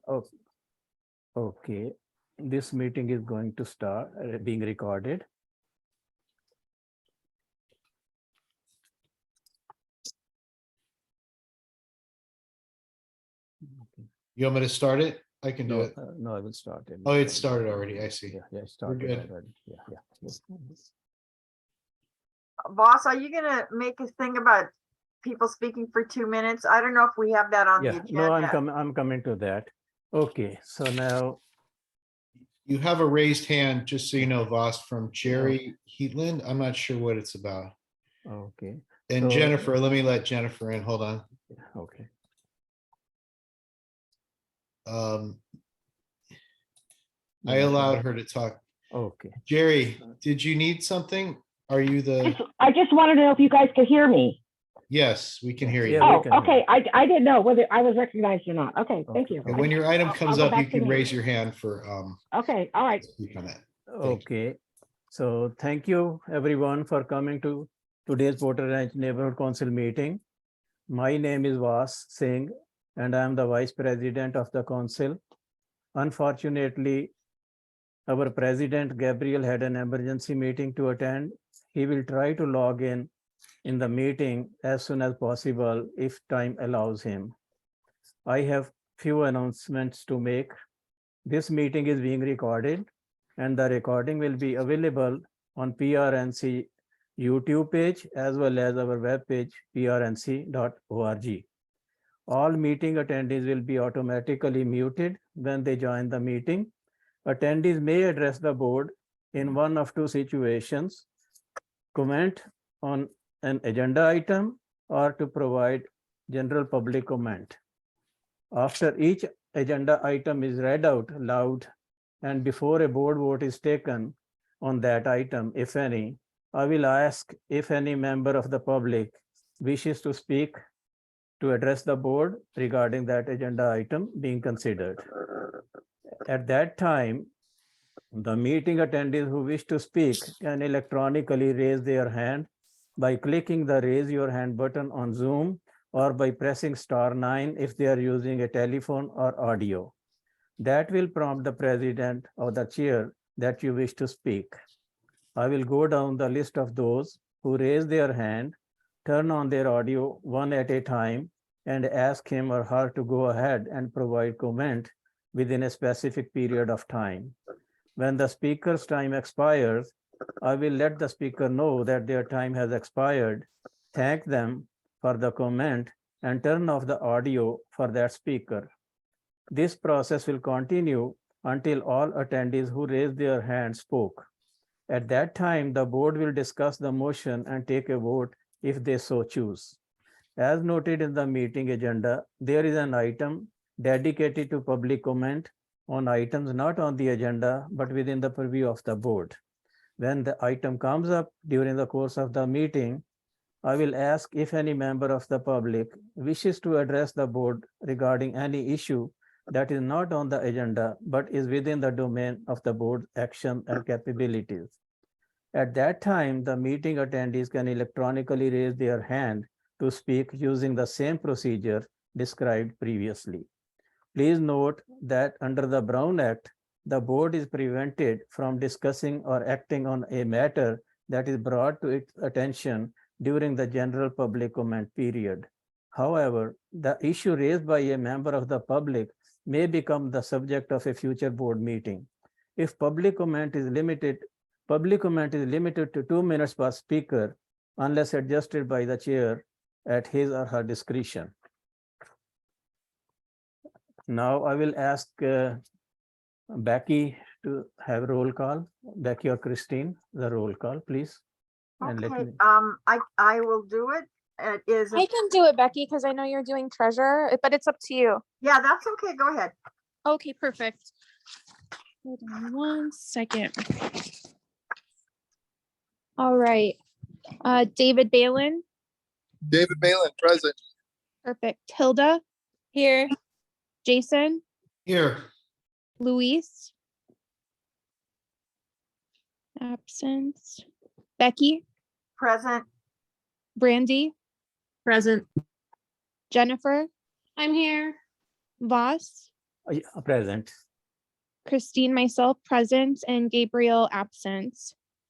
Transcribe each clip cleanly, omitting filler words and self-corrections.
Oh, okay. This meeting is going to start being recorded. You want me to start it? I can do No, it. no, I will start it. Oh, it started already. I see. Yeah, it started good. already. Yeah. Boss, are you gonna make a thing about people speaking for 2 minutes? I don't know if we have that on the Yeah, agenda. no, I'm coming to that. Okay, so now, You have a raised hand, just so you know, Voss, from Jerry Heatland. I'm not sure what it's about. okay, And So- Jennifer, let me let Jennifer in. Hold on. okay. I allowed her to talk. Okay. Jerry, did you need something? Are you the? I just wanted to know if you guys could hear me. Yes, we can hear you. Yeah, we Oh, can hear okay. I didn't know whether I was recognized or not. Okay, thank Okay, you. And when your item comes I'll up, go you back to can me. raise your hand for Okay, all right. speak on that. Okay, so thank you everyone for coming to today's Porter Ranch Neighborhood Council meeting. My name is Vas Singh and I am the Vice President of the Council. Unfortunately, our President Gabriel had an emergency meeting to attend. He will try to log in the meeting as soon as possible if time allows him. I have few announcements to make. This meeting is being recorded and the recording will be available on PRNC YouTube page as well as our webpage prnc.org. All meeting attendees will be automatically muted when they join the meeting. Attendees may address the board in one of two situations: comment on an agenda item or to provide general public comment. After each agenda item is read out loud and before a board vote is taken on that item, if any, I will ask if any member of the public wishes to speak to address the board regarding that agenda item being considered. At that time, the meeting attendees who wish to speak can electronically raise their hand by clicking the raise your hand button on Zoom or by pressing *9 if they are using a telephone or audio. That will prompt the president or the chair that you wish to speak. I will go down the list of those who raise their hand, turn on their audio one at a time, and ask him or her to go ahead and provide comment within a specific period of time. When the speaker's time expires, I will let the speaker know that their time has expired, thank them for the comment, and turn off the audio for that speaker. This process will continue until all attendees who raised their hands spoke. At that time, the board will discuss the motion and take a vote if they so choose. As noted in the meeting agenda, there is an item dedicated to public comment on items not on the agenda, but within the purview of the board. When the item comes up during the course of the meeting, I will ask if any member of the public wishes to address the board regarding any issue that is not on the agenda, but is within the domain of the board's action and capabilities. At that time, the meeting attendees can electronically raise their hand to speak using the same procedure described previously. Please note that under the Brown Act, the board is prevented from discussing or acting on a matter that is brought to its attention during the general public comment period. However, the issue raised by a member of the public may become the subject of a future board meeting. If public comment is limited to 2 minutes per speaker unless adjusted by the chair at his or her discretion. Now I will ask Becky to have roll call. Becky or Christine, the roll call, please. And let Okay, me, I will do it. It is, I can do it, Becky, because I know you're doing treasurer, but it's up to you. yeah, that's okay. Go ahead. Okay, perfect. Hold on 1 second. All right. David Balin. David Balin, present. Perfect. Hilda. Here. Jason. Here. Luis. Absent. Becky. Present. Brandy. Present. Jennifer. I'm here. Voss. Present. Christine, myself, present, and Gabriel, absent.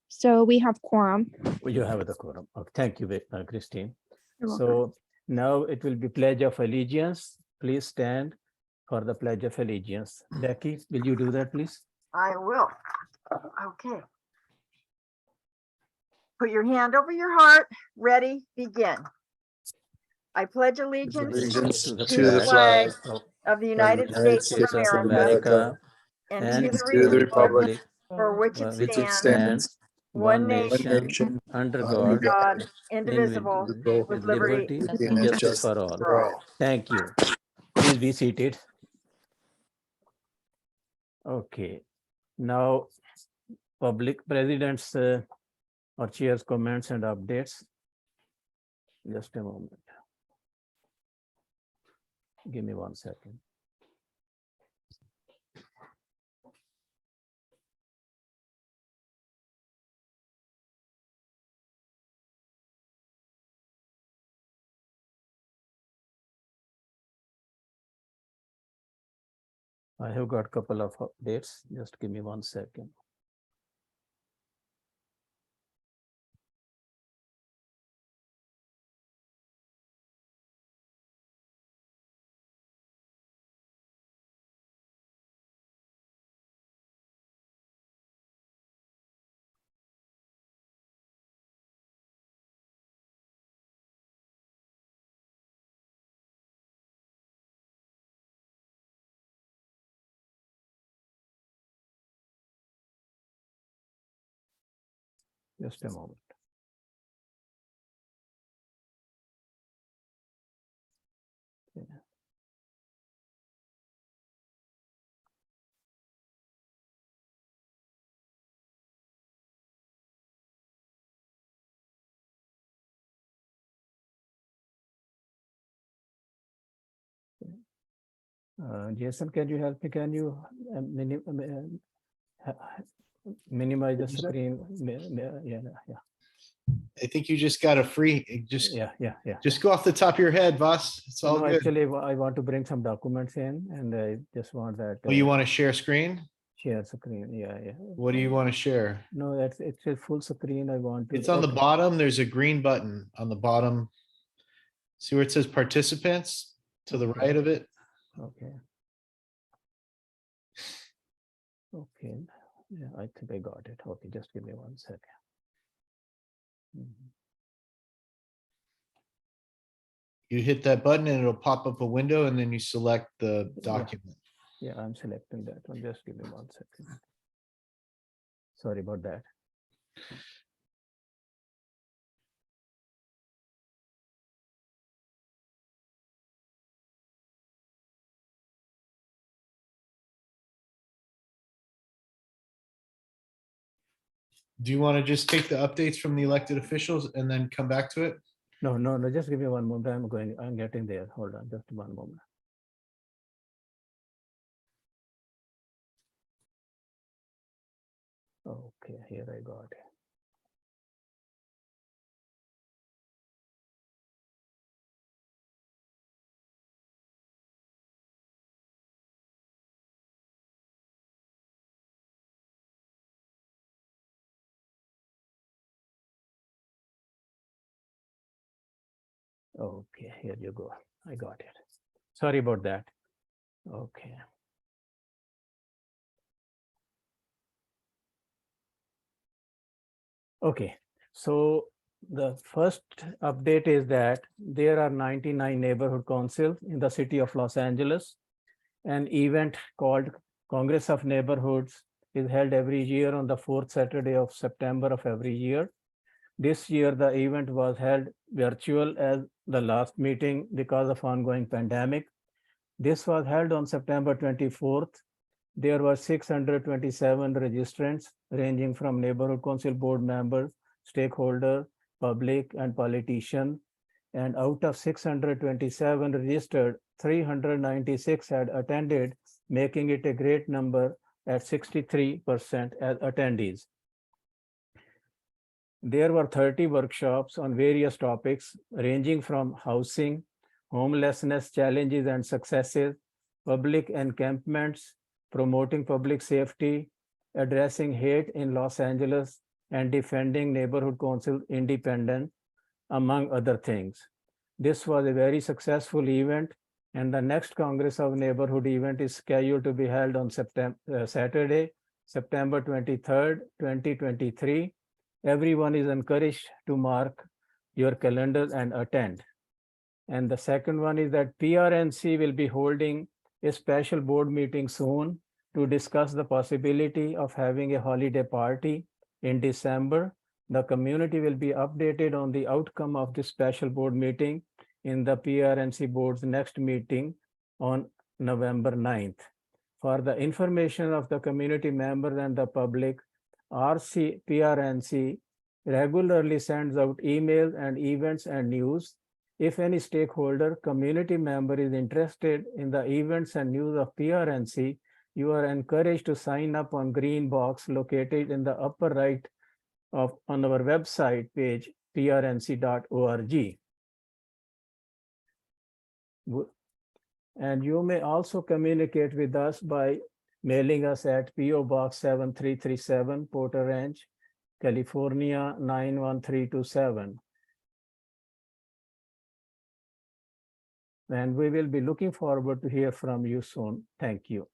So we have quorum. You have the quorum. Okay, thank you, Christine. You're welcome. So now it will be Pledge of Allegiance. Please stand for the Pledge of Allegiance. Becky, will you do that, please? I will. Okay. Put your hand over your heart. Ready, begin. I pledge allegiance Allegiance to to the flag of of the United United States of States of America and to the to the republic republic for which it which it stands, stands, one one nation, nation, under under God, God, indivisible, indivisible, with liberty liberty and and justice justice for all. for all. Thank you. Please be seated. Okay. Now, public presidents or chairs comments and updates. Just a moment. Give me 1 second. I have got a couple of updates. Just give me 1 second. Just a moment. Yeah. Jason, can you help me? Can you minimize the screen? Yeah. I think you just got a free, just Yeah. go off the top of your head, Voss. It's all No, good. actually, I want to bring some documents in, and I just want that. Oh, you want to share screen? Share screen? Yeah. What do you want to share? No, it's a full screen. I want to. It's on the okay. bottom. There's a green button on the bottom. See where it says participants to the Okay. right of it? Okay. Yeah, I think I got it. Okay, just give me 1 second. Mhm. You hit that button and it'll pop up a window and then you select the document. Yeah, I'm selecting that one. Just give me 1 second. Sorry about that. Do you want to just take the updates from the elected officials and then come back to it? No, just give me 1 moment. I'm getting there. Hold on, just 1 moment. Okay, here I got it. Okay, here you go. I got it. Sorry about that. Okay. Okay, so the first update is that there are 99 neighborhood councils in the city of Los Angeles. An event called Congress of Neighborhoods is held every year on the 4th Saturday of September of every year. This year, the event was held virtual as the last meeting because of ongoing pandemic. This was held on September 24th. There were 627 registrants ranging from neighborhood council board members, stakeholders, public, and politicians. And out of 627 registered, 396 had attended, making it a great number at 63% as attendees. There were 30 workshops on various topics ranging from housing, homelessness challenges and successes, public encampments, promoting public safety, addressing hate in Los Angeles, and defending neighborhood council independence, among other things. This was a very successful event, and the next Congress of Neighborhood event is scheduled to be held on Saturday, September 23rd, 2023. Everyone is encouraged to mark your calendars and attend. And the second one is that PRNC will be holding a special board meeting soon to discuss the possibility of having a holiday party in December. The community will be updated on the outcome of this special board meeting in the PRNC board's next meeting on November 9th. For the information of the community members and the public, PRNC regularly sends out emails and events and news. If any stakeholder, community member is interested in the events and news of PRNC, you are encouraged to sign up on green box located in the upper right on our website page, prnc.org. And you may also communicate with us by mailing us at PO Box 7337, Porter Ranch, California 91327. And we will be looking forward to hear from you soon. Thank you.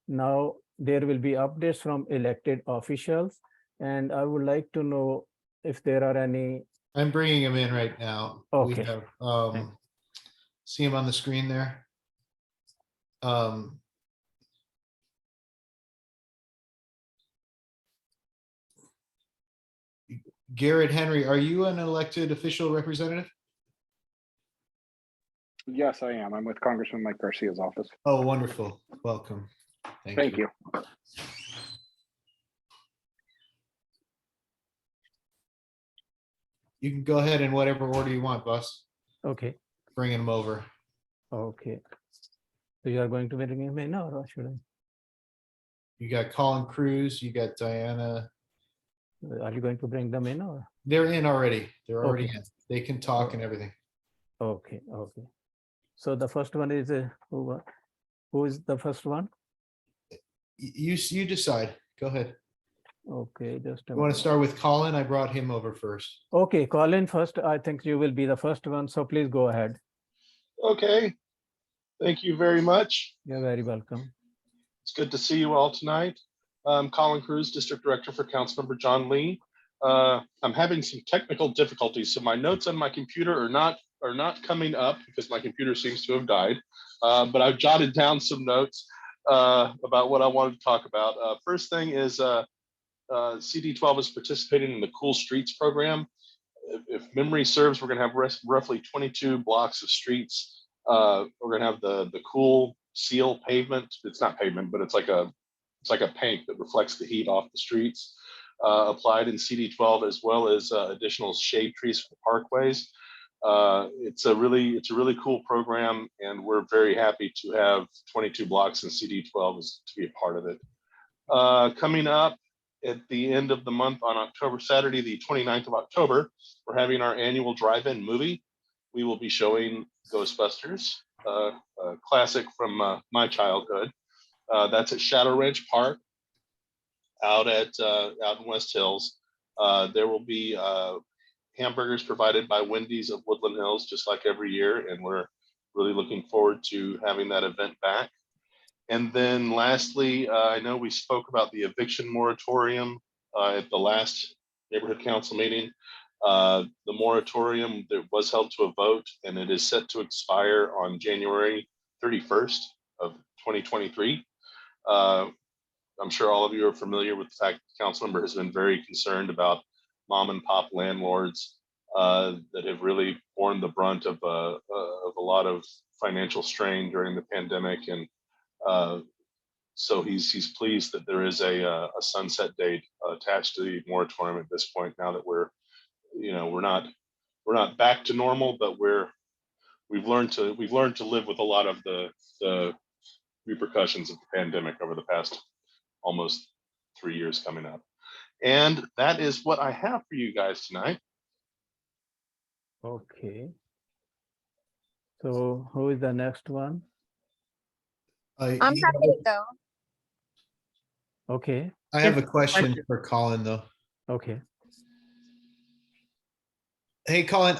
Now, there will be updates from elected officials, and I would like to know if there are any. I'm bringing him in right now. We Okay. have, Thank- see him on the screen there? Garrett Henry, are you an elected official representative? Yes, I am. I'm with Congressman Mike Garcia's office. Oh, wonderful. Welcome. Thank you. You can go ahead in whatever order you want, boss. Okay, Bringing him over. okay. So you are going to bring him in or should I? You got Colin Cruz, you got Diana. Are you going to bring them in or? They're in already. They're already Okay. in. They can talk and everything. Okay, okay. So the first one is who is the first one? You decide. Go ahead. Okay, just a You want minute. to start with Colin? I brought him over first. Okay, Colin first. I think you will be the first one, so please go ahead. Okay. Thank you very much. You're very welcome. It's good to see you all tonight. I'm Colin Cruz, District Director for Councilmember John Lee. I'm having some technical difficulties, so my notes on my computer are not coming up because my computer seems to have died. But I've jotted down some notes about what I wanted to talk about. First thing is CD12 is participating in the Cool Streets program. If memory serves, we're going to have roughly 22 blocks of streets. We're going to have the cool seal pavement. It's not pavement, but it's like a paint that reflects the heat off the streets, applied in CD12, as well as additional shade trees for parkways. It's a really cool program, and we're very happy to have 22 blocks in CD12 to be a part of it. Coming up at the end of the month on Saturday, the 29th of October, we're having our annual drive-in movie. We will be showing Ghostbusters, a classic from my childhood. That's at Shadow Ranch Park out in West Hills. There will be hamburgers provided by Wendy's of Woodland Hills, just like every year, and we're really looking forward to having that event back. And then lastly, I know we spoke about the eviction moratorium at the last neighborhood council meeting. The moratorium that was held to a vote, and it is set to expire on January 31st of 2023. I'm sure all of you are familiar with the fact that the council member has been very concerned about mom and pop landlords that have really borne the brunt of a lot of financial strain during the pandemic. And so he's pleased that there is a sunset date attached to the moratorium at this point, now that we're not back to normal, but we've learned to live with a lot of the repercussions of the pandemic over the past almost 3 years coming up. And that is what I have for you guys tonight. Okay. So who is the next one? I I'm happy to go. Okay, I have a Yes, question question. for Colin, though. okay. Hey, Colin,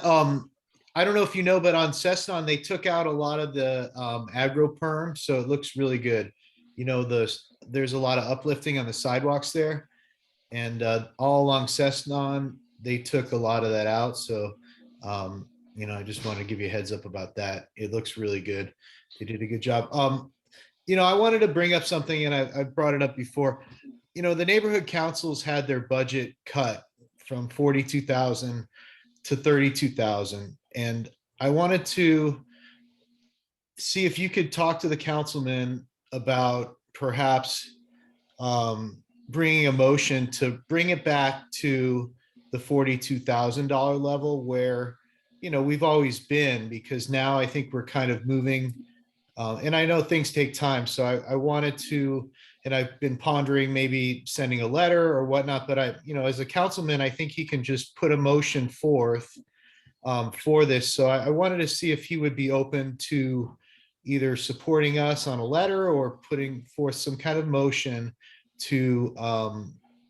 I don't know if you know, but on Cessna, they took out a lot of the agro perm, so it looks really good. You know, there's a lot of uplifting on the sidewalks there. And all along Cessna, they took a lot of that out. So, you know, I just want to give you a heads up about that. It looks really good. They did a good job. You know, I wanted to bring up something, and I brought it up before. You know, the neighborhood councils had their budget cut from 42,000 to 32,000. And I wanted to see if you could talk to the councilman about perhaps bringing a motion to bring it back to the $42,000 level where, you know, we've always been, because now I think we're kind of moving. And I know things take time. So I wanted to, and I've been pondering maybe sending a letter or whatnot, but you know, as a councilman, I think he can just put a motion forth for this. So I wanted to see if he would be open to either supporting us on a letter or putting forth some kind of motion to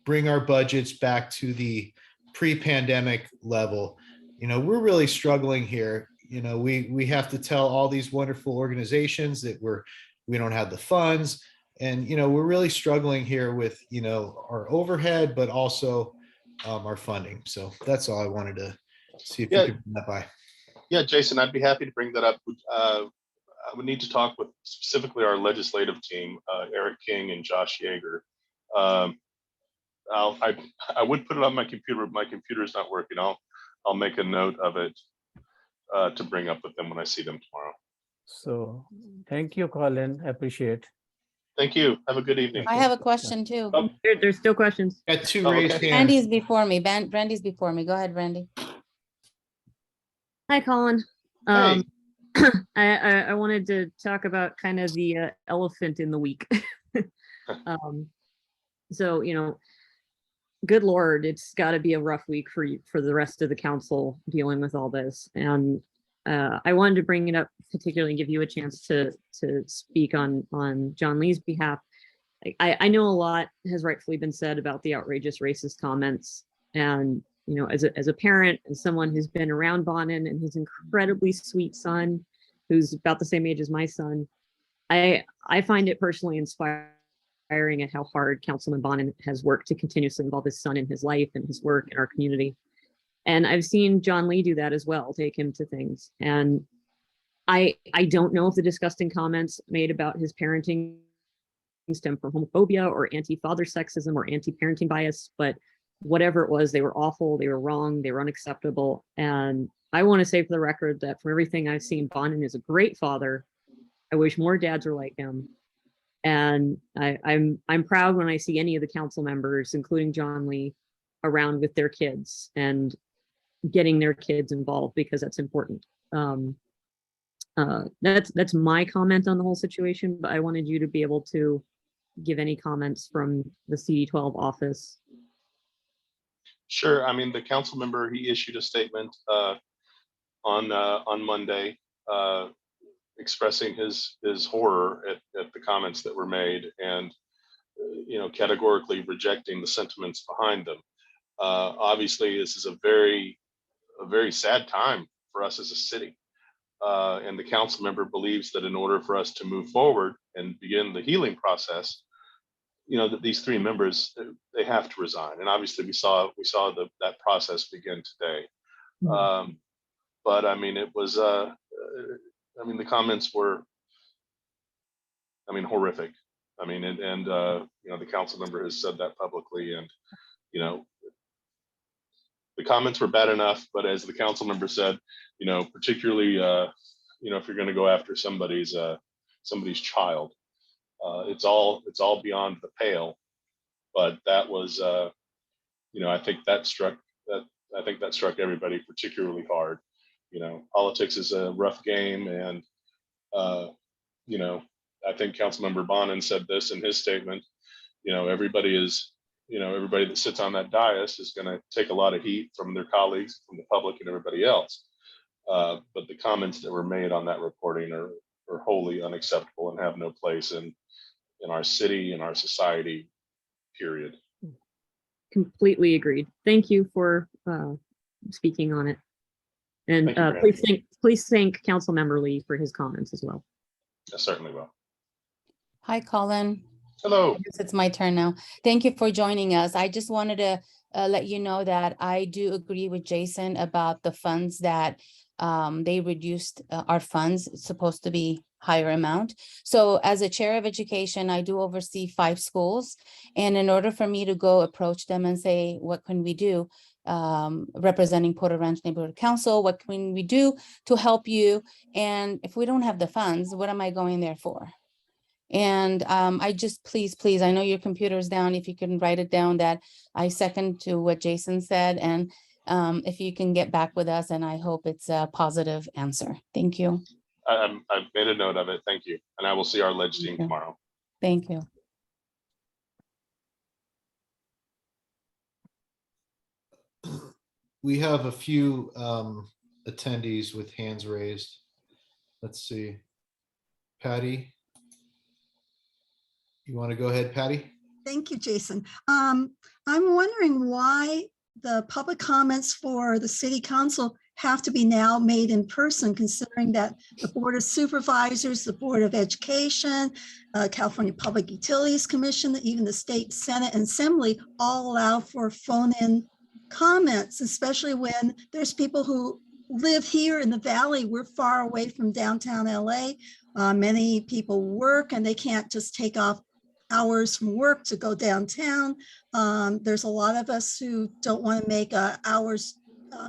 bring our budgets back to the pre-pandemic level. You know, we're really struggling here. You know, we have to tell all these wonderful organizations that we don't have the funds. And, you know, we're really struggling here with, you know, our overhead, but also our funding. So that's all I wanted to see if you could bring that by. Yeah, Jason, I'd be happy to bring that up. I would need to talk with specifically our legislative team, Eric King and Josh Yeager. I would put it on my computer, but my computer is not working. I'll make a note of it to bring up with them when I see them tomorrow. So thank you, Colin. Appreciate. Thank you. Have a good evening. I have a question too. Oh, There's still questions. Got two Oh, raised okay. hands. Brandy's before me. Brandy's before me. Go ahead, Brandy. Hi, Colin. Hey. I wanted to talk about kind of the elephant in the week. So, you know, good Lord, it's got to be a rough week for you, for the rest of the council dealing with all this. And I wanted to bring it up, particularly give you a chance to speak on John Lee's behalf. I know a lot has rightfully been said about the outrageous racist comments, and you know, as a parent and someone who's been around Bonin and his incredibly sweet son, who's about the same age as my son, I find it personally inspiring at how hard Councilman Bonin has worked to continuously involve his son in his life and his work in our community. And I've seen John Lee do that as well, take him to things. And I don't know if the disgusting comments made about his parenting stem from homophobia or anti-father sexism or anti-parenting bias, but whatever it was, they were awful, they were wrong, they were unacceptable. And I want to say for the record that from everything I've seen, Bonin is a great father. I wish more dads were like him. And I'm proud when I see any of the council members, including John Lee, around with their kids and getting their kids involved, because that's important. That's my comment on the whole situation, but I wanted you to be able to give any comments from the CD12 office. Sure. I mean, the council member, he issued a statement on Monday expressing his horror at the comments that were made, and you know, categorically rejecting the sentiments behind them. Obviously, this is a very sad time for us as a city, and the council member believes that in order for us to move forward and begin the healing process, you know, that these three members, they have to resign. And obviously we saw that process begin today. Mm-hmm. But I mean, it was, I mean, the comments were, I mean, horrific. I mean, and you know, the council member has said that publicly, and, you know, the comments were bad enough, but as the council member said, you know, particularly, you know, if you're going to go after somebody's child, it's all beyond the pale. But that was, you know, I think that struck everybody particularly hard. You know, politics is a rough game, and you know, I think Councilmember Bonin said this in his statement. You know, everybody that sits on that dais is going to take a lot of heat from their colleagues, from the public, and everybody else. But the comments that were made on that reporting are wholly unacceptable and have no place in our city, in our society, period. Completely agreed. Thank you for speaking on it. And Thank you, Brandy. please thank Councilmember Lee for his comments as well. I certainly will. Hi, Colin. Hello. I guess it's my turn now. Thank you for joining us. I just wanted to let you know that I do agree with Jason about the funds that they reduced our funds. It's supposed to be higher amount. So as a chair of education, I do oversee 5 schools. And in order for me to go approach them and say, what can we do? Representing Porter Ranch Neighborhood Council, what can we do to help you? And if we don't have the funds, what am I going there for? And I just, please, I know your computer's down. If you can write it down, that I second to what Jason said. And if you can get back with us, and I hope it's a positive answer. Thank you. I've made a note of it. Thank you. And I will see our ledge team Thank you. tomorrow. Thank you. We have a few attendees with hands raised. Let's see. Patty, you want to go ahead, Patty? Thank you, Jason. I'm wondering why the public comments for the city council have to be now made in person, considering that the Board of Supervisors, the Board of Education, California Public Utilities Commission, even the State Senate and Assembly all allow for phone-in comments, especially when there's people who live here in the Valley. We're far away from downtown LA. Many people work and they can't just take off hours from work to go downtown. There's a lot of us who don't want to make a hour's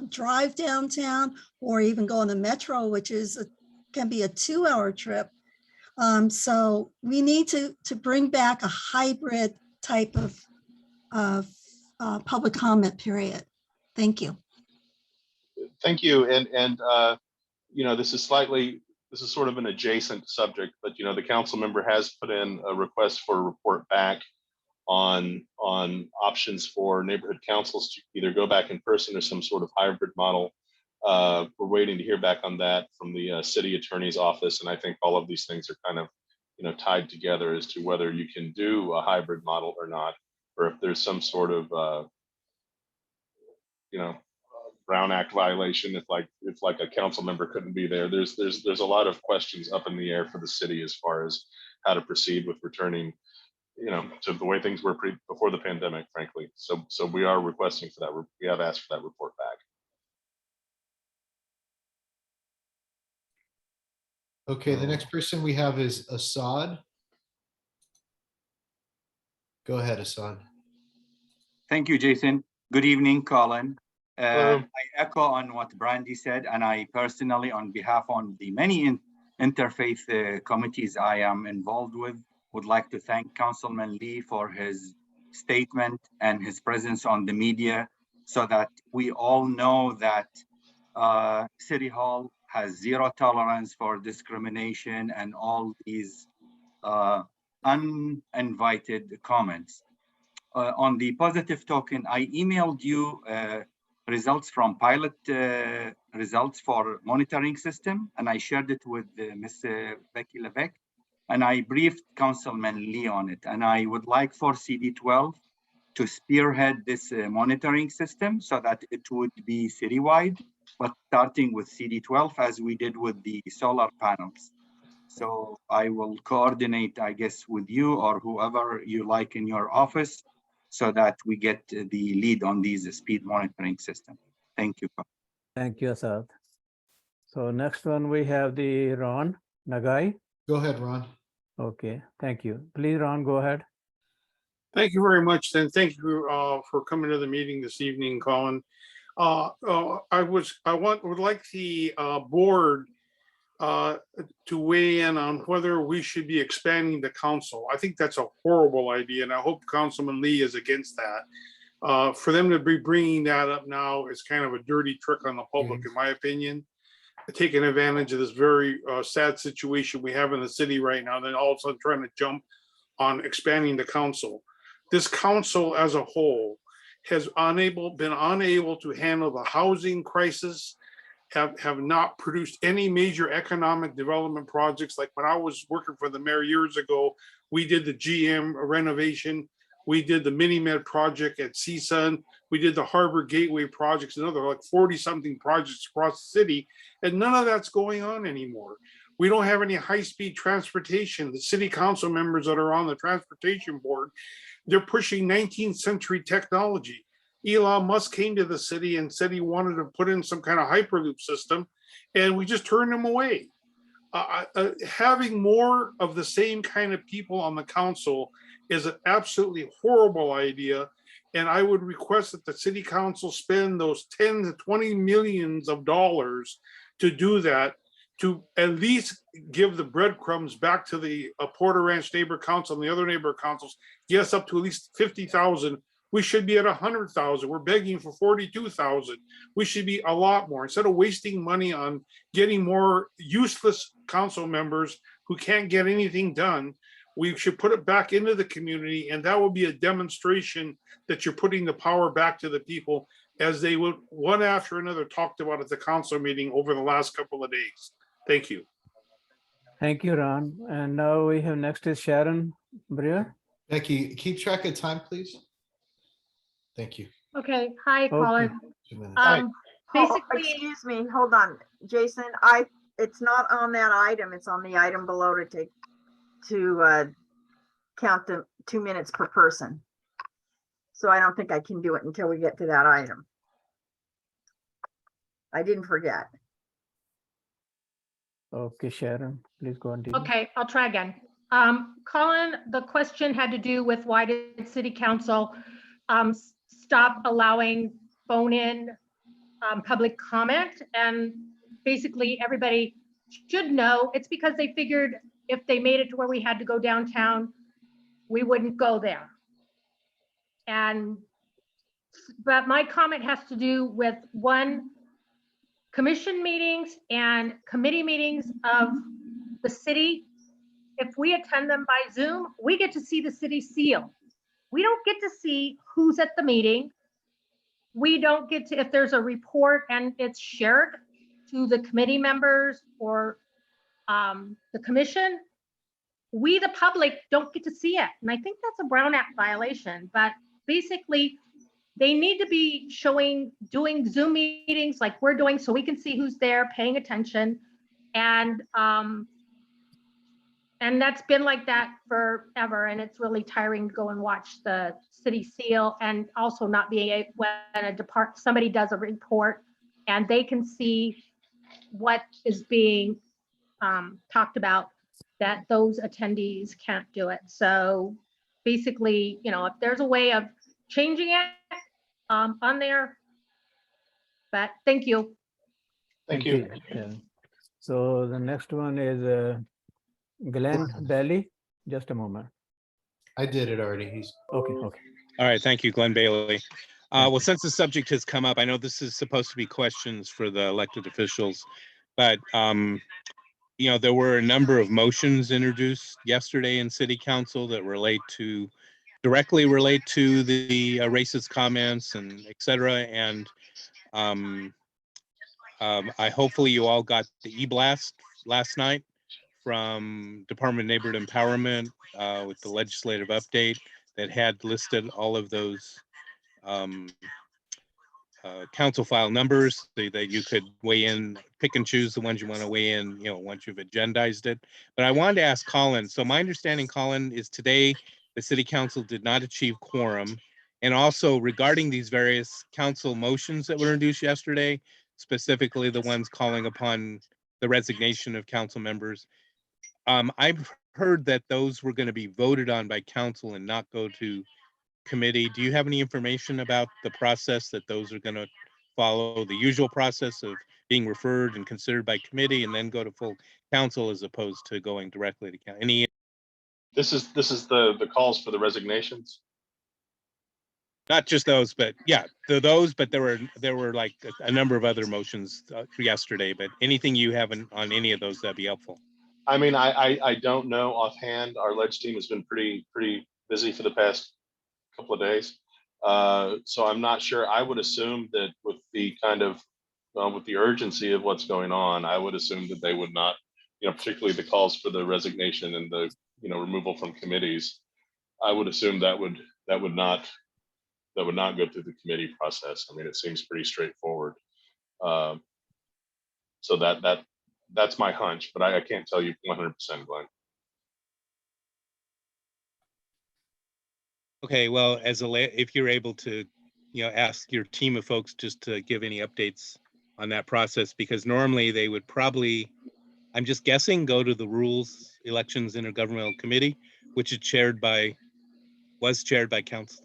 drive downtown or even go on the metro, which can be a 2-hour trip. So we need to bring back a hybrid type of public comment period. Thank you. Thank you. And you know, this is sort of an adjacent subject, but you know, the council member has put in a request for a report back on options for neighborhood councils to either go back in person or some sort of hybrid model. We're waiting to hear back on that from the city attorney's office. And I think all of these things are kind of, you know, tied together as to whether you can do a hybrid model or not, or if there's some sort of, you know, Brown Act violation if like a council member couldn't be there. There's a lot of questions up in the air for the city as far as how to proceed with returning, you know, to the way things were before the pandemic, frankly. So we are requesting for that. We have asked for that report back. Okay, the next person we have is Assad. Go ahead, Assad. Thank you, Jason. Good evening, Colin. Hello. I echo on what Brandy said, and I personally, on behalf on the many interfaith committees I am involved with, would like to thank Councilman Lee for his statement and his presence on the media, so that we all know that City Hall has zero tolerance for discrimination and all these uninvited comments. On the positive token, I emailed you results from pilot results for monitoring system, and I shared it with Ms. Becky Levesque, and I briefed Councilman Lee on it. And I would like for CD12 to spearhead this monitoring system so that it would be citywide, but starting with CD12 as we did with the solar panels. So I will coordinate, I guess, with you or whoever you like in your office, so that we get the lead on these speed monitoring system. Thank you. Thank you, Asad. So next one, we have the Ron Nagai. Go ahead, Ron. Okay, thank you. Please, Ron, go ahead. Thank you very much. Then thank you for coming to the meeting this evening, Colin. I would like the board to weigh in on whether we should be expanding the council. I think that's a horrible idea, and I hope Councilman Lee is against that. For them to be bringing that up now is kind of a dirty trick on the public, in my opinion, taking advantage of this very sad situation we have in the city right now, then all of a sudden trying to jump on expanding the council. This council as a whole has been unable to handle the housing crisis, have not produced any major economic development projects. Like when I was working for the mayor years ago, we did the GM renovation. We did the mini-med project at CSUN. We did the Harbor Gateway projects, another like 40 something projects across the city. And none of that's going on anymore. We don't have any high-speed transportation. The city council members that are on the transportation board, they're pushing 19th century technology. Elon Musk came to the city and said he wanted to put in some kind of Hyperloop system, and we just turned him away. Having more of the same kind of people on the council is an absolutely horrible idea. And I would request that the city council spend those 10 to 20 millions of dollars to do that, to at least give the breadcrumbs back to the Porter Ranch Neighbor Council and the other neighbor councils, get us up to at least 50,000. We should be at 100,000. We're begging for 42,000. We should be a lot more. Instead of wasting money on getting more useless council members who can't get anything done, we should put it back into the community, and that will be a demonstration that you're putting the power back to the people, as they would one after another talked about at the council meeting over the last couple of days. Thank you. Thank you, Ron. And now we have next is Sharon Breer. Becky, keep track of time, please. Thank you. Okay, hi, Okay. Colin. 2 minutes. Basically, Excuse me, hold on, Jason, it's not on that item, it's on the item below to count the 2 minutes per person. So I don't think I can do it until we get to that item. I didn't forget. Okay, Sharon, please go on. okay, I'll try again. Colin, the question had to do with why did city council stop allowing phone-in public comment? And basically everybody should know it's because they figured if they made it to where we had to go downtown, we wouldn't go there. But my comment has to do with one, commission meetings and committee meetings of the city. If we attend them by Zoom, we get to see the city seal. We don't get to see who's at the meeting. We don't get to, if there's a report and it's shared to the committee members or the commission, we, the public, don't get to see it. And I think that's a Brown Act violation, but basically they need to be doing Zoom meetings like we're doing so we can see who's there, paying attention. And that's been like that forever. And it's really tiring to go and watch the city seal, and also not being able, when somebody does a report and they can see what is being talked about, that those attendees can't do it. So basically, if there's a way of changing it on there, but thank you. Thank you. Yeah. So the next one is Glenn Bailey. Just a moment. I did it already. He's Okay. All right, thank you, Glenn Bailey. Well, since the subject has come up, I know this is supposed to be questions for the elected officials, but there were a number of motions introduced yesterday in City Council that directly relate to the racist comments and et cetera. And hopefully you all got the e-blast last night from Department of Neighborhood Empowerment with the legislative update that had listed all of those council file numbers so that you could weigh in, pick and choose the ones you want to weigh in, once you've agendized it. But I wanted to ask Colin, so my understanding, Colin, is today the city council did not achieve quorum. And also regarding these various council motions that were introduced yesterday, specifically the ones calling upon the resignation of council members, I've heard that those were going to be voted on by council and not go to committee. Do you have any information about the process that those are going to follow, the usual process of being referred and considered by committee and then go to full council as opposed to going directly to council? Any? This is the calls for the resignations. Not just those, but yeah, those, but there were like a number of other motions yesterday, but anything you have on any of those, that'd be helpful. I mean, I don't know offhand. Our ledge team has been pretty busy for the past couple of days. So I'm not sure. I would assume that with the kind of with the urgency of what's going on, I would assume that they would not, particularly the calls for the resignation and the, removal from committees. I would assume that would not go through the committee process. I mean, it seems pretty straightforward. So that's my hunch, but I can't tell you 100%, Glenn. Okay, well, if you're able to, ask your team of folks just to give any updates on that process, because normally they would probably, I'm just guessing, go to the Rules, Elections, Intergovernmental Committee, which is was chaired by council,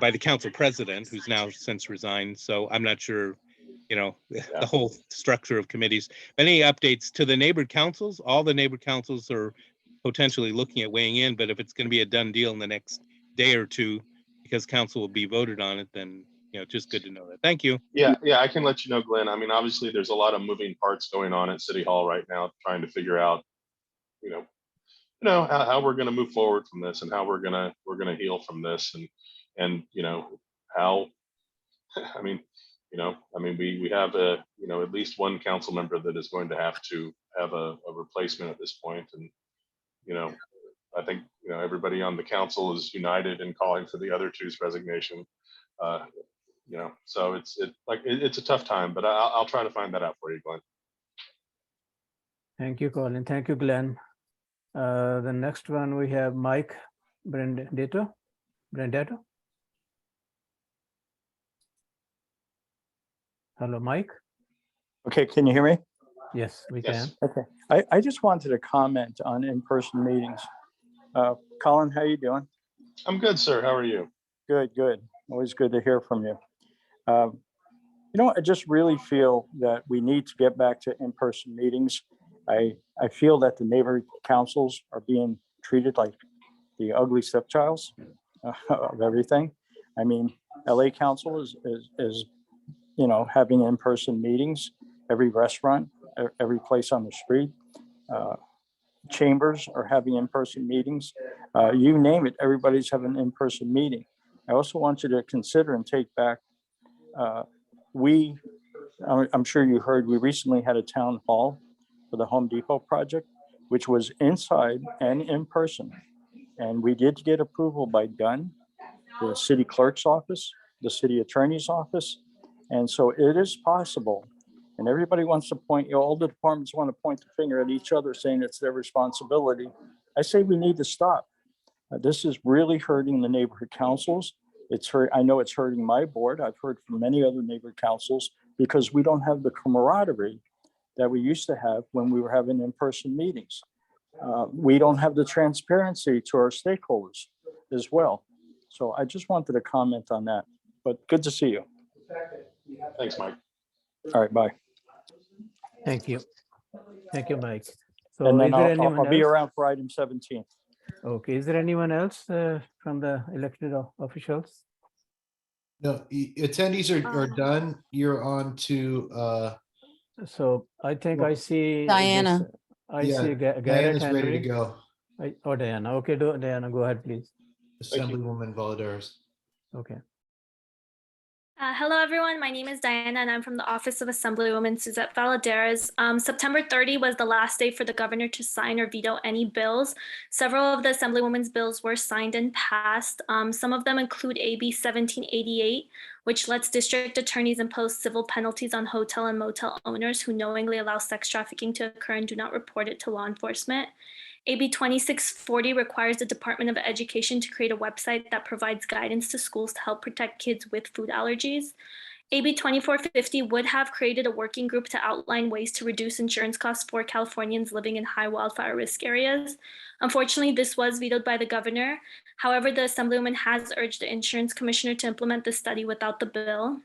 by the council president, who's now since resigned. So I'm not sure, the whole structure of committees. Any updates to the neighborhood councils? All the neighborhood councils are potentially looking at weighing in, but if it's going to be a done deal in the next day or two, because council will be voted on it, then, just good to know that. Thank you. Yeah, I can let you know, Glenn. I mean, obviously there's a lot of moving parts going on at City Hall right now, trying to figure out, how we're going to move forward from this and how we're going to heal from this, and how, we have at least one council member that is going to have a replacement at this point. And, I think, everybody on the council is united in calling for the other two's resignation. So it's a tough time, but I'll try to find that out for you, Glenn. Thank you, Colin. Thank you, Glenn. The next one we have Mike Brandetto. Hello, Mike. Okay, can you hear me? Yes, we can. Okay, I just wanted to comment on in-person meetings. Colin, how you doing? I'm good, sir. How are you? Good. Always good to hear from you. I just really feel that we need to get back to in-person meetings. I feel that the neighborhood councils are being treated like the ugly stepchilds of everything. I mean, LA Council is having in-person meetings, every restaurant, every place on the street. Chambers are having in-person meetings. You name it, everybody's having an in-person meeting. I also want you to consider and take back, I'm sure you heard, we recently had a town hall for the Home Depot project, which was inside and in person. And we did get approval by Dunn, the city clerk's office, the city attorney's office. And so it is possible. And everybody wants to point, all the departments want to point the finger at each other saying it's their responsibility. I say we need to stop. This is really hurting the neighborhood councils. I know it's hurting my board. I've heard from many other neighborhood councils because we don't have the camaraderie that we used to have when we were having in-person meetings. We don't have the transparency to our stakeholders as well. So I just wanted to comment on that, but good to see you. Thanks, Mike. All right, bye. Thank you, Mike. So And then is there I'll anyone be else? around for item 17. Okay, is there anyone else from the elected officials? No, attendees are done. You're on to So I think I see Diana. I yeah, see Garrett Diana's ready to Henry. go. Diana. Okay, Diana, go ahead, please. Assemblywoman Valladares. Okay. Hello, everyone. My name is Diana, and I'm from the Office of Assemblywoman Suzette Valladares. September 30 was the last day for the governor to sign or veto any bills. Several of the Assemblywoman's bills were signed and passed. Some of them include AB 1788, which lets district attorneys impose civil penalties on hotel and motel owners who knowingly allow sex trafficking to occur and do not report it to law enforcement. AB 2640 requires the Department of Education to create a website that provides guidance to schools to help protect kids with food allergies. AB 2450 would have created a working group to outline ways to reduce insurance costs for Californians living in high wildfire risk areas. Unfortunately, this was vetoed by the governor. However, the Assemblywoman has urged the insurance commissioner to implement the study without the bill.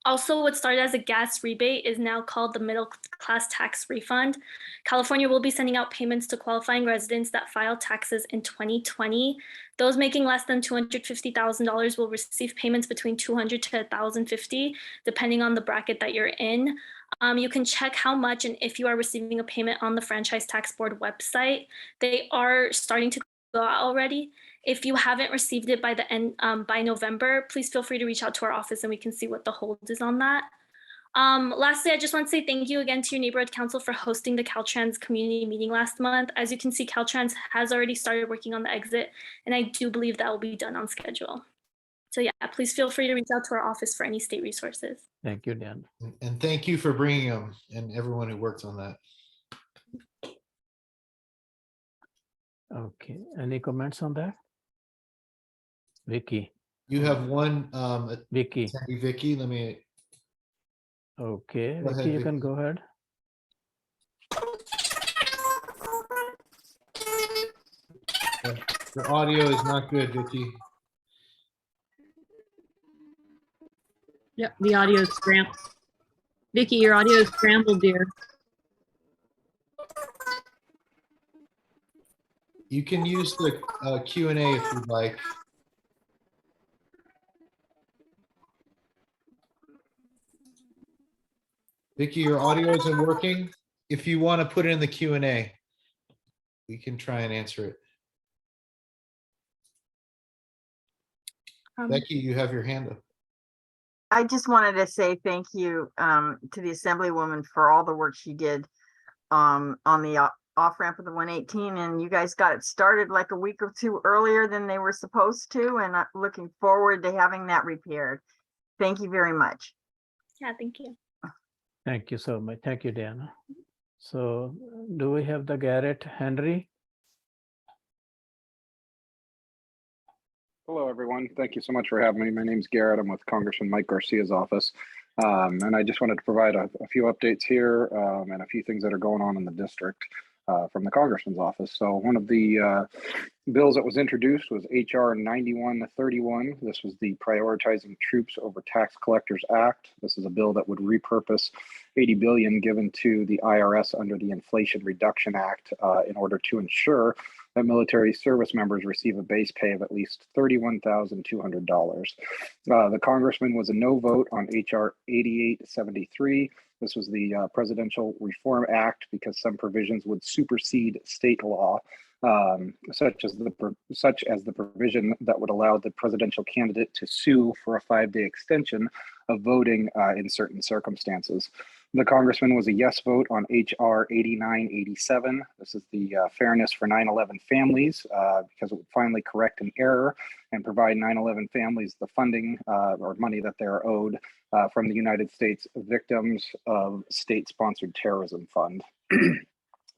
Also, what started as a gas rebate is now called the middle class tax refund. California will be sending out payments to qualifying residents that filed taxes in 2020. Those making less than $250,000 will receive payments between $200 to $1,050, depending on the bracket that you're in. You can check how much and if you are receiving a payment on the Franchise Tax Board website. They are starting to go out already. If you haven't received it by the end by November, please feel free to reach out to our office and we can see what the hold is on that. Lastly, I just want to say thank you again to your neighborhood council for hosting the Caltrans community meeting last month. As you can see, Caltrans has already started working on the exit, and I do believe that will be done on schedule. So yeah, please feel free to reach out to our office for any state resources. Thank you, Dan. And thank you for bringing them and everyone who worked on that. Okay, any comments on that? Vicky, You have one, Vicky. attendee, Vicky, let me, Okay, Go ahead, Vicky, you can Vicky. go ahead. your audio is not good, Vicky. Yep, the audio is scrambled. Vicky, your audio is scrambled, dear. You can use the Q&A if you'd like. Vicky, your audio isn't working. If you want to put it in the Q&A, we can try and answer it. Becky, you have your hand up. I just wanted to say thank you to the Assemblywoman for all the work she did on the off ramp of the 118, and you guys got it started like a week or two earlier than they were supposed to, and I'm looking forward to having that repaired. Thank you very much. Yeah, thank you. Thank you so much. Thank you, Diana. So do we have the Garrett Henry? Hello, everyone. Thank you so much for having me. My name's Garrett. I'm with Congressman Mike Garcia's office. And I just wanted to provide a few updates here and a few things that are going on in the district from the Congressman's office. So one of the bills that was introduced was HR 9131. This was the Prioritizing Troops Over Tax Collectors Act. This is a bill that would repurpose $80 billion given to the IRS under the Inflation Reduction Act in order to ensure that military service members receive a base pay of at least $31,200. The congressman was a no vote on HR 8873. This was the Presidential Reform Act because some provisions would supersede state law, such as the provision that would allow the presidential candidate to sue for a 5-day extension of voting in certain circumstances. The congressman was a yes vote on HR 8987. This is the Fairness for 9/11 Families because it would finally correct an error and provide 9/11 families the funding or money that they're owed from the United States Victims of State-Sponsored Terrorism Fund.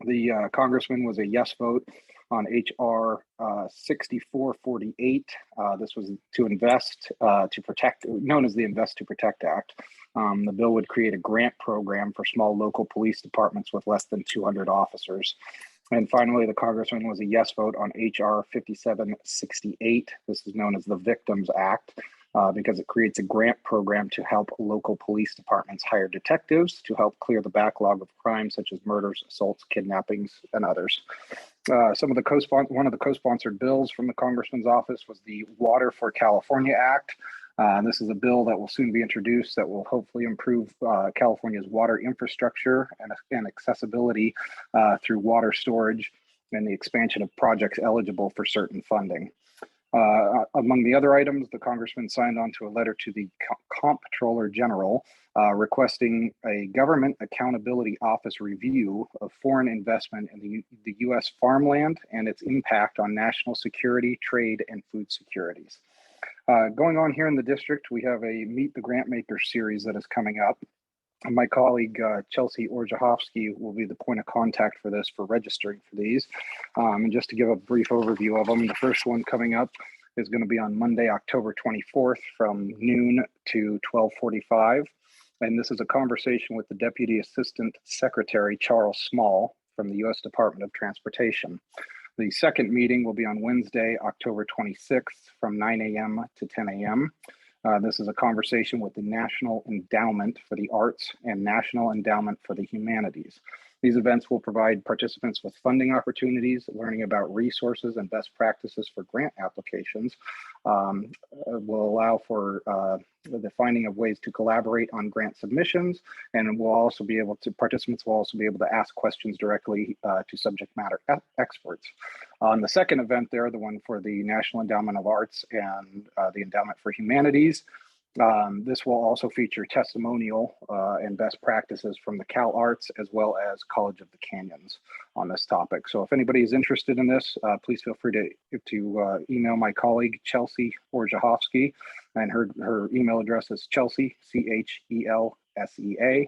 The congressman was a yes vote on HR 6448. This was to invest to protect, known as the Invest to Protect Act. The bill would create a grant program for small local police departments with less than 200 officers. And finally, the congressman was a yes vote on HR 5768. This is known as the Victims Act because it creates a grant program to help local police departments hire detectives to help clear the backlog of crimes such as murders, assaults, kidnappings, and others. One of the co-sponsored bills from the congressman's office was the Water for California Act. This is a bill that will soon be introduced that will hopefully improve California's water infrastructure and accessibility through water storage and the expansion of projects eligible for certain funding. Among the other items, the congressman signed on to a letter to the Comptroller General requesting a Government Accountability Office review of foreign investment in the U.S. farmland and its impact on national security, trade, and food securities. Going on here in the district, we have a Meet the Grantmaker series that is coming up. My colleague Chelsea Orzechowski will be the point of contact for this for registering for these. And just to give a brief overview of them, the first one coming up is going to be on Monday, October 24th from noon to 12:45. And this is a conversation with the Deputy Assistant Secretary, Charles Small, from the U.S. Department of Transportation. The second meeting will be on Wednesday, October 26th from 9 a.m. to 10 a.m. This is a conversation with the National Endowment for the Arts and National Endowment for the Humanities. These events will provide participants with funding opportunities, learning about resources and best practices for grant applications, will allow for the finding of ways to collaborate on grant submissions, and will also be able to, participants will also be able to ask questions directly to subject matter experts. On the second event there, the one for the National Endowment of Arts and the Endowment for Humanities, This will also feature testimonial and best practices from the Cal Arts as well as College of the Canyons on this topic. So if anybody is interested in this, please feel free to email my colleague Chelsea Orzechowski, and her email address is Chelsea, CHELSEA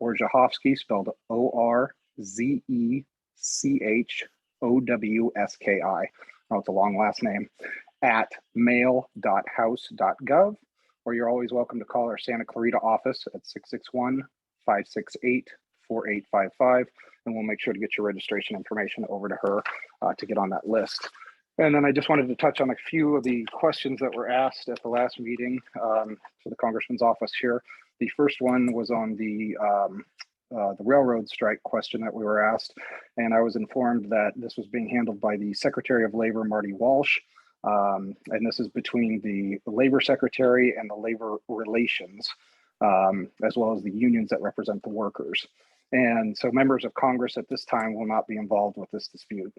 .Orzechowski, spelled ORZECHOWSKI. Oh, it's a long last name, at mail.house.gov, or you're always welcome to call our Santa Clarita office at 661-568-4855, and we'll make sure to get your registration information over to her to get on that list. And then I just wanted to touch on a few of the questions that were asked at the last meeting for the Congressman's office here. The first one was on the railroad strike question that we were asked, and I was informed that this was being handled by the Secretary of Labor, Marty Walsh, and this is between the Labor Secretary and the Labor Relations, as well as the unions that represent the workers. And so members of Congress at this time will not be involved with this dispute.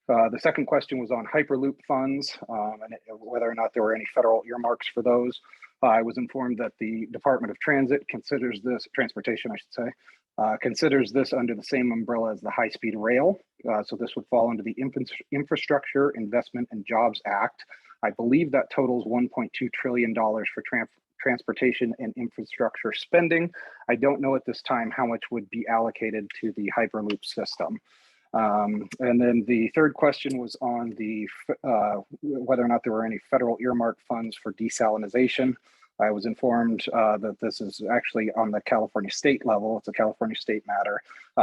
The second question was on Hyperloop funds and whether or not there were any federal earmarks for those. I was informed that the Department of Transit considers this, transportation I should say, considers this under the same umbrella as the high-speed rail. So this would fall under the Infrastructure Investment and Jobs Act. I believe that totals $1.2 trillion for transportation and infrastructure spending. I don't know at this time how much would be allocated to the Hyperloop system. And then the third question was on the whether or not there were any federal earmark funds for desalinization. I was informed that this is actually on the California state level. It's a California state matter.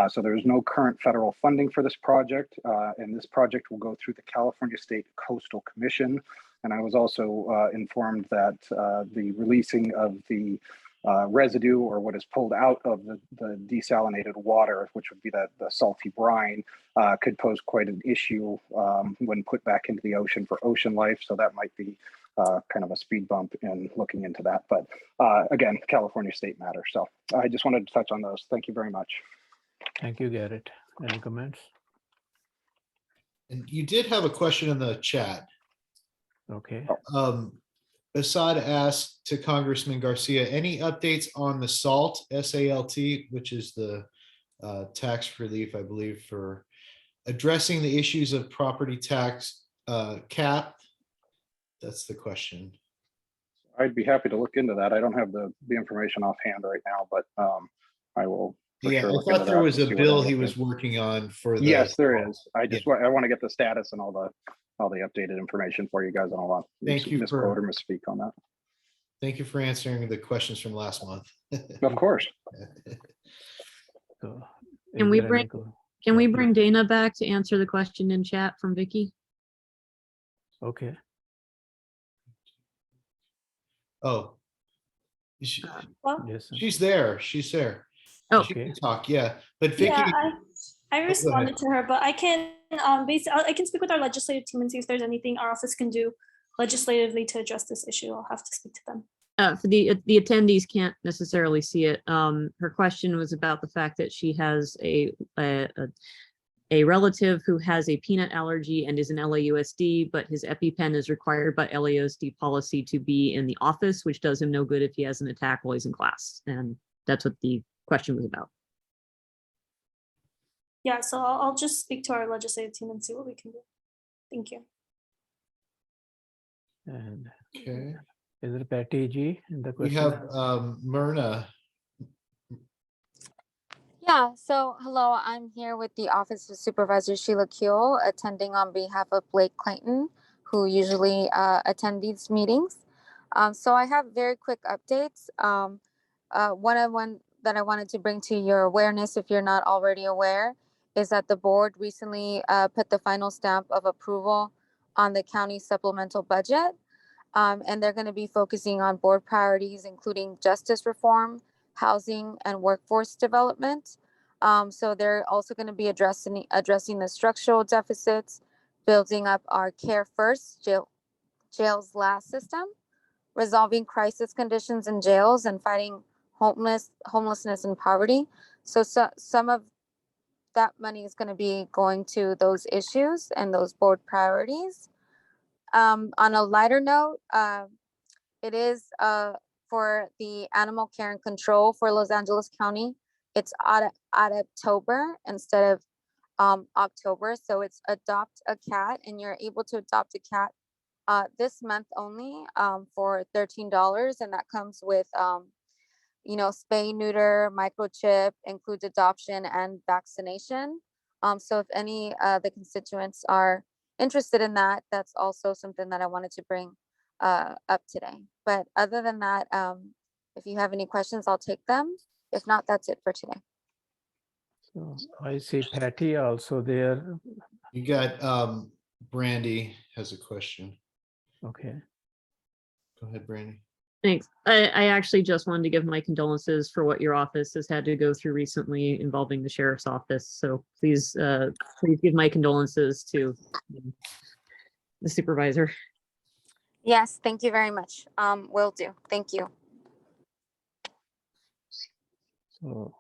So there's no current federal funding for this project. And this project will go through the California State Coastal Commission. And I was also informed that the releasing of the residue, or what is pulled out of the desalinated water, which would be the salty brine, could pose quite an issue when put back into the ocean for ocean life. So that might be kind of a speed bump in looking into that. But again, California state matter. So I just wanted to touch on those. Thank you very much. Thank you, Garrett. Any comments? And you did have a question in the chat. Okay. Assad asked to Congressman Garcia, any updates on the SALT, S-A-L-T, which is the tax relief, I believe, for addressing the issues of property tax cap? That's the question. I'd be happy to look into that. I don't have the information offhand right now, but I will. Yeah, sure I look into thought there that was and a see what bill I'm he looking was at. working on for the. Yes, there is. I just I want to get the status and all the updated information for you guys, and I'll not Thank you misquote for- or misspeak on that. Thank you for answering the questions from last month. Of course. So, Can is we there bring, any co- can we yeah, bring Dana back to answer the question in chat from Vicky? Okay. Oh. Yes. She's there. She's there. Oh, She okay. can talk, yeah. But Vicky. Yeah, I go ahead. responded to her, but I can I can speak with our legislative team and see if there's anything our office can do legislatively to address this issue. I'll have to speak to them. For the attendees can't necessarily see it. Her question was about the fact that she has a relative who has a peanut allergy and is an LAUSD, but his EpiPen is required by LAUSD policy to be in the office, which does him no good if he has an attack while he's in class. And that's what the question was about. Yeah, so I'll just speak to our legislative team and see what we can do. Thank you. And Okay. is it Patty G in the We question? have Myrna. Yeah, so hello, I'm here with the Office of Supervisor Sheila Kuehl, attending on behalf of Blake Clayton, who usually attend these meetings. So I have very quick updates. One that I wanted to bring to your awareness, if you're not already aware, is that the board recently put the final stamp of approval on the county supplemental budget. And they're going to be focusing on board priorities, including justice reform, housing, and workforce development. So they're also going to be addressing the structural deficits, building up our Care First jails last system, resolving crisis conditions in jails, and fighting homelessness and poverty. So some of that money is going to be going to those issues and those board priorities. On a lighter note, It is for the animal care and control for Los Angeles County. It's at October instead of October. So it's adopt a cat, and you're able to adopt a cat this month only for $13, and that comes with spay, neuter, microchip, includes adoption and vaccination. So if any the constituents are interested in that, that's also something that I wanted to bring up today. But other than that, if you have any questions, I'll take them. If not, that's it for today. So I see Patty also there. You got Brandy has a question. Okay. Go ahead, Brandy. Thanks. I actually just wanted to give my condolences for what your office has had to go through recently involving the sheriff's office. So please give my condolences to the supervisor. Yes, thank you very much. Will do. Thank you. So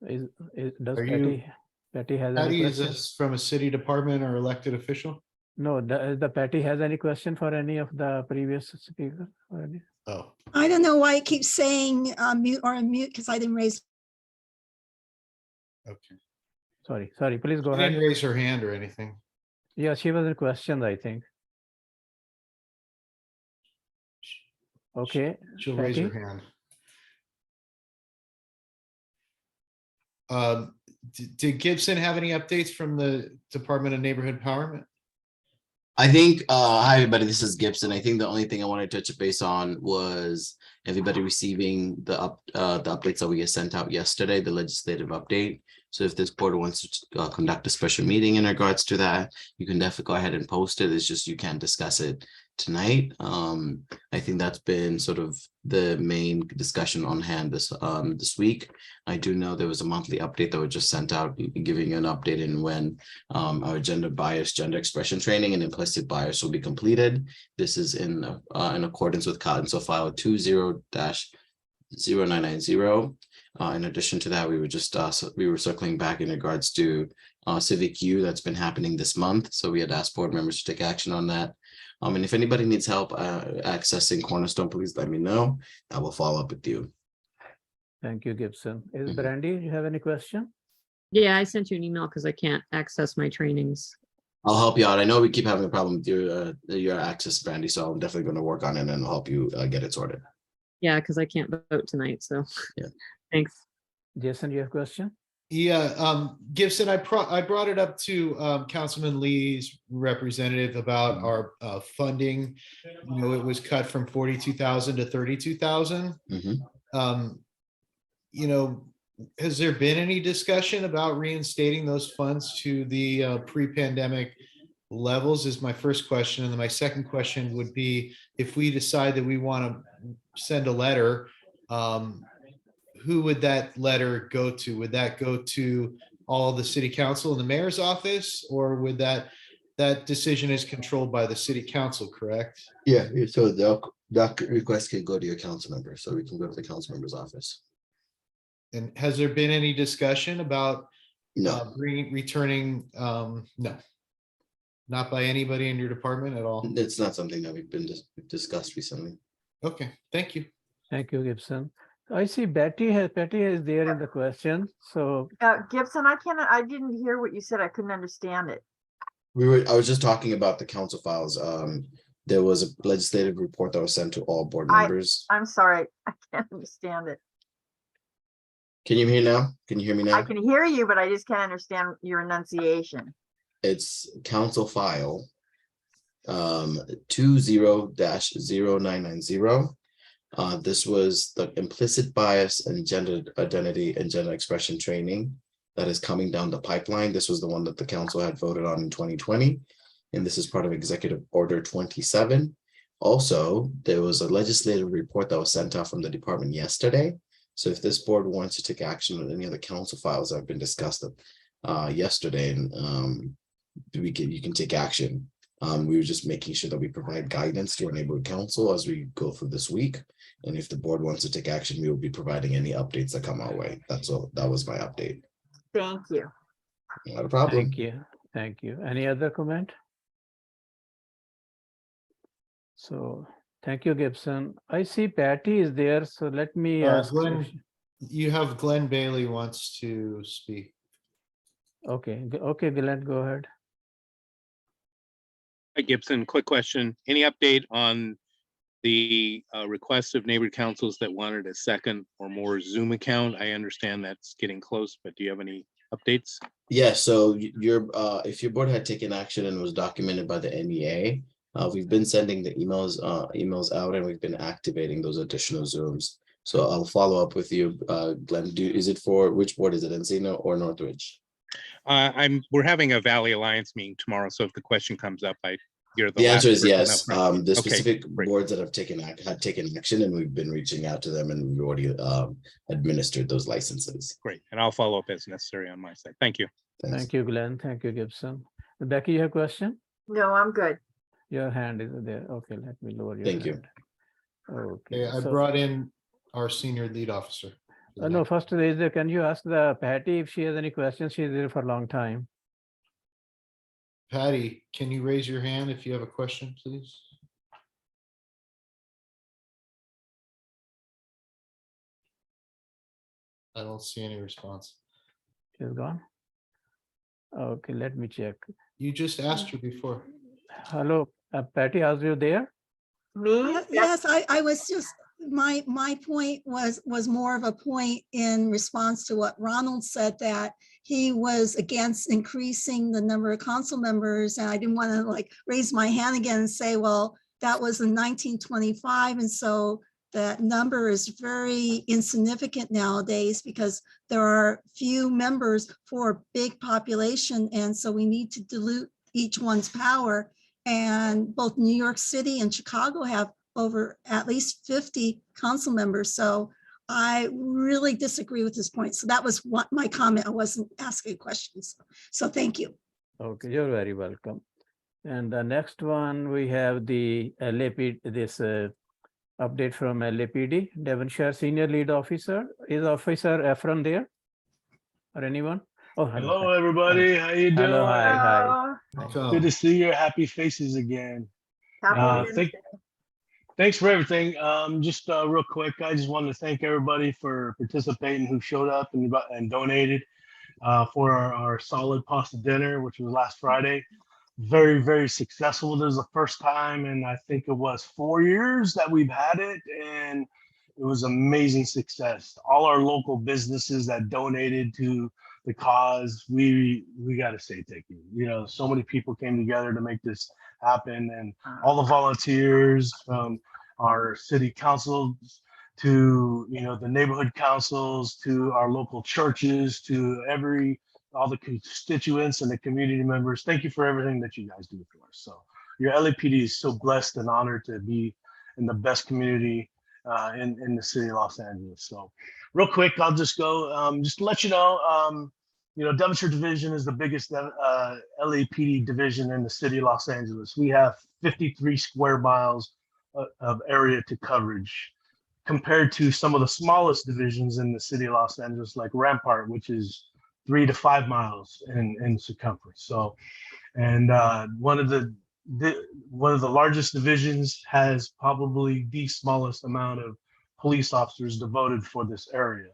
does Are you- Patty has Patty, any is question? this from a city department or elected official? No, the Patty has any question for any of the previous speaker or any? Oh, I don't know why it keeps saying mute or unmute because I didn't raise. okay. Sorry, please go She ahead. didn't raise her hand or anything. Yeah, she was a question, I think. Okay. She'll raise her Patty? hand. Did Gibson have any updates from the Department of Neighborhood Empowerment? I think, hi, everybody, this is Gibson. I think the only thing I wanted to touch base on was everybody receiving the updates that we get sent out yesterday, the legislative update. So if this board wants to conduct a special meeting in regards to that, you can definitely go ahead and post it. It's just you can't discuss it tonight. I think that's been sort of the main discussion on hand this week. I do know there was a monthly update that was just sent out, giving you an update in when our gender expression training and implicit bias will be completed. This is in accordance with Council File 20-0990. In addition to that, we were circling back in regards to Civic U that's been happening this month. So we had asked board members to take action on that. And if anybody needs help accessing Cornerstone, please let me know. I will follow up with you. Thank you, Gibson. Is Brandy, do you have any question? Yeah, I sent you an email because I can't access my trainings. I'll help you out. I know we keep having a problem with your access, Brandy, so I'm definitely going to work on it and help you get it sorted. Yeah, because I can't vote tonight. So yeah, thanks. Jason, you have a question? Yeah, Gibson, I brought it up to Councilman Lee's representative about our funding. You know, it was cut from 42,000 to 32,000. You know, has there been any discussion about reinstating those funds to the pre-pandemic levels is my first question. And then my second question would be, if we decide that we want to send a letter, who would that letter go to? Would that go to all the city council and the mayor's office, or would that decision is controlled by the city council, correct? Yeah, so that request can go to your council member, so we can go to the council member's office. And has there been any discussion about returning? No, not by anybody in your department at all. It's not something that we've discussed recently. Okay, thank you. Thank you, Gibson. I see Betty is there in the question. So Gibson, I didn't hear what you said. I couldn't understand it. I was just talking about the council files. There was a legislative report that was sent to all board members. I'm sorry, I can't understand it. Can you hear me now? Can you hear me now? I can hear you, but I just can't understand your enunciation. It's council file 20-0990. This was the implicit bias and gender identity and gender expression training that is coming down the pipeline. This was the one that the council had voted on in 2020. And this is part of Executive Order 27. Also, there was a legislative report that was sent out from the department yesterday. So if this board wants to take action on any of the council files that have been discussed yesterday, and you can take action. We were just making sure that we provide guidance to our neighborhood council as we go through this week. And if the board wants to take action, we will be providing any updates that come our way. That's all. That was my update. Thank you. Not a problem. Thank you. Thank you. Any other comment? So Thank you, Gibson. I see Patty is there, so let me ask. if Glenn, she- you have Glenn Bailey wants to speak. Okay, okay, Glenn, go ahead. Hi, Gibson, quick question. Any update on the request of neighborhood councils that wanted a second or more Zoom account? I understand that's getting close, but do you have any updates? Yeah, so your if your board had taken action and was documented by the NEA, we've been sending the emails out and we've been activating those additional Zooms. So I'll follow up with you, Glenn. Is it for which board? Is it Encino or Northridge? We're having a Valley Alliance meeting tomorrow, so if the question comes up, you're The answer last is person yes. up front. The Okay, specific great. boards that have taken action, and we've been reaching out to them, and we've already administered those licenses. Great, and I'll follow up as necessary on my side. Thank you. Thanks. Thank you, Glenn. Thank you, Gibson. Becky, you have a question? No, I'm good. Your hand is there. Okay, let me lower your Thank you. hand. Okay. Okay, I brought in our senior lead officer. No, first can you ask the Patty if she has any questions? She's there for a long time. Patty, can you raise your hand if you have a question, please? I don't see any response. She's gone. Okay, let me check. You just asked her before. Hello, Patty, are you there? Me? Yes, I was just, my point was more of a point in response to what Ronald said, that he was against increasing the number of council members. And I didn't want to like raise my hand again and say, well, that was in 1925. And so that number is very insignificant nowadays because there are few members for a big population. And so we need to dilute each one's power. And both New York City and Chicago have over at least 50 council members. So I really disagree with this point. So that was what my comment. I wasn't asking questions. So thank you. Okay, you're very welcome. And the next one, we have the LAP, this update from LAPD, Devonshire Senior Lead Officer. Is Officer Efron there? Or anyone? Oh, Hello, everybody. How you doing? Hello, hi. Good to see your happy faces again. Thanks for everything. Just real quick, I just wanted to thank everybody for participating who showed up and donated for our solid pasta dinner, which was last Friday. Very, very successful. This is the first time in I think it was 4 years that we've had it, and it was amazing success. All our local businesses that donated to the cause, we got to say thank you. You know, so many people came together to make this happen, and all the volunteers from our city councils to, you know, the neighborhood councils, to our local churches, to all the constituents and the community members. Thank you for everything that you guys do for us. So your LAPD is so blessed and honored to be in the best community in the city of Los Angeles. So real quick, I'll just go, just to let you know, Devonshire Division is the biggest LAPD division in the city of Los Angeles. We have 53 square miles of area to coverage, compared to some of the smallest divisions in the city of Los Angeles, like Rampart, which is 3 to 5 miles in circumference. So, and one of the largest divisions has probably the smallest amount of police officers devoted for this area.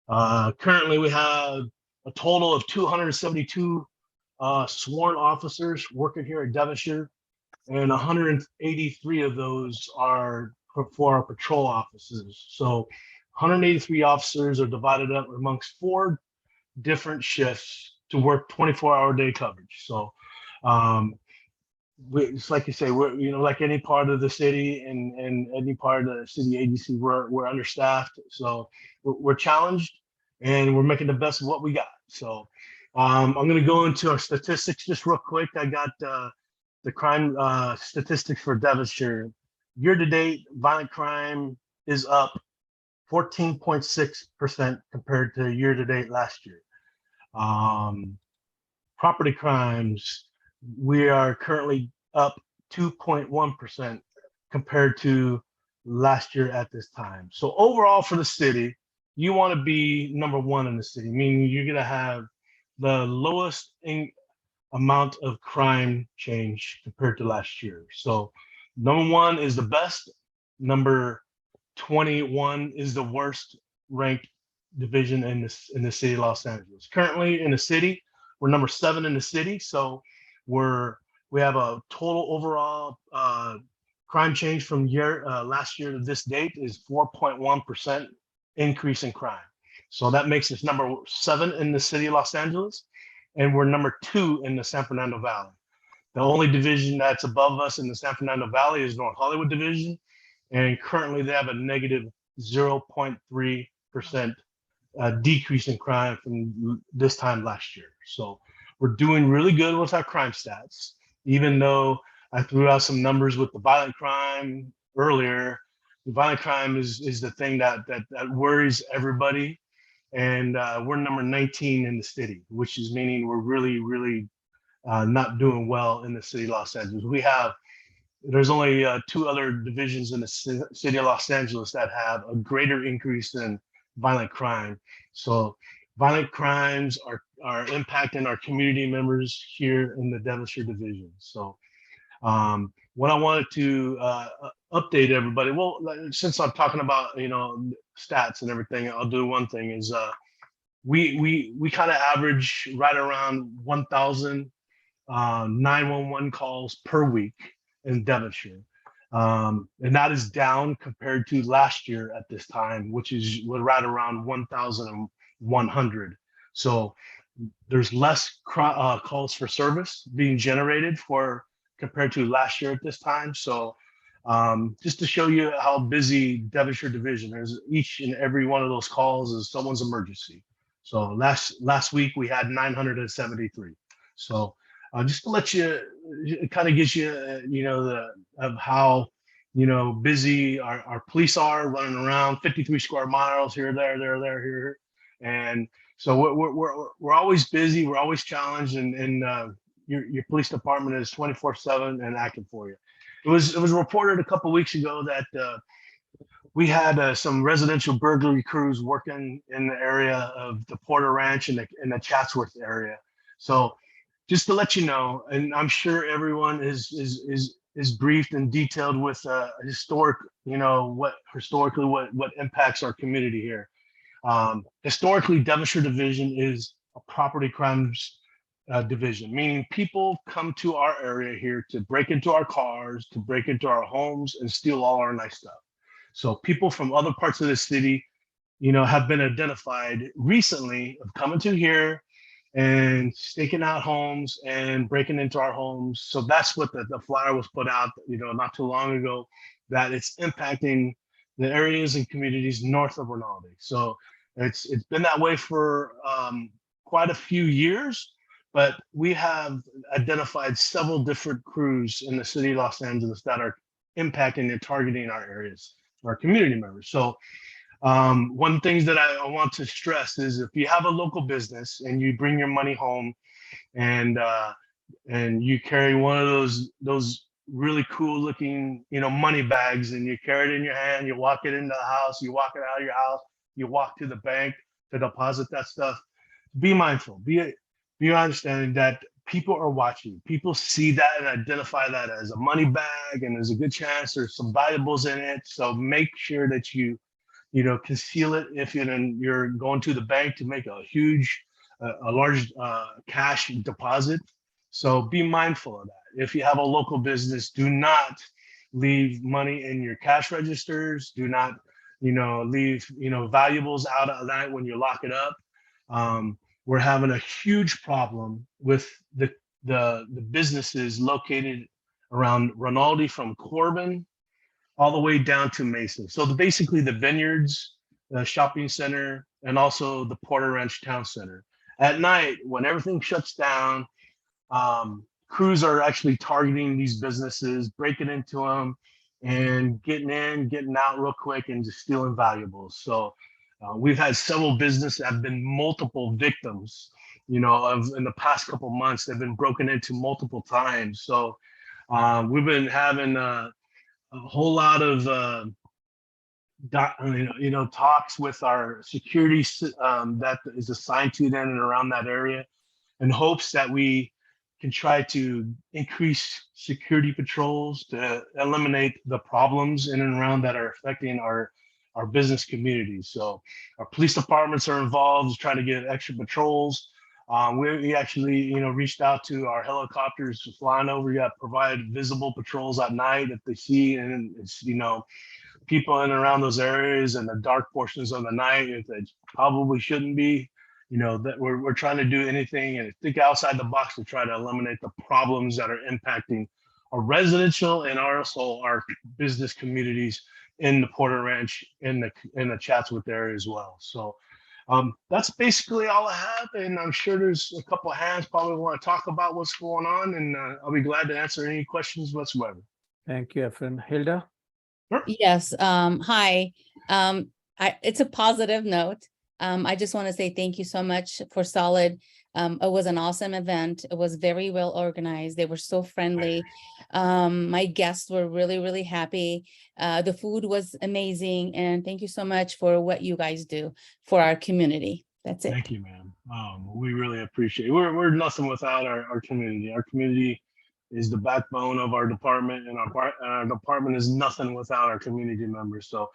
Currently, we have a total of 272 sworn officers working here at Devonshire, and 183 of those are for our patrol officers. So 183 officers are divided up amongst 4 different shifts to work 24-hour day coverage. So it's like you say, we're, you know, like any part of the city and any part of the city agency, we're understaffed. So we're challenged, and we're making the best of what we got. So I'm going to go into our statistics just real quick. I got the crime statistics for Devonshire. Year-to-date, violent crime is up 14.6% compared to year-to-date last year. Property crimes, we are currently up 2.1% compared to last year at this time. So overall for the city, you want to be number 1 in the city, meaning you're going to have the lowest amount of crime change compared to last year. So number 1 is the best, number 21 is the worst ranked division in the city of Los Angeles. Currently in the city, we're number 7 in the city. So we have a total overall crime change from last year to this date is 4.1% increase in crime. So that makes us number 7 in the city of Los Angeles, and we're number 2 in the San Fernando Valley. The only division that's above us in the San Fernando Valley is North Hollywood Division, and currently they have a negative 0.3% decrease in crime from this time last year. So we're doing really good with our crime stats, even though I threw out some numbers with the violent crime earlier. The violent crime is the thing that worries everybody. And we're number 19 in the city, which is meaning we're really not doing well in the city of Los Angeles. There's only 2 other divisions in the city of Los Angeles that have a greater increase in violent crime. So violent crimes are impacting our community members here in the Devonshire division. So what I wanted to update everybody, well, since I'm talking about, stats and everything, I'll do one thing is we kind of average right around 1,000 911 calls per week in Devonshire. And that is down compared to last year at this time, which is right around 1,100. So there's less calls for service being generated compared to last year at this time. So just to show you how busy Devonshire Division is, each and every one of those calls is someone's emergency. So last week we had 973. So just to let you, it kind of gives you, of how, busy our police are running around 53 square miles here, there, here. And so we're always busy. We're always challenged, and your police department is 24/7 and active for you. It was reported a couple of weeks ago that we had some residential burglary crews working in the area of the Porter Ranch and the Chatsworth area. So just to let you know, and I'm sure everyone is briefed and detailed with historic, what impacts our community here. Historically, Devonshire Division is a property crimes division, meaning people come to our area here to break into our cars, to break into our homes and steal all our nice stuff. So people from other parts of the city, have been identified recently of coming to here and staking out homes and breaking into our homes. So that's what the flyer was put out, not too long ago, that it's impacting the areas and communities north of Rinaldi. So it's been that way for quite a few years, but we have identified several different crews in the city of Los Angeles that are impacting and targeting our areas, our community members. So one thing that I want to stress is if you have a local business and you bring your money home and you carry one of those really cool looking, money bags, and you carry it in your hand, you walk it into the house, you walk it out of your house, you walk to the bank to deposit that stuff, be mindful, be understanding that people are watching. People see that and identify that as a money bag, and there's a good chance there's some valuables in it. So make sure that you conceal it if you're going to the bank to make a large cash deposit. So be mindful of that. If you have a local business, do not leave money in your cash registers. Do not, leave, valuables out at night when you lock it up. We're having a huge problem with the businesses located around Rinaldi from Corbin all the way down to Mason. So basically the Vineyards, the shopping center, and also the Porter Ranch Town Center. At night, when everything shuts down, crews are actually targeting these businesses, breaking into them, and getting in, getting out real quick, and just stealing valuables. So we've had several businesses that have been multiple victims, in the past couple of months. They've been broken into multiple times. So we've been having a whole lot of talks with our security that is assigned to them and around that area, in hopes that we can try to increase security patrols to eliminate the problems in and around that are affecting our business communities. So our police departments are involved, trying to get extra patrols. We actually, reached out to our helicopters flying over. You got to provide visible patrols at night if they see, and it's, people in and around those areas and the dark portions of the night, if they probably shouldn't be, that we're trying to do anything and think outside the box to try to eliminate the problems that are impacting our residential and also our business communities in the Porter Ranch, in the Chatsworth area as well. So that's basically all I have, and I'm sure there's a couple of hands probably want to talk about what's going on, and I'll be glad to answer any questions whatsoever. Thank you, Efren. Hilda? Yes, hi. It's a positive note. I just want to say thank you so much for Solid. It was an awesome event. It was very well organized. They were so friendly. My guests were really, really happy. The food was amazing. And thank you so much for what you guys do for our community. That's it. Thank you, ma'am. We really appreciate it. We're nothing without our community. Our community is the backbone of our department, and our department is nothing without our community members. So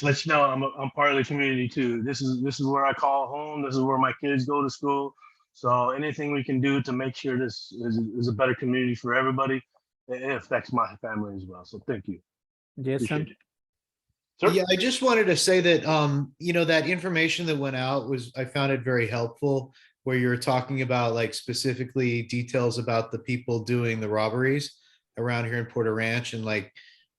let you know, I'm part of the community too. This is where I call home. This is where my kids go to school. So anything we can do to make sure this is a better community for everybody, it affects my family as well. So thank you. Jason? Appreciate it. Yeah, I just wanted to say that, that information that went out I found it very helpful, where you're talking about like specifically details about the people doing the robberies around here in Porter Ranch, and like,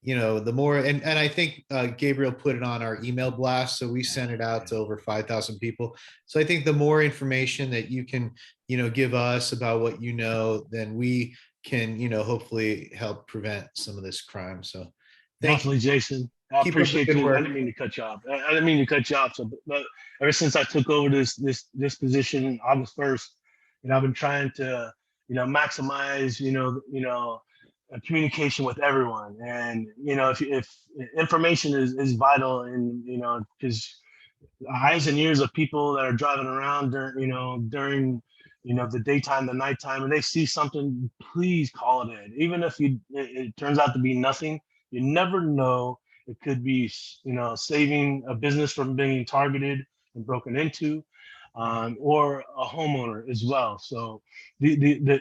the more, and I think Gabriel put it on our email blast. So we sent it out to over 5,000 people. So I think the more information that you can, give us about what then we can, hopefully help prevent some of this crime. So thank you, Jason. I Keep up the appreciate good you. work. I didn't mean to cut you off. I didn't mean to cut you off. So, but ever since I took over this position August 1st, I've been trying to, maximize, communication with everyone. And, if information is vital, and, because eyes and ears of people that are driving around during the daytime, the nighttime, and they see something, please call it in. Even if it turns out to be nothing, you never know. It could be, saving a business from being targeted and broken into, or a homeowner as well. So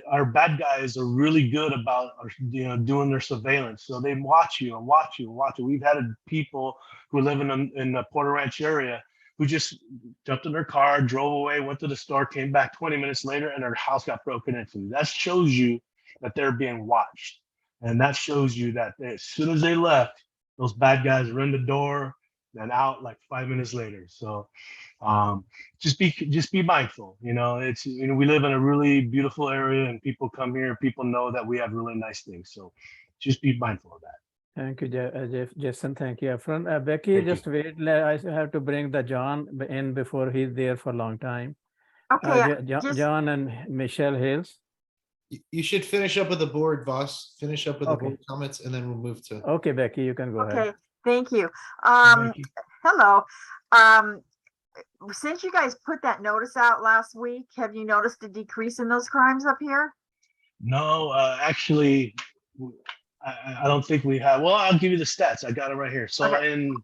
our bad guys are really good about, doing their surveillance. So they watch you and watch you and watch you. We've had people who live in the Porter Ranch area who just jumped in their car, drove away, went to the store, came back 20 minutes later, and their house got broken into. That shows you that they're being watched. And that shows you that as soon as they left, those bad guys were in the door and out like 5 minutes later. So just be mindful. It's, we live in a really beautiful area, and people come here, people know that we have really nice things. So just be mindful of that. Thank you, Jason. Thank you, Efren. Becky, just wait. I have to bring the John in before he's there for a long time. Okay, John and Michelle Hills. You should finish up with the board, Voss. Finish up with the Okay. board comments, and then we'll move to. Okay, Becky, you can go ahead. Okay, thank you. Becky. Hello. Since you guys put that notice out last week, have you noticed a decrease in those crimes up here? No, actually, I don't think we have. Well, I'll give you the stats. I got it right here. So Okay. in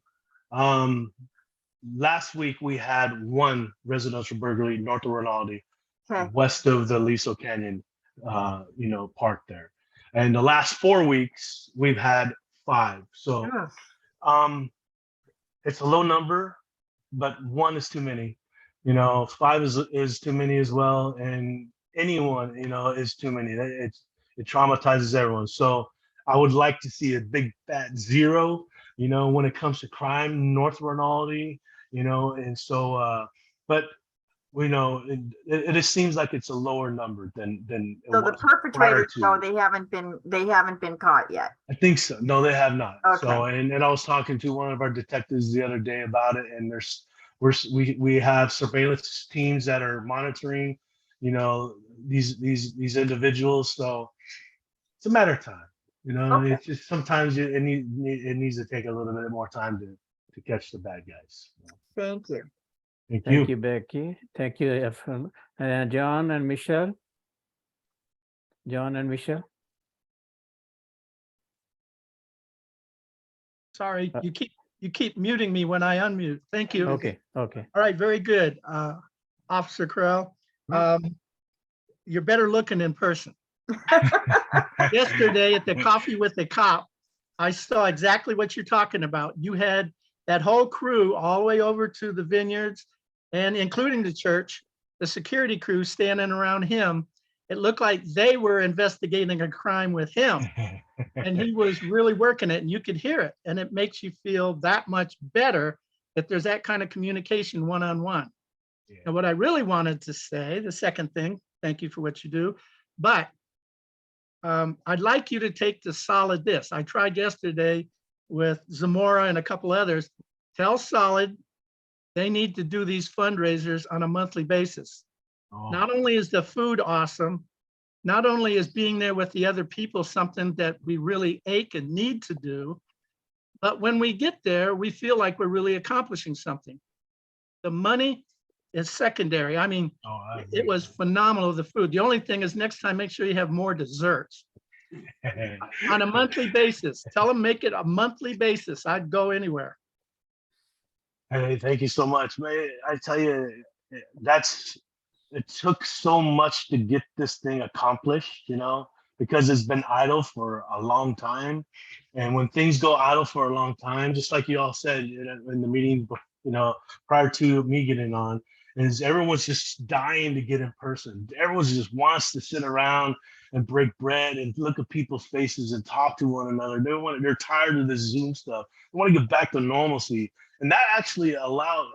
last week, we had one residential burglary north of Rinaldi, Okay. west of the Liso Canyon, park there. And the last 4 weeks, we've had 5. So it's a low number, but 1 is too many. 5 is too many as well, and anyone is too many. It traumatizes everyone. So I would like to see a big fat 0, when it comes to crime north of Rinaldi, and so but we know it just seems like it's a lower number than it So the was prior perpetrators, to. no, they haven't been caught yet. I think so. No, they have not. Okay. So, and I was talking to one of our detectives the other day about it, and we have surveillance teams that are monitoring, these individuals. So it's a matter of time. Okay. It's just sometimes it needs to take a little bit more time to catch the bad guys. Thank you. Thank you, Becky. Thank you, Efren. John and Michelle. John and Michelle? Sorry, you keep muting me when I unmute. Thank you. Okay, okay. All right, very good. Officer Crow, you're better looking in person. Yesterday at the Coffee with the Cop, I saw exactly what you're talking about. You had that whole crew all the way over to the vineyards and including the church, the security crew standing around him. It looked like they were investigating a crime with him. And he was really working it and you could hear it. And it makes you feel that much better if there's that kind of communication one-on-one. And what I really wanted to say, the second thing, thank you for what you do, but I'd like you to take the Solid this. I tried yesterday with Zamora and a couple others. Tell Solid they need to do these fundraisers on a monthly basis. Not only is the food awesome, not only is being there with the other people something that we really ache and need to do, but when we get there, we feel like we're really accomplishing something. The money is secondary. I mean, it was phenomenal, the food. The only thing is next time, make sure you have more desserts. On a monthly basis. Tell them make it a monthly basis. I'd go anywhere. Hey, thank you so much, man. I tell you, it took so much to get this thing accomplished, you know, because it's been idle for a long time. And when things go idle for a long time, just like you all said in the meeting, you know, prior to me getting on, is everyone's just dying to get in person. Everyone just wants to sit around and break bread and look at people's faces and talk to one another. They're tired of this Zoom stuff. They want to get back to normalcy. And that actually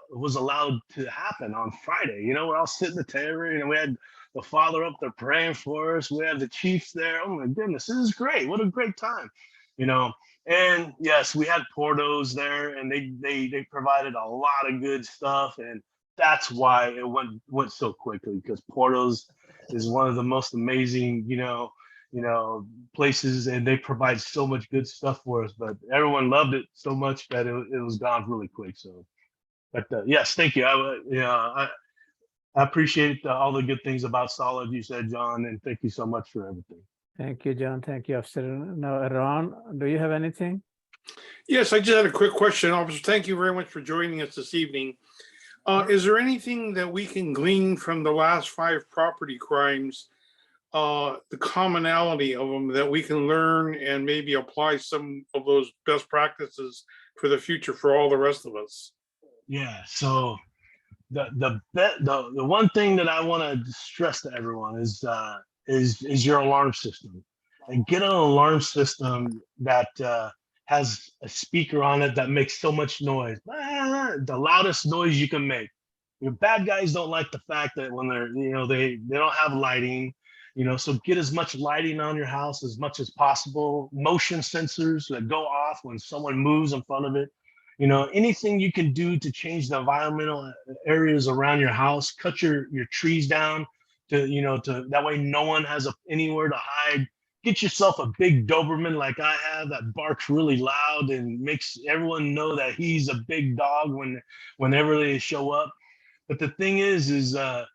was allowed to happen on Friday. You know, we're all sitting at the table and we had the father up there praying for us. We had the chiefs there. Oh my goodness, this is great. What a great time, you know. And yes, we had Portos there and they provided a lot of good stuff. And that's why it went so quickly, because Portos is one of the most amazing, you know, places, and they provide so much good stuff for us. But everyone loved it so much that it was gone really quick. So, but yes, thank you. I appreciate all the good things about Solid you said, John, and thank you so much for everything. Thank you, John. Thank you, Officer. Now, Ron, do you have anything? Yes, I just had a quick question, Officer. Thank you very much for joining us this evening. Is there anything that we can glean from the last 5 property crimes, the commonality of them, that we can learn and maybe apply some of those best practices for the future for all the rest of us? Yeah. So the one thing that I want to stress to everyone is your alarm system, and get an alarm system that has a speaker on it that makes so much noise, the loudest noise you can make. Your bad guys don't like the fact that when they're, you know, they don't have lighting, you know, so get as much lighting on your house as much as possible. Motion sensors that go off when someone moves in front of it. You know, anything you can do to change the environmental areas around your house. Cut your trees down to, you know, to that way no one has anywhere to hide. Get yourself a big Doberman like I have that barks really loud and makes everyone know that he's a big dog whenever they show up. But the thing is the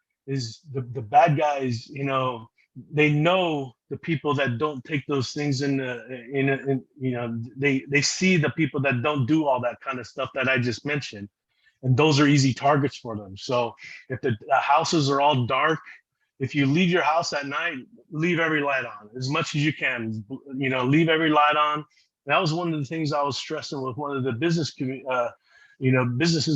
bad guys, you know, they know the people that don't take those things in you know, they see the people that don't do all that kind of stuff that I just mentioned, and those are easy targets for them. So if the houses are all dark, if you leave your house at night, leave every light on as much as you can. You know, leave every light on. That was one of the things I was stressing with one of the businesses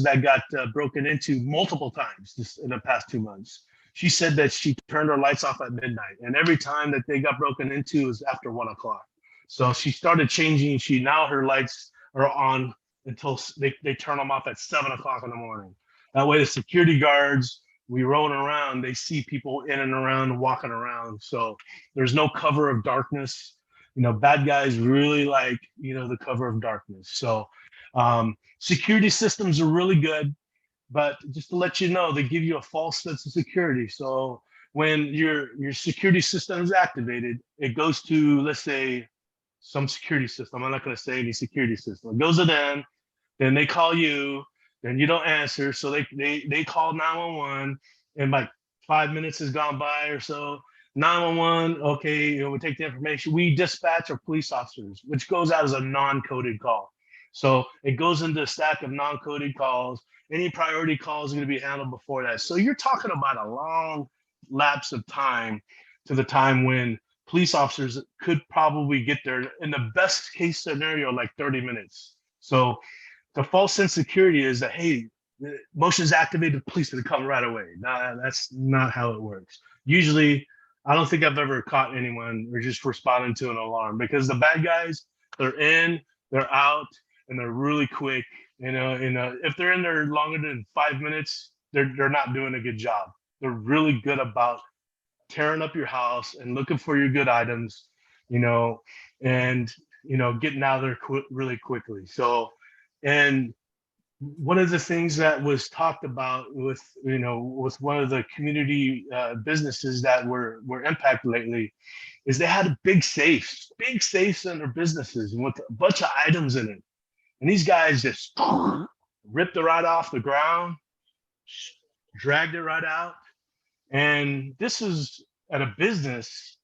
that got broken into multiple times in the past 2 months. She said that she turned her lights off at midnight, and every time that they got broken into was after 1 o'clock. So she started changing. Now her lights are on until they turn them off at 7 o'clock in the morning. That way the security guards, we rolling around, they see people in and around, walking around. So there's no cover of darkness. You know, bad guys really like, you know, the cover of darkness. So security systems are really good, but just to let you know, they give you a false sense of security. So when your security system is activated, it goes to, let's say, some security system. I'm not going to say any security system. It goes to them, then they call you, then you don't answer. So they call 911, and like 5 minutes has gone by or so. 911, okay, we take the information. We dispatch our police officers, which goes out as a non-coded call. So it goes into a stack of non-coded calls. Any priority calls are going to be handled before that. So you're talking about a long lapse of time to the time when police officers could probably get there in the best case scenario, like 30 minutes. So the false sense of security is that, hey, the motion's activated, the police are going to come right away. Nah, that's not how it works. Usually, I don't think I've ever caught anyone or just responding to an alarm, because the bad guys, they're in, they're out, and they're really quick. If they're in there longer than 5 minutes, they're not doing a good job. They're really good about tearing up your house and looking for your good items, and getting out of there really quickly. So, and one of the things that was talked about with one of the community businesses that were impacted lately is they had big safes in their businesses with a bunch of items in it. And these guys just ripped it right off the ground, dragged it right out. And this is at a business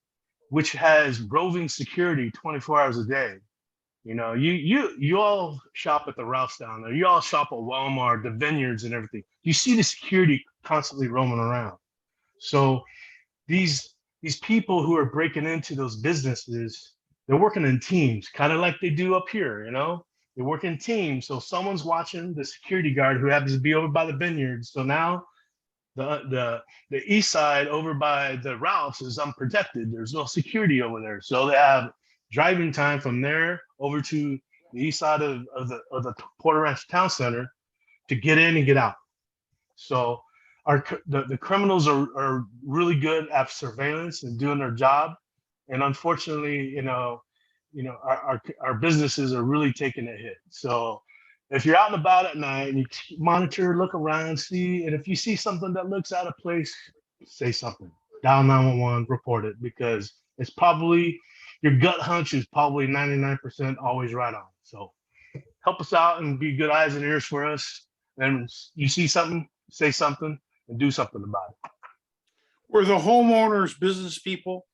which has roving security 24 hours a day. You all shop at the Ralphs down there. You all shop at Walmart, the Vineyards and everything. You see the security constantly roaming around. So these people who are breaking into those businesses, they're working in teams, kind of like they do up here, They work in teams. So someone's watching the security guard who happens to be over by the Vineyards. So now the east side over by the Ralphs is unprotected. There's no security over there. So they have driving time from there over to the east side of the Porter Ranch Town Center to get in and get out. So the criminals are really good at surveillance and doing their job. And unfortunately, our businesses are really taking a hit. So if you're out and about at night and you monitor, look around, see, and if you see something that looks out of place, say something. Dial 911, report it, because it's probably, your gut hunch is probably 99% always right on. So help us out and be good eyes and ears for us. And you see something, say something, and do something about it. Were the homeowners business people?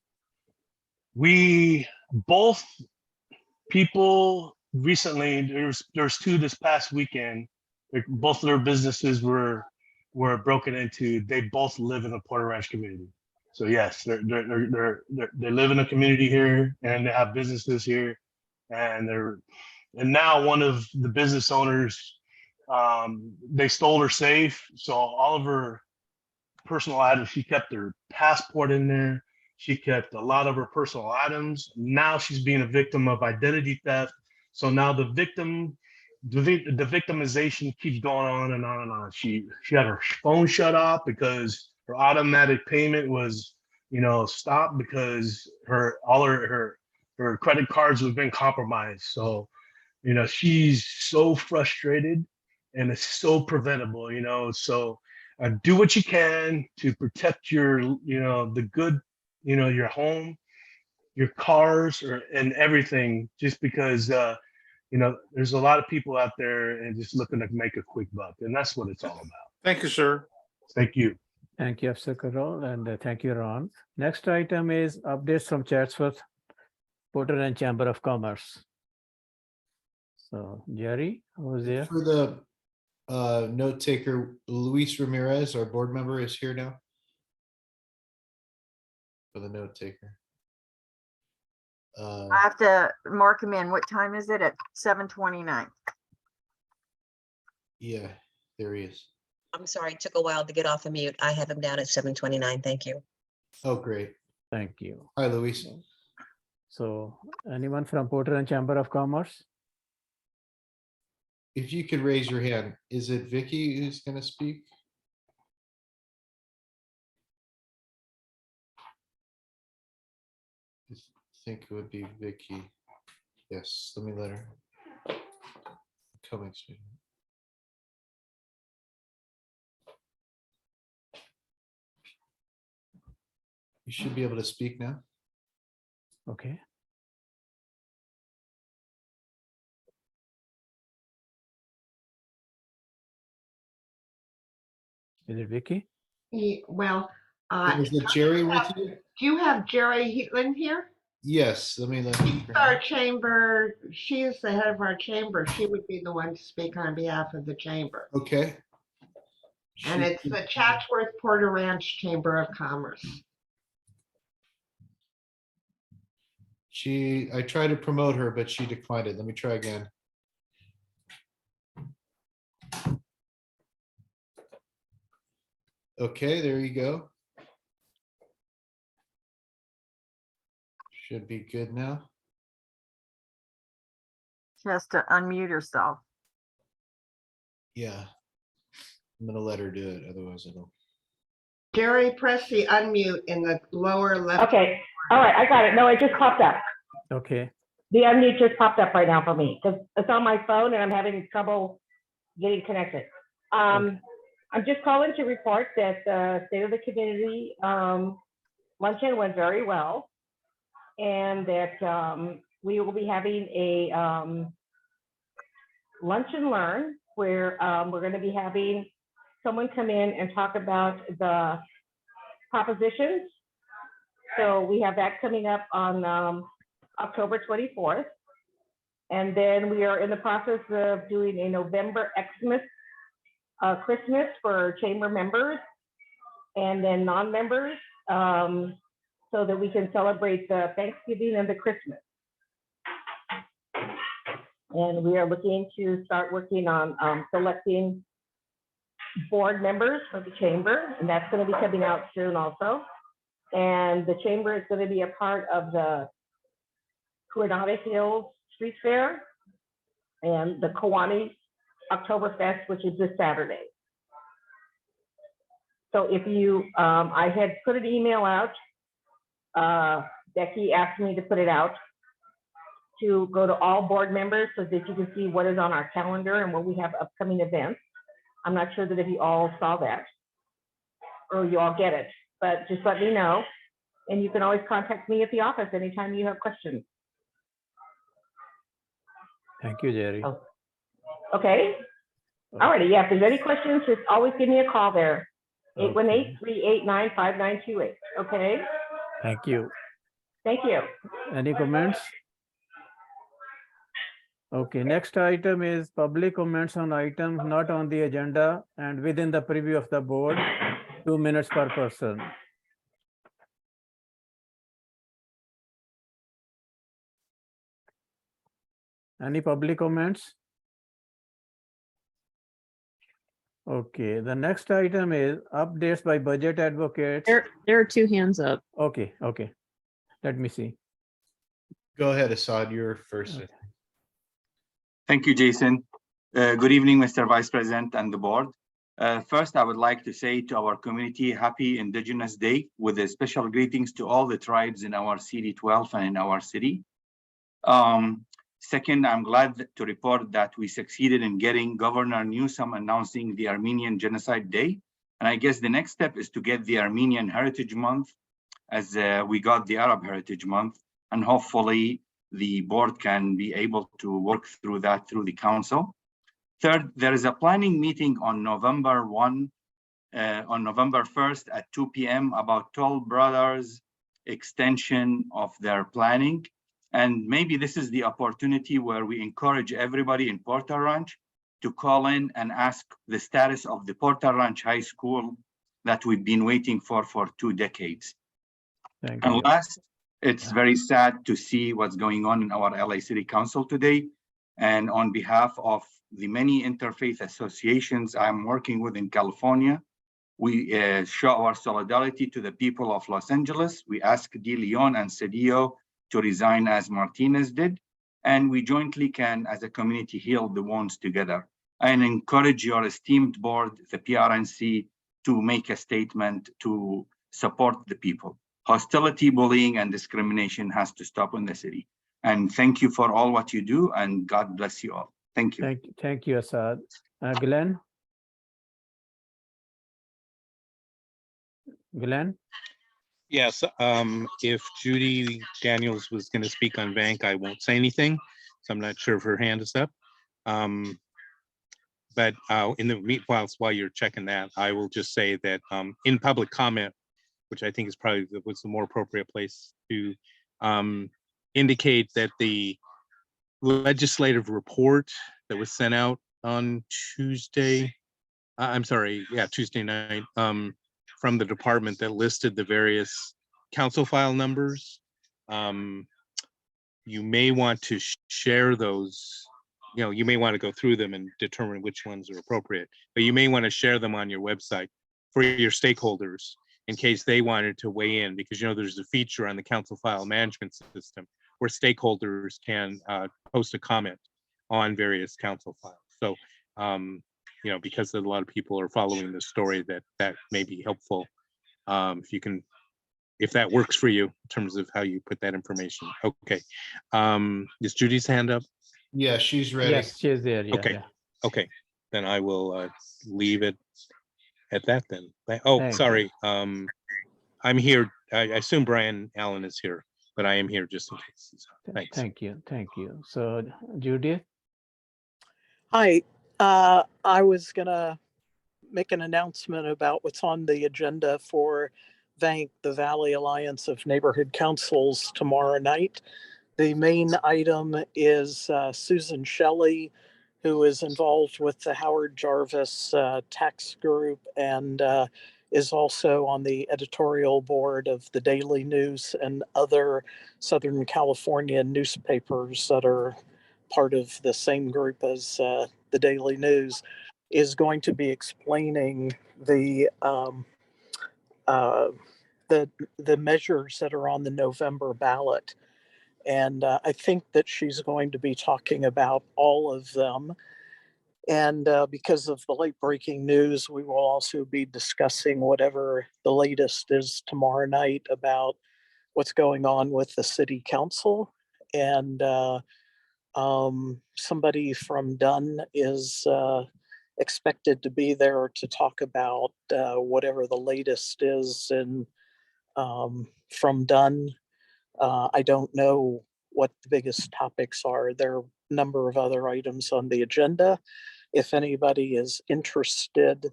We both people recently, there's two this past weekend. Both of their businesses were broken into. They both live in the Porter Ranch community. So yes, they live in a community here and they have businesses here, and now one of the business owners, they stole her safe. So all of her personal items, she kept her passport in there. She kept a lot of her personal items. Now she's being a victim of identity theft. So now the victimization keeps going on and on and on. She had her phone shut off because her automatic payment was, stopped because all her credit cards have been compromised. So, she's so frustrated, and it's so preventable, So do what you can to protect your, the good, your home, your cars, and everything, just because, there's a lot of people out there and just looking to make a quick buck. And that's what it's all about. Thank you, sir. Thank you. Thank you, Officer Carroll, and thank you, Ron. Next item is updates from Chatsworth, Porter and Chamber of Commerce. So Jerry, who's there? For the note taker, Luis Ramirez, our board member, is here now. For the note taker. I have to mark him in. What time is it? At 7:29. Yeah, there he is. I'm sorry, it took a while to get off of mute. I have him down at 7:29. Thank you. Oh, great. Thank you. Hi, Luis. So anyone from Porter and Chamber of Commerce? If you could raise your hand, is it Vicky who's going to speak? I think it would be Vicky. Yes, let me let her. Coming soon. You should be able to speak now. Okay. Is it Vicky? Well, Is it Jerry with you? Do you have Jerry Heatland here? Yes, let me. Our chamber, she is the head of our chamber. She would be the one to speak on behalf of the chamber. Okay. And it's the Chatsworth Porter Ranch Chamber of Commerce. I tried to promote her, but she declined it. Let me try again. Okay, there you go. Should be good now. She has to unmute herself. Yeah. I'm gonna let her do it, otherwise it'll. Jerry, press the unmute in the lower left. Okay, all right, I got it. No, it just popped up. Okay. The unmute just popped up right now for me because it's on my phone and I'm having trouble getting connected. I'm just calling to report that the State of the Community luncheon went very well, and that we will be having a lunch and learn where we're going to be having someone come in and talk about the propositions. So we have that coming up on October 24th. And then we are in the process of doing a November Xmas Christmas for chamber members and then non-members, so that we can celebrate the Thanksgiving and the Christmas. And we are looking to start working on selecting board members for the chamber, and that's going to be coming out soon also. And the chamber is going to be a part of the Coronado Hills Street Fair and the Kiwanee Oktoberfest, which is this Saturday. So if you, I had put an email out. Becky asked me to put it out to go to all board members so that you can see what is on our calendar and what we have upcoming events. I'm not sure that if you all saw that or you all get it, but just let me know. And you can always contact me at the office anytime you have questions. Thank you, Jerry. Oh. Okay. Alrighty. Yeah. If there's any questions, just always give me a call there. 818-389-5928. Okay. Thank you. Thank you. Any comments? Okay, next item is public comments on items not on the agenda and within the preview of the board, 2 minutes per person. Any public comments? Okay, the next item is updates by budget advocates. There are two hands up. Okay, let me see. Go ahead, Assad, you're first. Okay. Thank you, Jason. Good evening, Mr. Vice President and the board. First, I would like to say to our community, happy Indigenous Day with a special greetings to all the tribes in our CD12 and in our city. Second, I'm glad to report that we succeeded in getting Governor Newsom announcing the Armenian Genocide Day. And I guess the next step is to get the Armenian Heritage Month as we got the Arab Heritage Month. And hopefully the board can be able to work through that through the council. Third, there is a planning meeting on November 1st at 2 p.m. about Toll Brothers extension of their planning. And maybe this is the opportunity where we encourage everybody in Porter Ranch to call in and ask the status of the Porter Ranch High School that we've been waiting for 2 decades. Thank And you. last, it's very sad to see what's going on in our LA City Council today. And on behalf of the many interfaith associations I'm working with in California, we show our solidarity to the people of Los Angeles. We ask De Leon and Cedillo to resign as Martinez did, and we jointly can, as a community, heal the wounds together. And encourage your esteemed board, the PRNC, to make a statement to support the people. Hostility, bullying, and discrimination has to stop in the city. And thank you for all what you do, and God bless you all. Thank you. Thank you, Assad. Glenn? Glenn? Yes, if Judy Daniels was going to speak on bank, I won't say anything. So I'm not sure if her hand is up. But in the meanwhile, while you're checking that, I will just say that in public comment, which I think is probably was the more appropriate place to indicate that the legislative report that was sent out on Tuesday, Tuesday night, from the department that listed the various council file numbers. You may want to share those, you may want to go through them and determine which ones are appropriate, but you may want to share them on your website for your stakeholders in case they wanted to weigh in, because there's a feature on the council file management system where stakeholders can post a comment on various council files. So, because a lot of people are following the story, that may be helpful. If that works for you in terms of how you put that information. Okay. Is Judy's hand up? Yeah, she's ready. Yes, she's there. Yeah, Okay. yeah. Okay. Then I will leave it at that then. Oh, Thank you. sorry. I'm here. I assume Brian Allen is here, but I am here just in case. Thanks. Thank you. Thank you. So Judith? Hi, I was gonna make an announcement about what's on the agenda for VANC, the Valley Alliance of Neighborhood Councils, tomorrow night. The main item is Susan Shelley, who is involved with the Howard Jarvis tax group and is also on the editorial board of the Daily News and other Southern California newspapers that are part of the same group as the Daily News, is going to be explaining the measures that are on the November ballot. And I think that she's going to be talking about all of them. And because of the late breaking news, we will also be discussing whatever the latest is tomorrow night about what's going on with the city council. And somebody from Dunn is expected to be there to talk about whatever the latest is from Dunn. I don't know what the biggest topics are. There are a number of other items on the agenda. If anybody is interested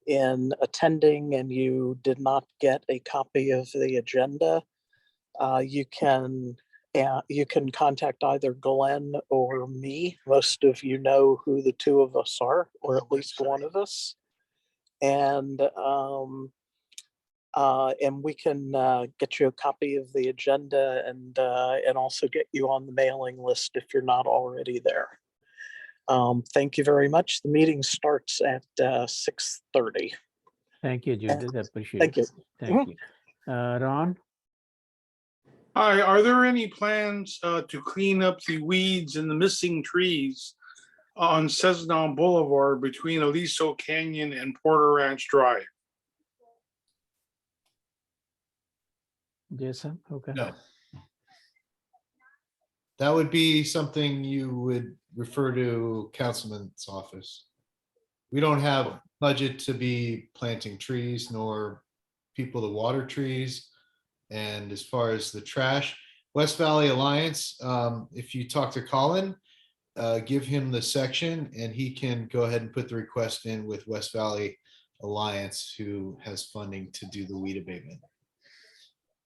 in attending and you did not get a copy of the agenda, you can contact either Glenn or me. Most of you know who the two of us are, or at least one of us. And we can get you a copy of the agenda and also get you on the mailing list if you're not already there. Thank you very much. The meeting starts at 6:30. Thank you, Judith. I appreciate Thank you. it. Thank you. Ron? Hi, are there any plans to clean up the weeds and the missing trees on Cessna Boulevard between Aliso Canyon and Porter Ranch Drive? Jason? Okay. No. That would be something you would refer to Councilman's office. We don't have budget to be planting trees nor people to water trees. And as far as the trash, West Valley Alliance, if you talk to Colin, give him the section and he can go ahead and put the request in with West Valley Alliance, who has funding to do the weed abatement.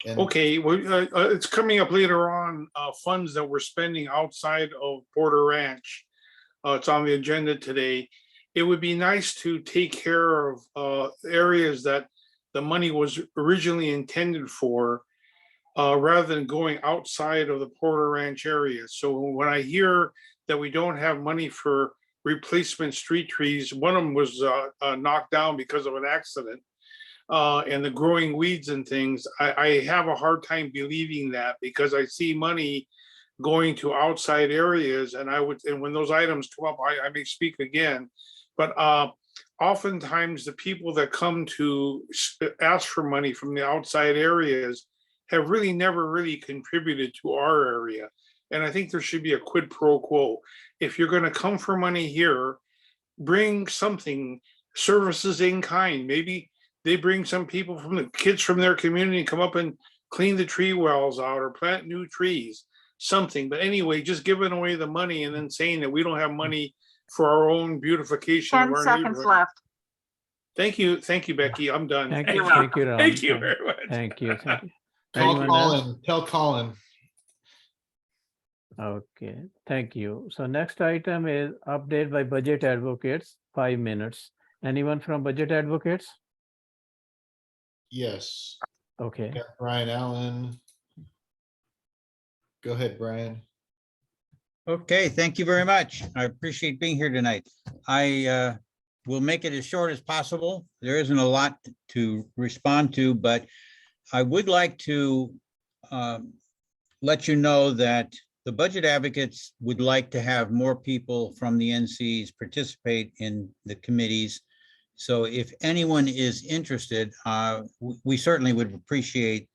And okay, well, it's coming up later on, funds that we're spending outside of Porter Ranch. It's on the agenda today. It would be nice to take care of areas that the money was originally intended for, rather than going outside of the Porter Ranch area. So when I hear that we don't have money for replacement street trees, one of them was knocked down because of an accident. And the growing weeds and things, I have a hard time believing that, because I see money going to outside areas, and when those items come up, I may speak again, but oftentimes the people that come to ask for money from the outside areas have really never really contributed to our area. And I think there should be a quid pro quo. If you're going to come for money here, bring something, services in kind. Maybe they bring some people from the kids from their community, come up and clean the tree wells out or plant new trees, something. But anyway, just giving away the money and then saying that we don't have money for our own beautification. 10 seconds left. Thank you, Becky. I'm done. Thank you, Ram. Thank you very much. Thank you. Call Anyone else? Colin, tell Colin. Okay, thank you. So next item is update by budget advocates, 5 minutes. Anyone from budget advocates? Yes. Okay. Got Brian Allen. Go ahead, Brian. Okay, thank you very much. I appreciate being here tonight. I will make it as short as possible. There isn't a lot to respond to, but I would like to let you know that the budget advocates would like to have more people from the NCs participate in the committees. So if anyone is interested, we certainly would appreciate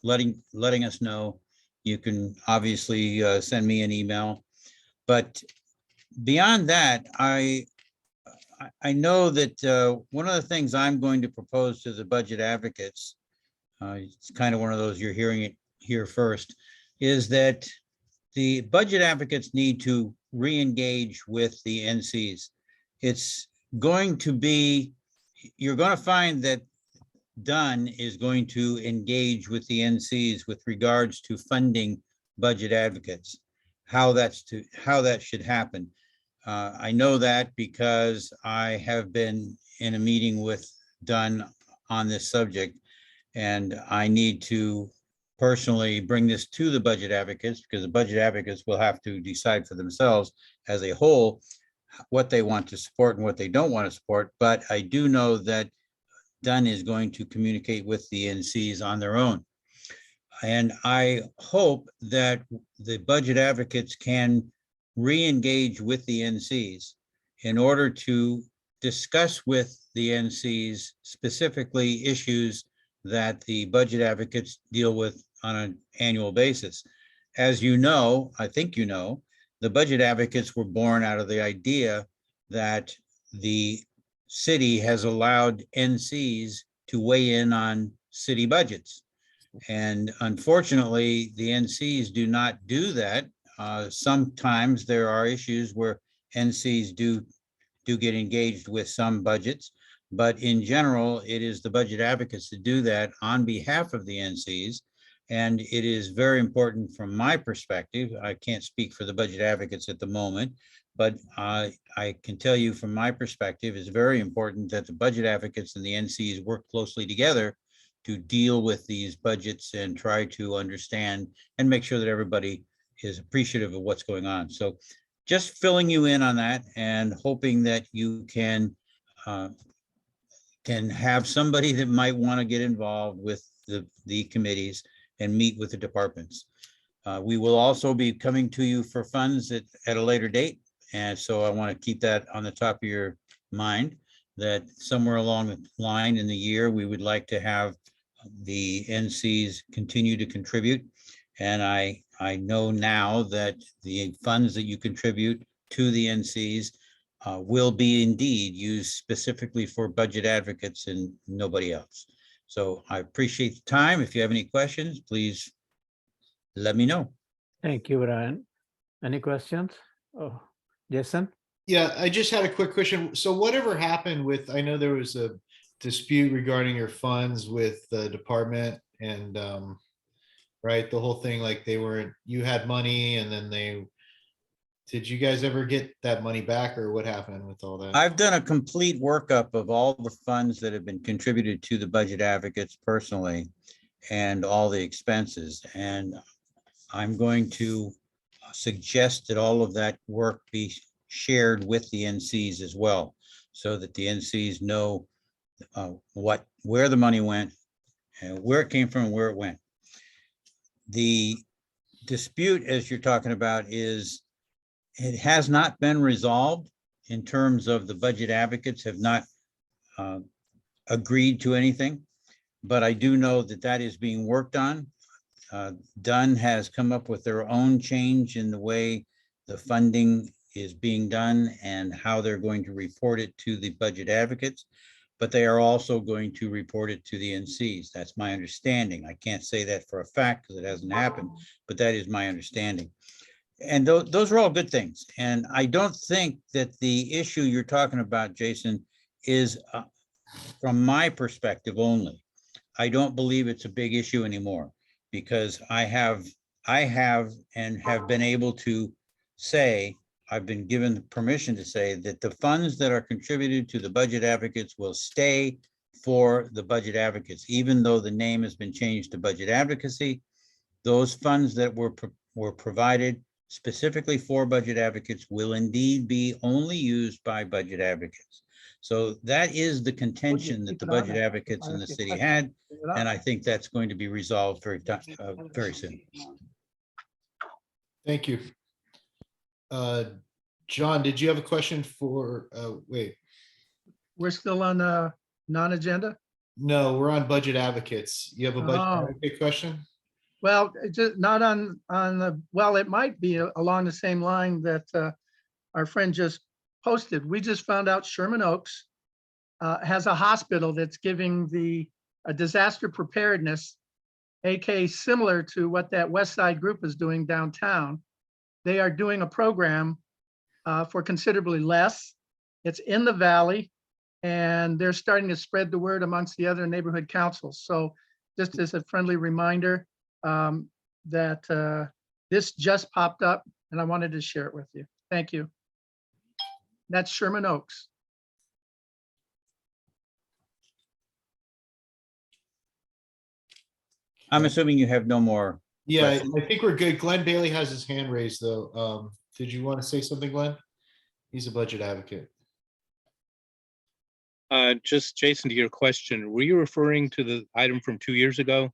letting us know. You can obviously send me an email, but beyond that, I know that one of the things I'm going to propose to the budget advocates, it's kind of one of those you're hearing it here first, is that the budget advocates need to re-engage with the NCs. It's going to be, you're going to find that Dunn is going to engage with the NCs with regards to funding budget advocates, how that should happen. I know that because I have been in a meeting with Dunn on this subject, and I need to personally bring this to the budget advocates, because the budget advocates will have to decide for themselves as a whole what they want to support and what they don't want to support. But I do know that Dunn is going to communicate with the NCs on their own. And I hope that the budget advocates can re-engage with the NCs in order to discuss with the NCs specifically issues that the budget advocates deal with on an annual basis. As you know, I think you know, the budget advocates were born out of the idea that the city has allowed NCs to weigh in on city budgets. And unfortunately, the NCs do not do that. Sometimes there are issues where NCs do get engaged with some budgets, but in general, it is the budget advocates that do that on behalf of the NCs. And it is very important from my perspective. I can't speak for the budget advocates at the moment, but I can tell you from my perspective, it's very important that the budget advocates and the NCs work closely together to deal with these budgets and try to understand and make sure that everybody is appreciative of what's going on. So just filling you in on that and hoping that you can have somebody that might want to get involved with the committees and meet with the departments. We will also be coming to you for funds at a later date. And so I want to keep that on the top of your mind, that somewhere along the line in the year, we would like to have the NCs continue to contribute. And I know now that the funds that you contribute to the NCs will be indeed used specifically for budget advocates and nobody else. So I appreciate the time. If you have any questions, please let me know. Thank you, Brian. Any questions? Oh, Jason? Yeah, I just had a quick question. So whatever happened with, I know there was a dispute regarding your funds with the department and, right, the whole thing, like you had money and then did you guys ever get that money back, or what happened with all that? I've done a complete workup of all the funds that have been contributed to the budget advocates personally and all the expenses. And I'm going to suggest that all of that work be shared with the NCs as well, so that the NCs know where the money went and where it came from and where it went. The dispute, as you're talking about, it has not been resolved in terms of the budget advocates have not agreed to anything, but I do know that that is being worked on. Dunn has come up with their own change in the way the funding is being done and how they're going to report it to the budget advocates, but they are also going to report it to the NCs. That's my understanding. I can't say that for a fact because it hasn't happened, but that is my understanding. And those are all good things. And I don't think that the issue you're talking about, Jason, is from my perspective only, I don't believe it's a big issue anymore, because I have and have been able to say, I've been given permission to say that the funds that are contributed to the budget advocates will stay for the budget advocates, even though the name has been changed to budget advocacy. Those funds that were provided specifically for budget advocates will indeed be only used by budget advocates. So that is the contention that the budget advocates in the city had, and I think that's going to be resolved very soon. Thank you. John, did you have a question for, wait, We're still on non-agenda? no, we're on budget advocates. You have a budget Oh. advocate question? Well, it just not on the, well, it might be along the same line that our friend just posted. We just found out Sherman Oaks has a hospital that's giving a disaster preparedness, AK similar to what that West Side group is doing downtown. They are doing a program for considerably less. It's in the valley, and they're starting to spread the word amongst the other neighborhood councils. So just as a friendly reminder that this just popped up, and I wanted to share it with you. Thank you. That's Sherman Oaks. I'm assuming you have no more. Yeah, questions. I think we're good. Glenn Bailey has his hand raised, though. Did you want to say something, Glenn? He's a budget advocate. Just Jason, to your question, were you referring to the item from 2 years ago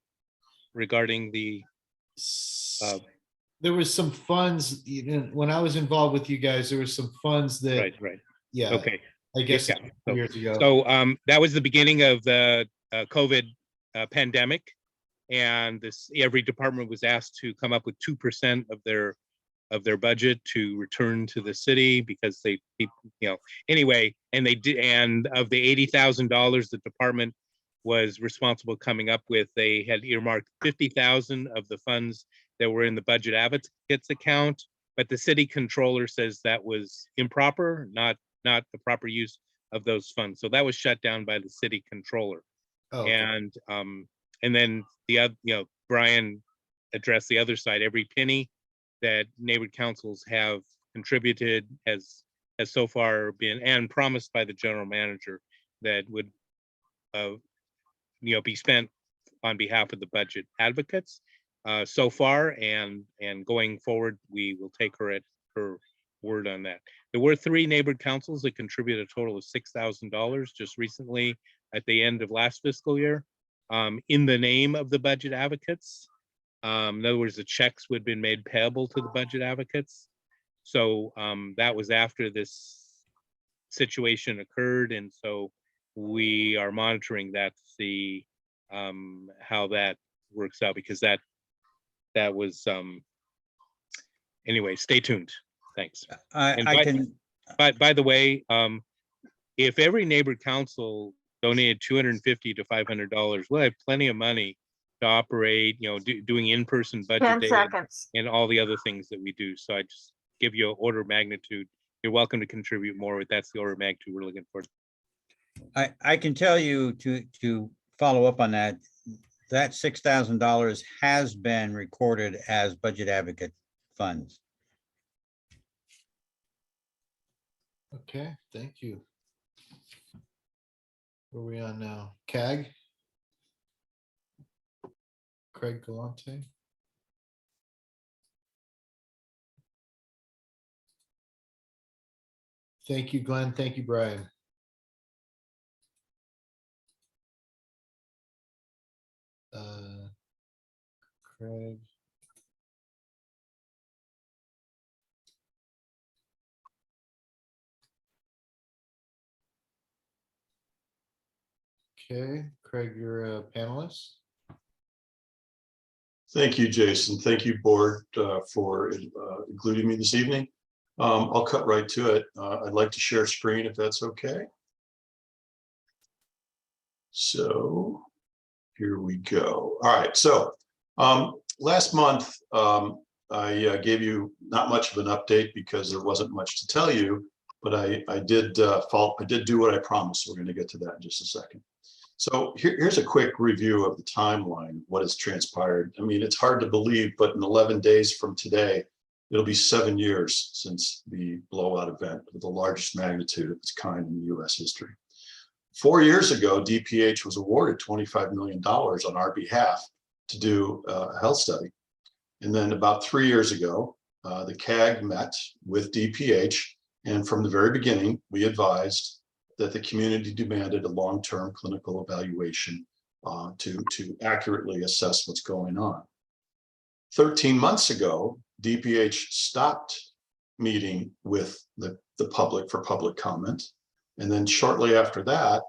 regarding the? There was some funds, when I was involved with you guys, there was some funds that. Right. Yeah. Okay. I guess Yeah. 2 years ago. So that was the beginning of the COVID pandemic, and every department was asked to come up with 2% of their budget to return to the city, because they, anyway, and they did. And of the $80,000 the department was responsible coming up with, they had earmarked 50,000 of the funds that were in the budget advocates account, but the city controller says that was improper, not the proper use of those funds. So that was shut down by the city controller. Oh, okay. And then the other, Brian addressed the other side. Every penny that neighborhood councils have contributed has so far been, and promised by the general manager, that would be spent on behalf of the budget advocates so far, and going forward, we will take her at her word on that. There were 3 neighborhood councils that contributed a total of $6,000 just recently at the end of last fiscal year, in the name of the budget advocates. In other words, the checks would have been made payable to the budget advocates. So that was after this situation occurred, and so we are monitoring that to see how that works out, because that was anyway. Stay tuned. Thanks. By the way, if every neighborhood council donated $250 to $500, we'll have plenty of money to operate, doing in-person budget 10 day seconds. and all the other things that we do. So I just give you an order of magnitude. You're welcome to contribute more, but that's the order of magnitude we're looking for. I can tell you, to follow up on that, that $6,000 has been recorded as budget advocate funds. Okay, thank you. Where are we on now? CAG? Craig Galante? Thank you, Glenn. Thank you, Brian. Craig. Okay, Craig, you're a panelist. Thank you, Jason. Thank you, board, for including me this evening. I'll cut right to it. I'd like to share screen if that's okay. So here we go. All right. So last month, I gave you not much of an update because there wasn't much to tell you. but I did do what I promised. We're going to get to that in just a second. So here's a quick review of the timeline, what has transpired. I mean, it's hard to believe, but in 11 days from today, it'll be 7 years since the blowout event of the largest magnitude of its kind in US history. 4 years ago, DPH was awarded $25 million on our behalf to do a health study. And then about 3 years ago, the CAG met with DPH, and from the very beginning, we advised that the community demanded a long-term clinical evaluation to accurately assess what's going on. 13 months ago, DPH stopped meeting with the public for public comment. And then shortly after that,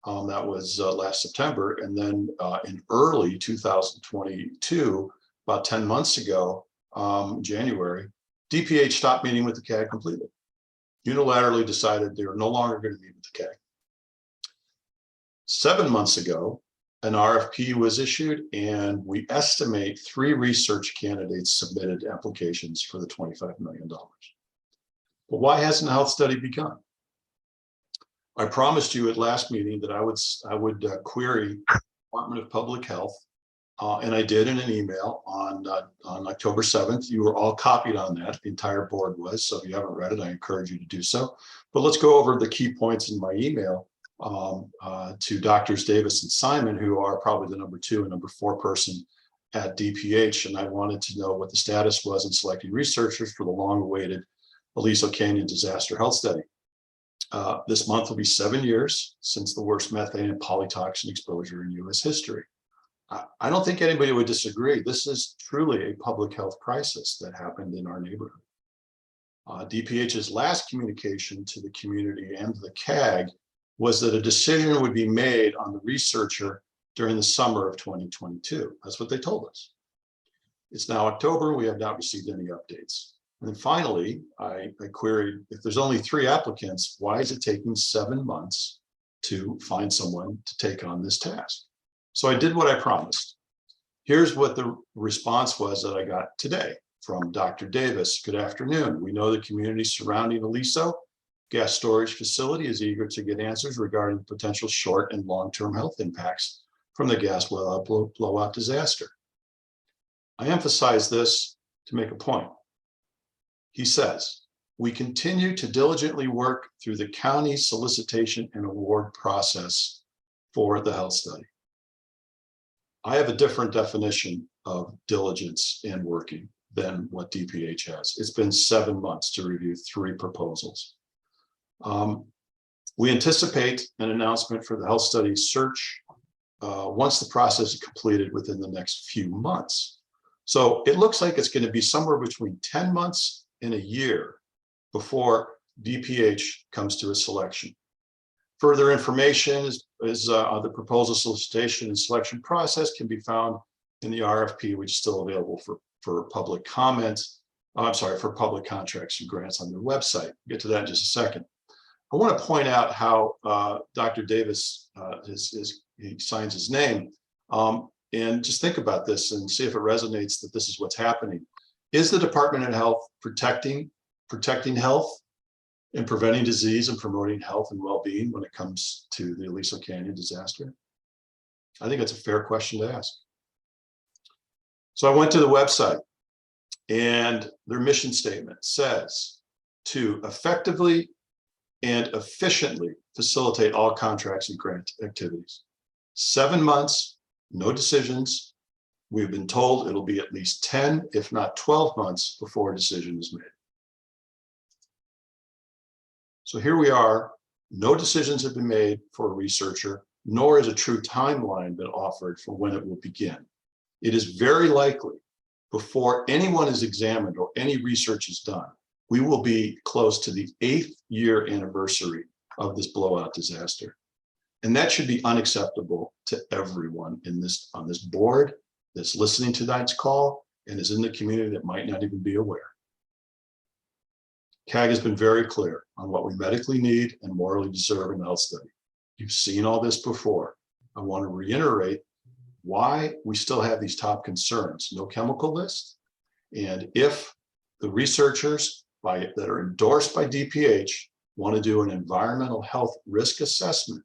that was last September, and then in early 2022, about 10 months ago, January, DPH stopped meeting with the CAG completely. Unilaterally decided they were no longer going to meet with the CAG. 7 months ago, an RFP was issued, and we estimate 3 research candidates submitted applications for the $25 million. But why hasn't the health study begun? I promised you at last meeting that I would query the Department of Public Health, and I did in an email on October 7th. You were all copied on that. The entire board was. So if you haven't read it, I encourage you to do so. But let's go over the key points in my email to Drs. Davis and Simon, who are probably the number 2 and number 4 person at DPH. And I wanted to know what the status was in selecting researchers for the long-awaited Aliso Canyon Disaster Health Study. This month will be 7 years since the worst methane and polytoxin exposure in US history. I don't think anybody would disagree. This is truly a public health crisis that happened in our neighborhood. DPH's last communication to the community and the CAG was that a decision would be made on the researcher during the summer of 2022. That's what they told us. It's now October. We have not received any updates. And then finally, I queried, if there's only 3 applicants, why is it taking 7 months to find someone to take on this task? So I did what I promised. Here's what the response was that I got today from Dr. Davis. Good afternoon. We know the community surrounding Aliso gas storage facility is eager to get answers regarding potential short and long-term health impacts from the gas blowout disaster. I emphasize this to make a point. He says, we continue to diligently work through the county solicitation and award process for the health study. I have a different definition of diligence and working than what DPH has. It's been 7 months to review 3 proposals. We anticipate an announcement for the health study search once the process is completed within the next few months. So it looks like it's going to be somewhere between 10 months and a year before DPH comes to a selection. Further information is on the proposal solicitation and selection process can be found in the RFP, which is still available for public comments. I'm sorry, for public contracts and grants on their website. We'll get to that in just a second. I want to point out how Dr. Davis, he signs his name, and just think about this and see if it resonates that this is what's happening. Is the Department of Health protecting health and preventing disease and promoting health and well-being when it comes to the Aliso Canyon disaster? I think that's a fair question to ask. So I went to the website, and their mission statement says to effectively and efficiently facilitate all contracts and grant activities. 7 months, no decisions. We've been told it'll be at least 10, if not 12 months before a decision is made. So here we are, no decisions have been made for a researcher, nor is a true timeline been offered for when it will begin. It is very likely before anyone is examined or any research is done, we will be close to the 8th year anniversary of this blowout disaster. And that should be unacceptable to everyone on this board that's listening to tonight's call and is in the community that might not even be aware. CAG has been very clear on what we medically need and morally deserve in the health study. You've seen all this before. I want to reiterate why we still have these top concerns. No chemical list. And if the researchers that are endorsed by DPH want to do an environmental health risk assessment,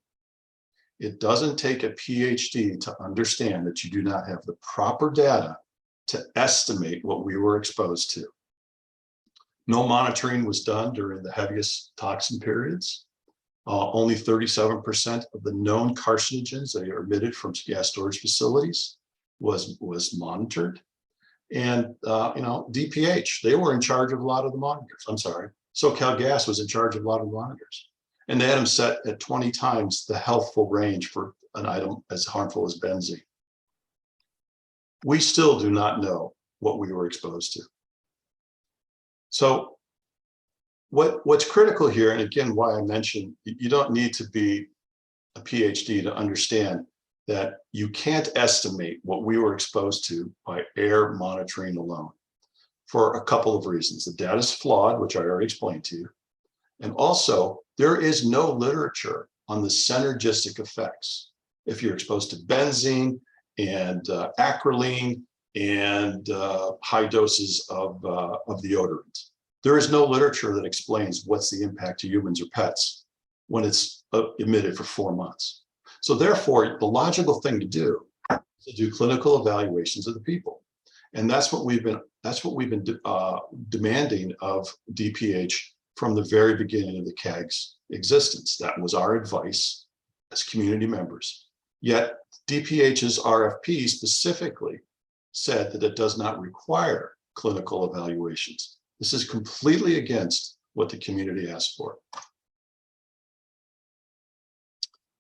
it doesn't take a PhD to understand that you do not have the proper data to estimate what we were exposed to. No monitoring was done during the heaviest toxin periods. Only 37% of the known carcinogens that are emitted from gas storage facilities was monitored. And, DPH, they were in charge of a lot of the monitors. I'm sorry, SoCal Gas was in charge of a lot of the monitors. And they had them set at 20 times the healthful range for an item as harmful as benzene. We still do not know what we were exposed to. So what's critical here, and again, why I mentioned you don't need to be a PhD to understand that you can't estimate what we were exposed to by air monitoring alone for a couple of reasons. The data is flawed, which I already explained to you. And also, there is no literature on the synergistic effects. If you're exposed to benzene and acrolein and high doses of deodorant, there is no literature that explains what's the impact to humans or pets when it's emitted for 4 months. So therefore, the logical thing to do is to do clinical evaluations of the people. And that's what we've been demanding of DPH from the very beginning of the CAG's existence. That was our advice as community members. Yet DPH's RFP specifically said that it does not require clinical evaluations. This is completely against what the community asked for.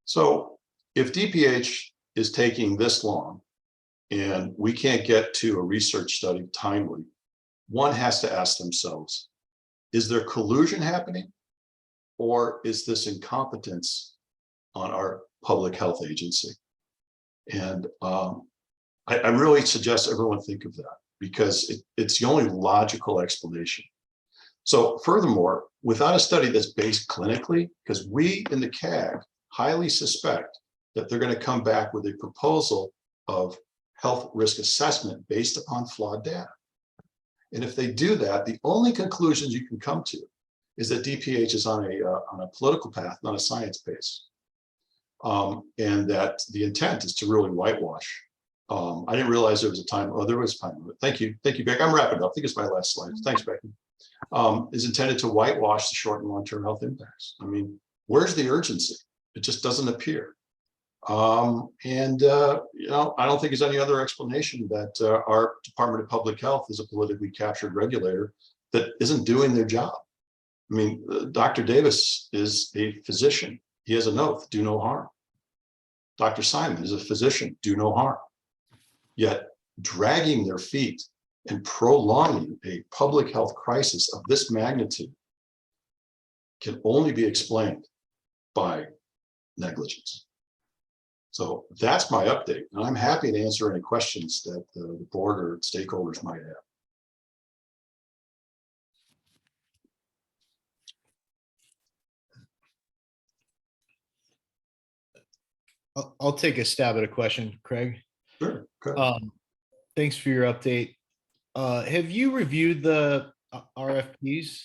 So if DPH is taking this long and we can't get to a research study timely, one has to ask themselves, is there collusion happening, or is this incompetence on our public health agency? And I really suggest everyone think of that, because it's the only logical explanation. So furthermore, without a study that's based clinically, because we in the CAG highly suspect that they're going to come back with a proposal of health risk assessment based upon flawed data. And if they do that, the only conclusions you can come to is that DPH is on a political path, not a science base. And that the intent is to really whitewash. I didn't realize there was a time. Oh, there was time limit. Thank you, Becky. I'm wrapping up. I think it's my last slide. Thanks, Becky. Is intended to whitewash the short and long-term health impacts. I mean, where's the urgency? It just doesn't appear. I don't think there's any other explanation that our Department of Public Health is a politically captured regulator that isn't doing their job. I mean, Dr. Davis is a physician. He has an oath, do no harm. Dr. Simon is a physician, do no harm. Yet dragging their feet and prolonging a public health crisis of this magnitude can only be explained by negligence. So that's my update, and I'm happy to answer any questions that the board or stakeholders might have. I'll take a stab at a question, Craig. Sure. Thanks for your update. Have you reviewed the RFPs,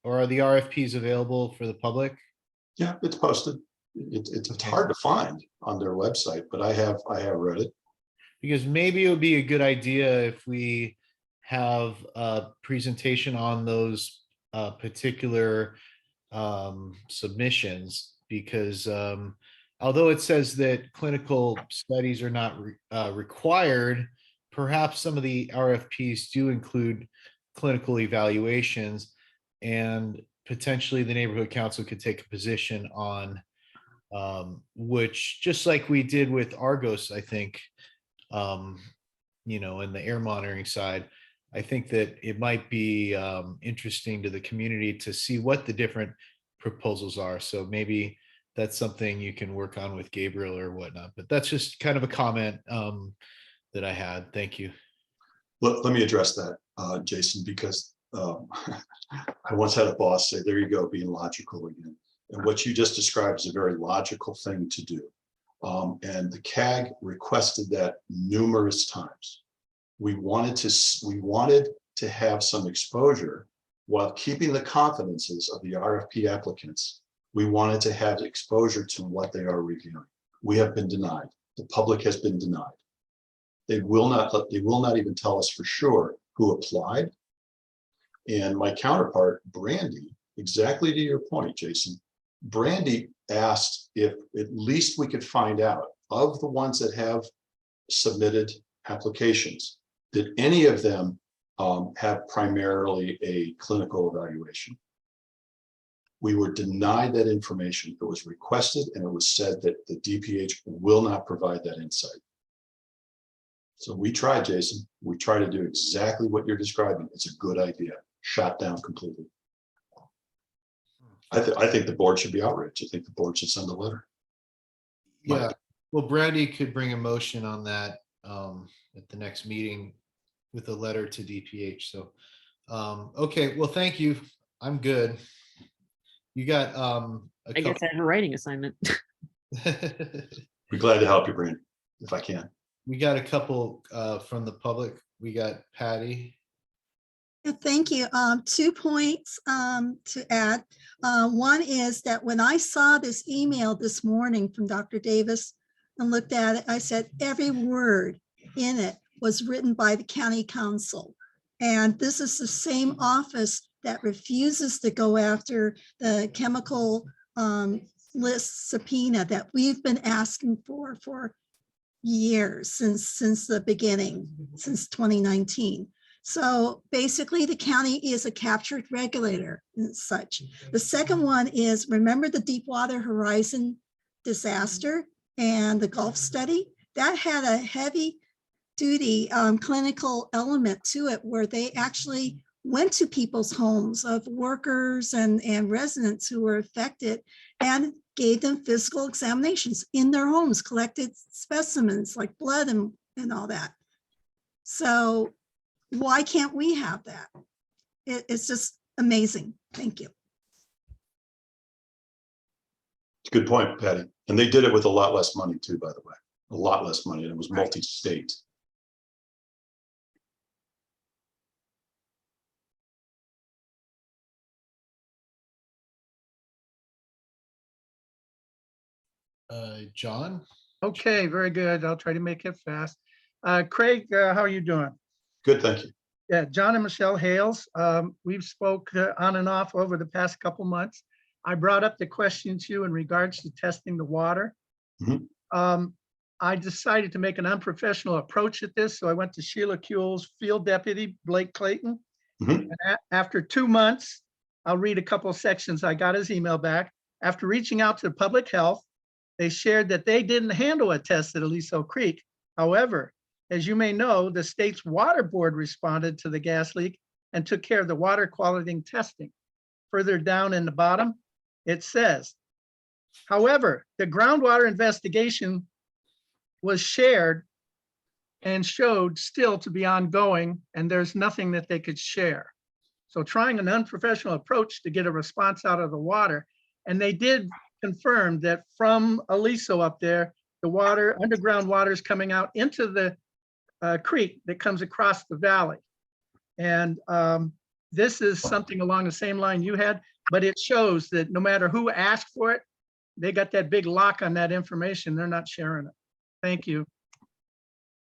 or are the RFPs available for the public? Yeah, it's posted. It's hard to find on their website, but I have read it. Because maybe it would be a good idea if we have a presentation on those particular submissions, because although it says that clinical studies are not required, perhaps some of the RFPs do include clinical evaluations, and potentially the neighborhood council could take a position on which, just like we did with Argos, I think, in the air monitoring side, I think that it might be interesting to the community to see what the different proposals are. So maybe that's something you can work on with Gabriel or whatnot, but that's just kind of a comment that I had. Thank you. Let me address that, Jason, because I once had a boss say, there you go, being logical again. And what you just described is a very logical thing to do. And the CAG requested that numerous times. We wanted to have some exposure while keeping the confidences of the RFP applicants, we wanted to have exposure to what they are reviewing. We have been denied. The public has been denied. They will not even tell us for sure who applied. And my counterpart, Brandy, exactly to your point, Jason, Brandy asked if at least we could find out of the ones that have submitted applications, did any of them have primarily a clinical evaluation? We were denied that information. It was requested and it was said that the DPH will not provide that insight. So we tried, Jason. We try to do exactly what you're describing. It's a good idea. Shot down completely. I think the board should be outraged. I think the board should send a letter. Yeah, well, Brandy could bring a motion on that at the next meeting with a letter to DPH. So, okay, well, thank you. I'm good. You got I guess I have a writing assignment. Be glad to help you, Brandy, if I can. We got a couple from the public. We got Patty. Yeah, thank you. 2 points to add. One is that when I saw this email this morning from Dr. Davis and looked at it, I said every word in it was written by the county council. And this is the same office that refuses to go after the chemical list subpoena that we've been asking for years, since the beginning, since 2019. So basically the county is a captured regulator and such. The second one is, remember the Deepwater Horizon disaster and the Gulf study? That had a heavy duty clinical element to it where they actually went to people's homes of workers and residents who were affected and gave them physical examinations in their homes, collected specimens like blood and all that. So why can't we have that? It's just amazing. Thank you. It's a good point, Patty. And they did it with a lot less money too, by the way, a lot less money, and it was multi-state. John. Okay, very good. I'll try to make it fast. Craig, how are you doing? Good, thank you. Yeah, John and Michelle Hales. We've spoke on and off over the past couple months. I brought up the question to you in regards to testing the water. I decided to make an unprofessional approach at this, so I went to Sheila Kuehl's field deputy, Blake Clayton. And after 2 months, I'll read a couple of sections. I got his email back. After reaching out to public health, they shared that they didn't handle a test at Aliso Creek. However, as you may know, the state's water board responded to the gas leak and took care of the water quality testing. Further down in the bottom, it says, however, the groundwater investigation was shared and showed still to be ongoing, and there's nothing that they could share. So trying an unprofessional approach to get a response out of the water, and they did confirm that from Aliso up there, the water, underground water is coming out into the creek that comes across the valley. And this is something along the same line you had, but it shows that no matter who asked for it, they got that big lock on that information. They're not sharing it. Thank you.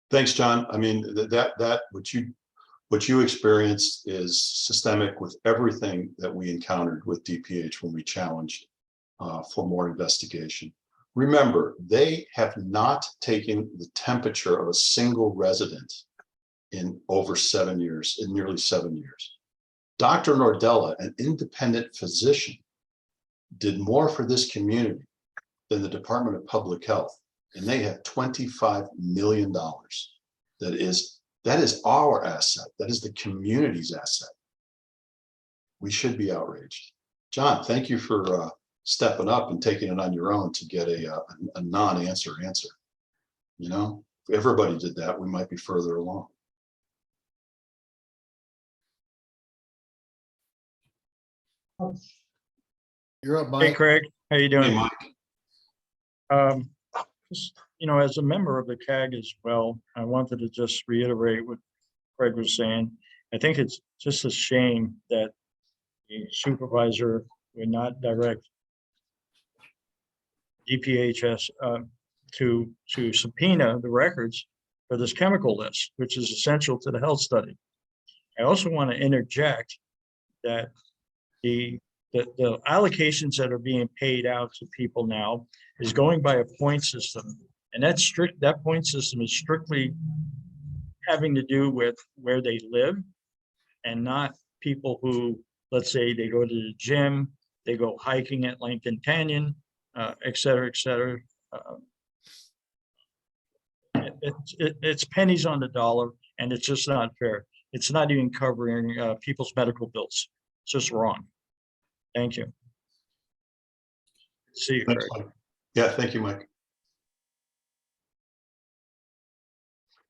Thanks, John. I mean, that what you experienced is systemic with everything that we encountered with DPH when we challenged for more investigation. Remember, they have not taken the temperature of a single resident in over 7 years, in nearly 7 years. Dr. Nordella, an independent physician, did more for this community than the Department of Public Health, and they have $25 million. That is our asset. That is the community's asset. We should be outraged. John, thank you for stepping up and taking it on your own to get a non-answer answer. You know, if everybody did that, we might be further along. You're up, Mike. Hey, Craig, how you doing? Hey, Mike. Just, you know, as a member of the CAG as well, I wanted to just reiterate what Craig was saying. I think it's just a shame that the supervisor would not direct DPHS to subpoena the records for this chemical list, which is essential to the health study. I also want to interject that the allocations that are being paid out to people now is going by a point system, and that point system is strictly having to do with where they live, and not people who, let's say, they go to the gym, they go hiking at Lincoln Canyon, et cetera, et cetera. It's pennies on the dollar, and it's just not fair. It's not even covering people's medical bills. It's just wrong. Thank you. See you, Thanks, Craig. Mike. Yeah, thank you, Mike.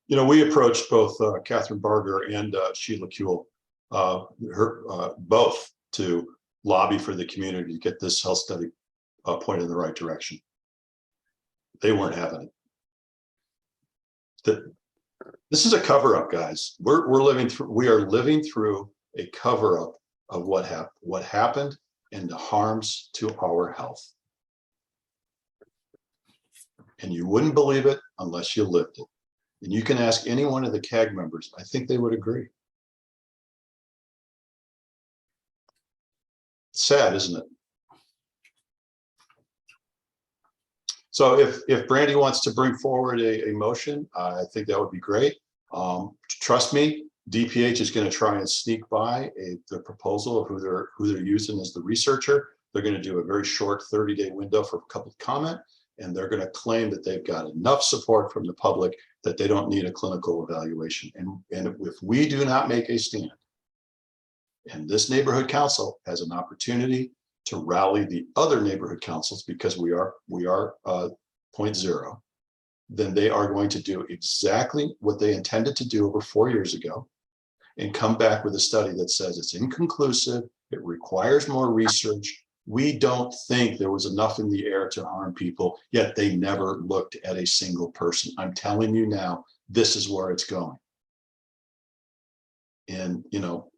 You know, we approached both Catherine Barger and Sheila Kuehl, both to lobby for the community to get this health study pointed in the right direction. They weren't having it. This is a cover-up, guys. We are living through a cover-up of what happened and the harms to our health. And you wouldn't believe it unless you lived it. And you can ask any one of the CAG members. I think they would agree. It's sad, isn't it? So if Brandy wants to bring forward a motion, I think that would be great. Trust me, DPH is going to try and sneak by the proposal of who they're using as the researcher. They're going to do a very short 30-day window for public comment, and they're going to claim that they've got enough support from the public that they don't need a clinical evaluation. And if we do not make a stand, and this neighborhood council has an opportunity to rally the other neighborhood councils, because we are 0.0, then they are going to do exactly what they intended to do over 4 years ago and come back with a study that says it's inconclusive, it requires more research. We don't think there was enough in the air to harm people, yet they never looked at a single person. I'm telling you now, this is where it's going. And, you know,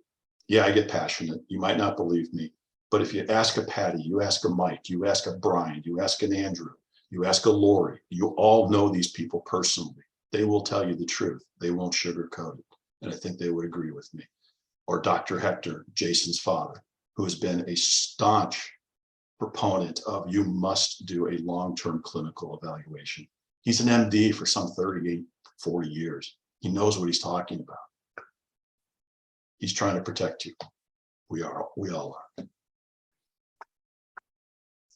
yeah, I get passionate. You might not believe me, but if you ask a Patty, you ask a Mike, you ask a Brian, you ask an Andrew, you ask a Lori, you all know these people personally. They will tell you the truth. They won't sugarcoat it. And I think they would agree with me. Or Dr. Hector, Jason's father, who has been a staunch proponent of you must do a long-term clinical evaluation. He's an MD for some 38, 40 years. He knows what he's talking about. He's trying to protect you. We all are.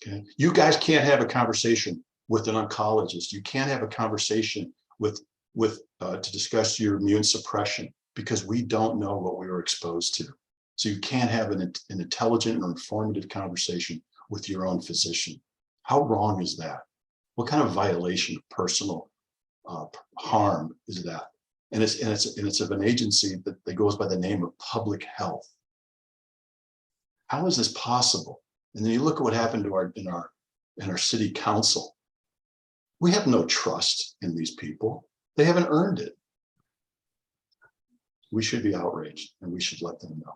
Okay. You guys can't have a conversation with an oncologist. You can't have a conversation to discuss your immune suppression, because we don't know what we were exposed to. So you can't have an intelligent or informative conversation with your own physician. How wrong is that? What kind of violation of personal harm is that? And it's of an agency that goes by the name of public health. How is this possible? And then you look at what happened to in our city council. We have no trust in these people. They haven't earned it. We should be outraged, and we should let them know.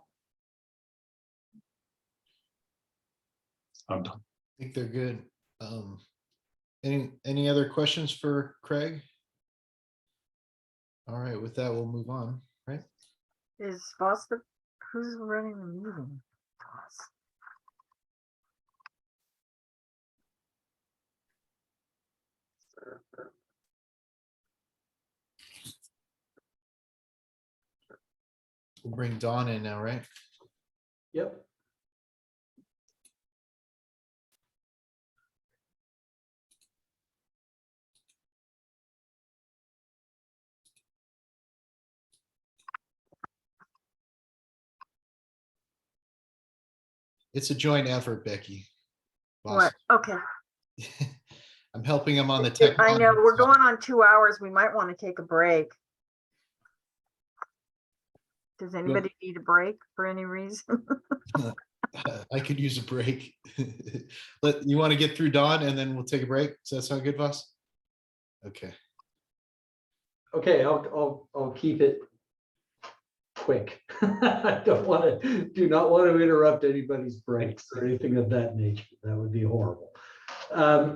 I'm done. I think they're good. Any other questions for Craig? All right, with that, we'll move on, right? Is Voss who's running the meeting? Voss. We'll bring Dawn in now, right? Yep. It's a joint effort, Becky. What? Okay. I'm helping him on the I technology. know we're going on 2 hours. We might want to take a break. Does anybody need a break for any reason? I could use a break. You want to get through Dawn and then we'll take a break? Does that sound good, Voss? Okay. Okay, I'll keep it quick. quick. I do not want to interrupt anybody's breaks or anything of that nature. That would be horrible.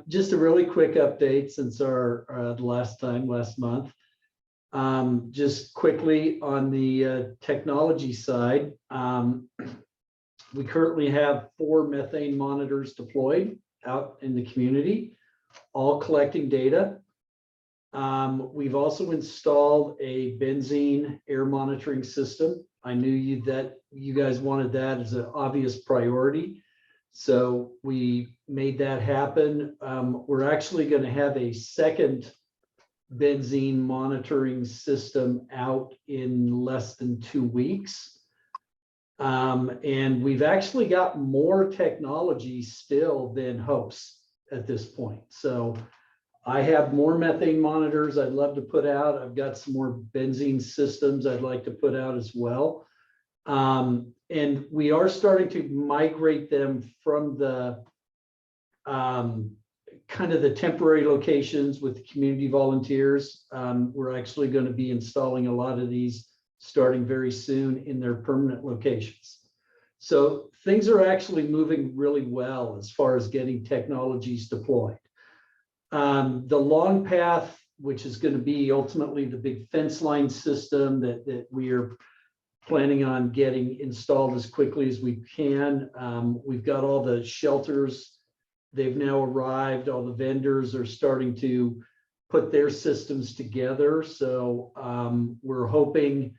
Just a really quick update since our last month. Just quickly on the technology side, we currently have 4 methane monitors deployed out in the community, all collecting data. We've also installed a benzene air monitoring system. I knew that you guys wanted that as an obvious priority. So we made that happen. We're actually going to have a second benzene monitoring system out in less than 2 weeks. And we've actually got more technology still than hosts at this point. So I have more methane monitors I'd love to put out. I've got some more benzene systems I'd like to put out as well. And we are starting to migrate them from the kind of the temporary locations with the community volunteers. We're actually going to be installing a lot of these starting very soon in their permanent locations. So things are actually moving really well as far as getting technologies deployed. The long path, which is going to be ultimately the big fence line system that we are planning on getting installed as quickly as we can. We've got all the shelters. They've now arrived. All the vendors are starting to put their systems together. So we're hoping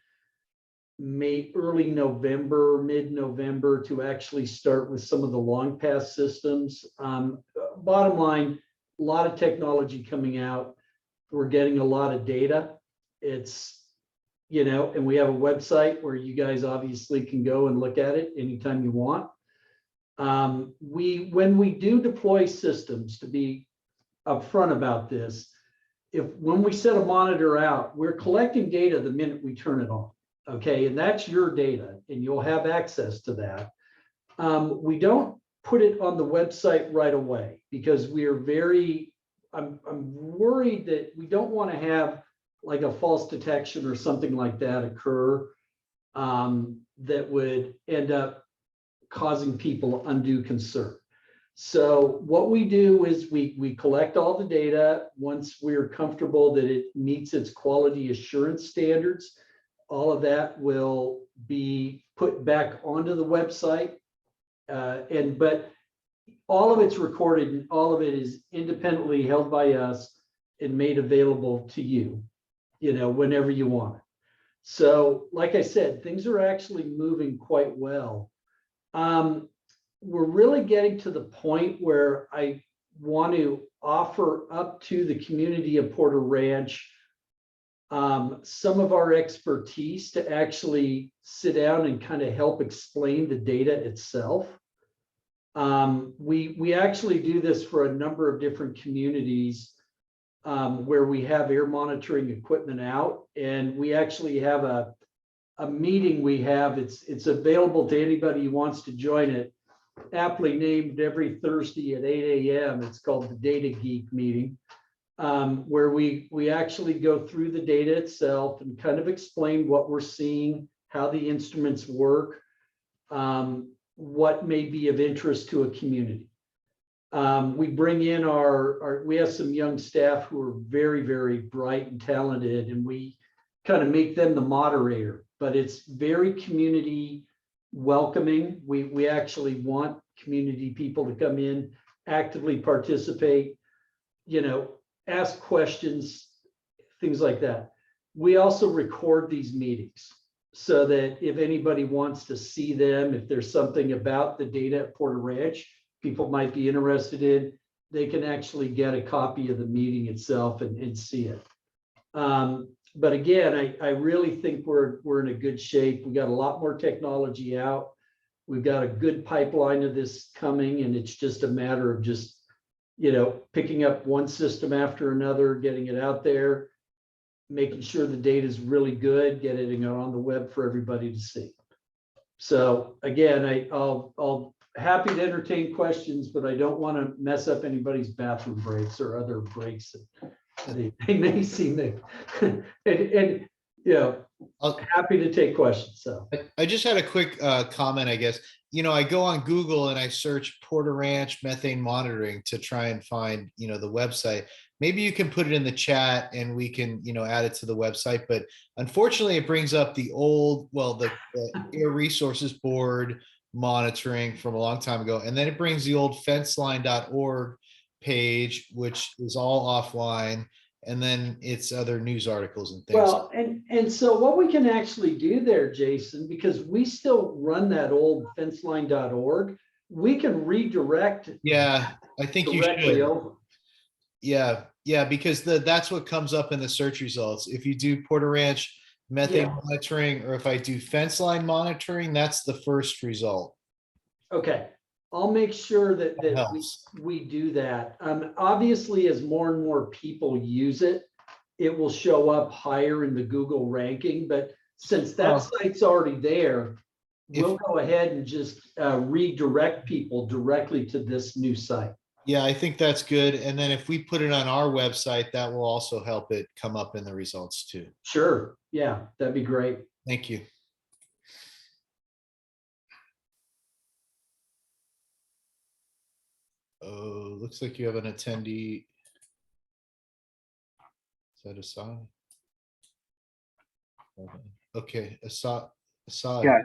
early November, mid-November to actually start with some of the long path systems. Bottom line, a lot of technology coming out. We're getting a lot of data. It's, and we have a website where you guys obviously can go and look at it anytime you want. When we do deploy systems, to be upfront about this, when we set a monitor out, we're collecting data the minute we turn it on. Okay, and that's your data, and you'll have access to that. We don't put it on the website right away because we are I'm worried that we don't want to have like a false detection or something like that occur that would end up causing people undue concern. So what we do is we collect all the data. Once we're comfortable that it meets its quality assurance standards, all of that will be put back onto the website. But all of it's recorded and all of it is independently held by us and made available to you, whenever you want it. So like I said, things are actually moving quite well. We're really getting to the point where I want to offer up to the community of Porter Ranch some of our expertise to actually sit down and kind of help explain the data itself. We actually do this for a number of different communities where we have air monitoring equipment out, and we actually have a meeting we have. It's available to anybody who wants to join it, aptly named every Thursday at 8 a.m. It's called the Data Geek meeting, where we actually go through the data itself and kind of explain what we're seeing, how the instruments work, what may be of interest to a community. We bring in we have some young staff who are very, very bright and talented, and we kind of make them the moderator, but it's very community welcoming. We actually want community people to come in, actively participate, ask questions, things like that. We also record these meetings so that if anybody wants to see them, if there's something about the data at Porter Ranch people might be interested in, they can actually get a copy of the meeting itself and see it. But again, I really think we're in a good shape. We got a lot more technology out. We've got a good pipeline of this coming, and it's just a matter of just, picking up one system after another, getting it out there, making sure the data is really good, getting it on the web for everybody to see. So again, I'll happy to entertain questions, but I don't want to mess up anybody's bathroom breaks or other breaks that they may see me. And Yeah, I'll- happy to take questions, so. I just had a quick comment, I guess. You know, I go on Google and I search Porter Ranch methane monitoring to try and find, you know, the website. Maybe you can put it in the chat and we can, you know, add it to the website. But unfortunately, it brings up the old, well, the Air Resources Board monitoring from a long time ago. And then it brings the old fenceline.org page, which is all offline. And then it's other news articles and things. Well, and so what we can actually do there, Jason, because we still run that old fenceline.org, we can redirect Yeah, I think you directly should. over. Yeah, because that's what comes up in the search results. If you do Porter Ranch methane Yeah. monitoring, or if I do fence line monitoring, that's the first result. Okay, I'll make sure that helps. we do that. Obviously, as more and more people use it, it will show up higher in the Google ranking, but since that Well, site's already there, if- we'll go ahead and just redirect people directly to this new site. Yeah, I think that's good. And then if we put it on our website, that will also help it come up in the results too. Sure, yeah, that'd be great. Thank you. Oh, looks like you have an attendee. Is that Assad? Okay, Assad. Yeah.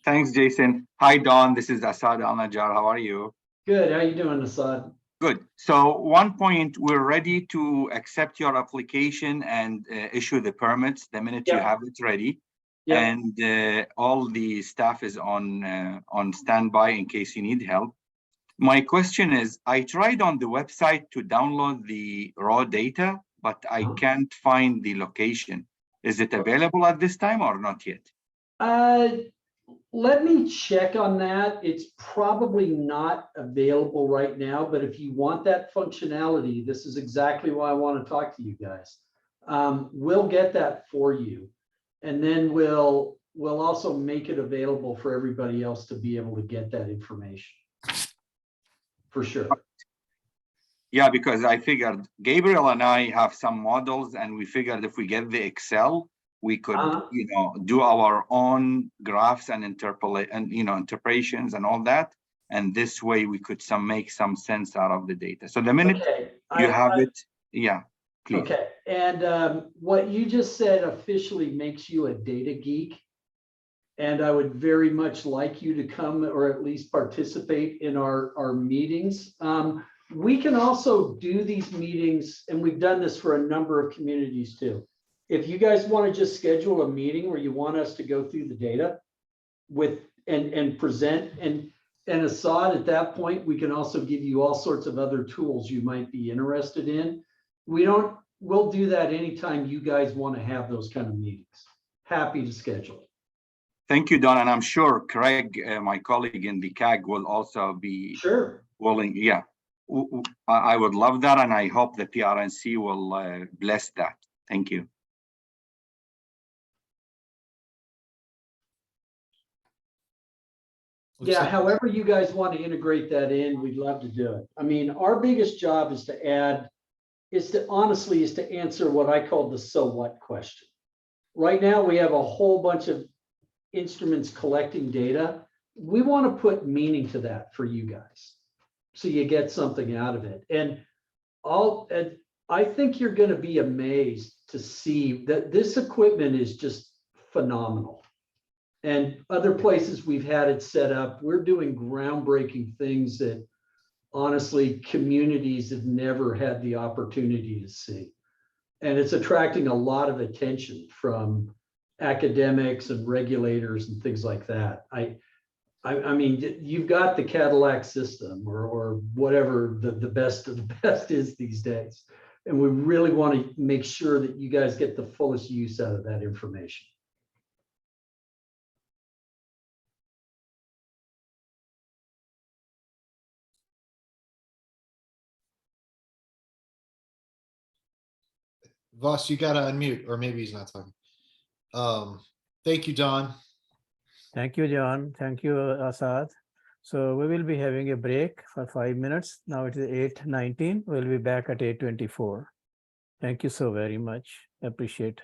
Thanks, Jason. Hi, Don. This is Assad Al-Najjar. How are you? Good, how you doing, Assad? Good. So 1 point, we're ready to accept your application and issue the permits the minute you have it ready. Yeah. And all the staff is on standby in case you need help. My question is, I tried on the website to download the raw data, but I can't find the location. Is it available at this time or not yet? Let me check on that. It's probably not available right now, but if you want that functionality, this is exactly why I want to talk to you guys. We'll get that for you. And then we'll also make it available for everybody else to be able to get that information. For sure. Yeah, because I figured Gabriel and I have some models and we figured if we get the Excel, we could, you know, do our own graphs and interpolate and, you know, interpretations and all that. And this way we could make some sense out of the data. So the minute you have it, yeah, please. Okay, and what you just said officially makes you a data geek. And I would very much like you to come or at least participate in our meetings. We can also do these meetings, and we've done this for a number of communities too. If you guys want to just schedule a meeting where you want us to go through the data with and present and Assad, at that point, we can also give you all sorts of other tools you might be interested in. We'll do that anytime you guys want to have those kind of meetings. Happy to schedule it. Thank you, Don. And I'm sure Craig, my colleague in the CAG, will also be willing. Yeah, I would love that. And I hope the PRNC will bless that. Thank you. Yeah, however you guys want to integrate that in, we'd love to do it. I mean, our biggest job is to answer what I call the so what question. Right now, we have a whole bunch of instruments collecting data. We want to put meaning to that for you guys, so you get something out of it. And I think you're going to be amazed to see that this equipment is just phenomenal. And other places we've had it set up, we're doing groundbreaking things that honestly communities have never had the opportunity to see. And it's attracting a lot of attention from academics and regulators and things like that. I mean, you've got the Cadillac system or whatever the best of the best is these days. And we really want to make sure that you guys get the fullest use out of that information. Voss, you gotta unmute, or maybe he's not talking. Thank you, Don. Thank you, John. Thank you, Assad. So we will be having a break for 5 minutes. Now it is 8:19. We'll be back at 8:24. Thank you so very much. Appreciate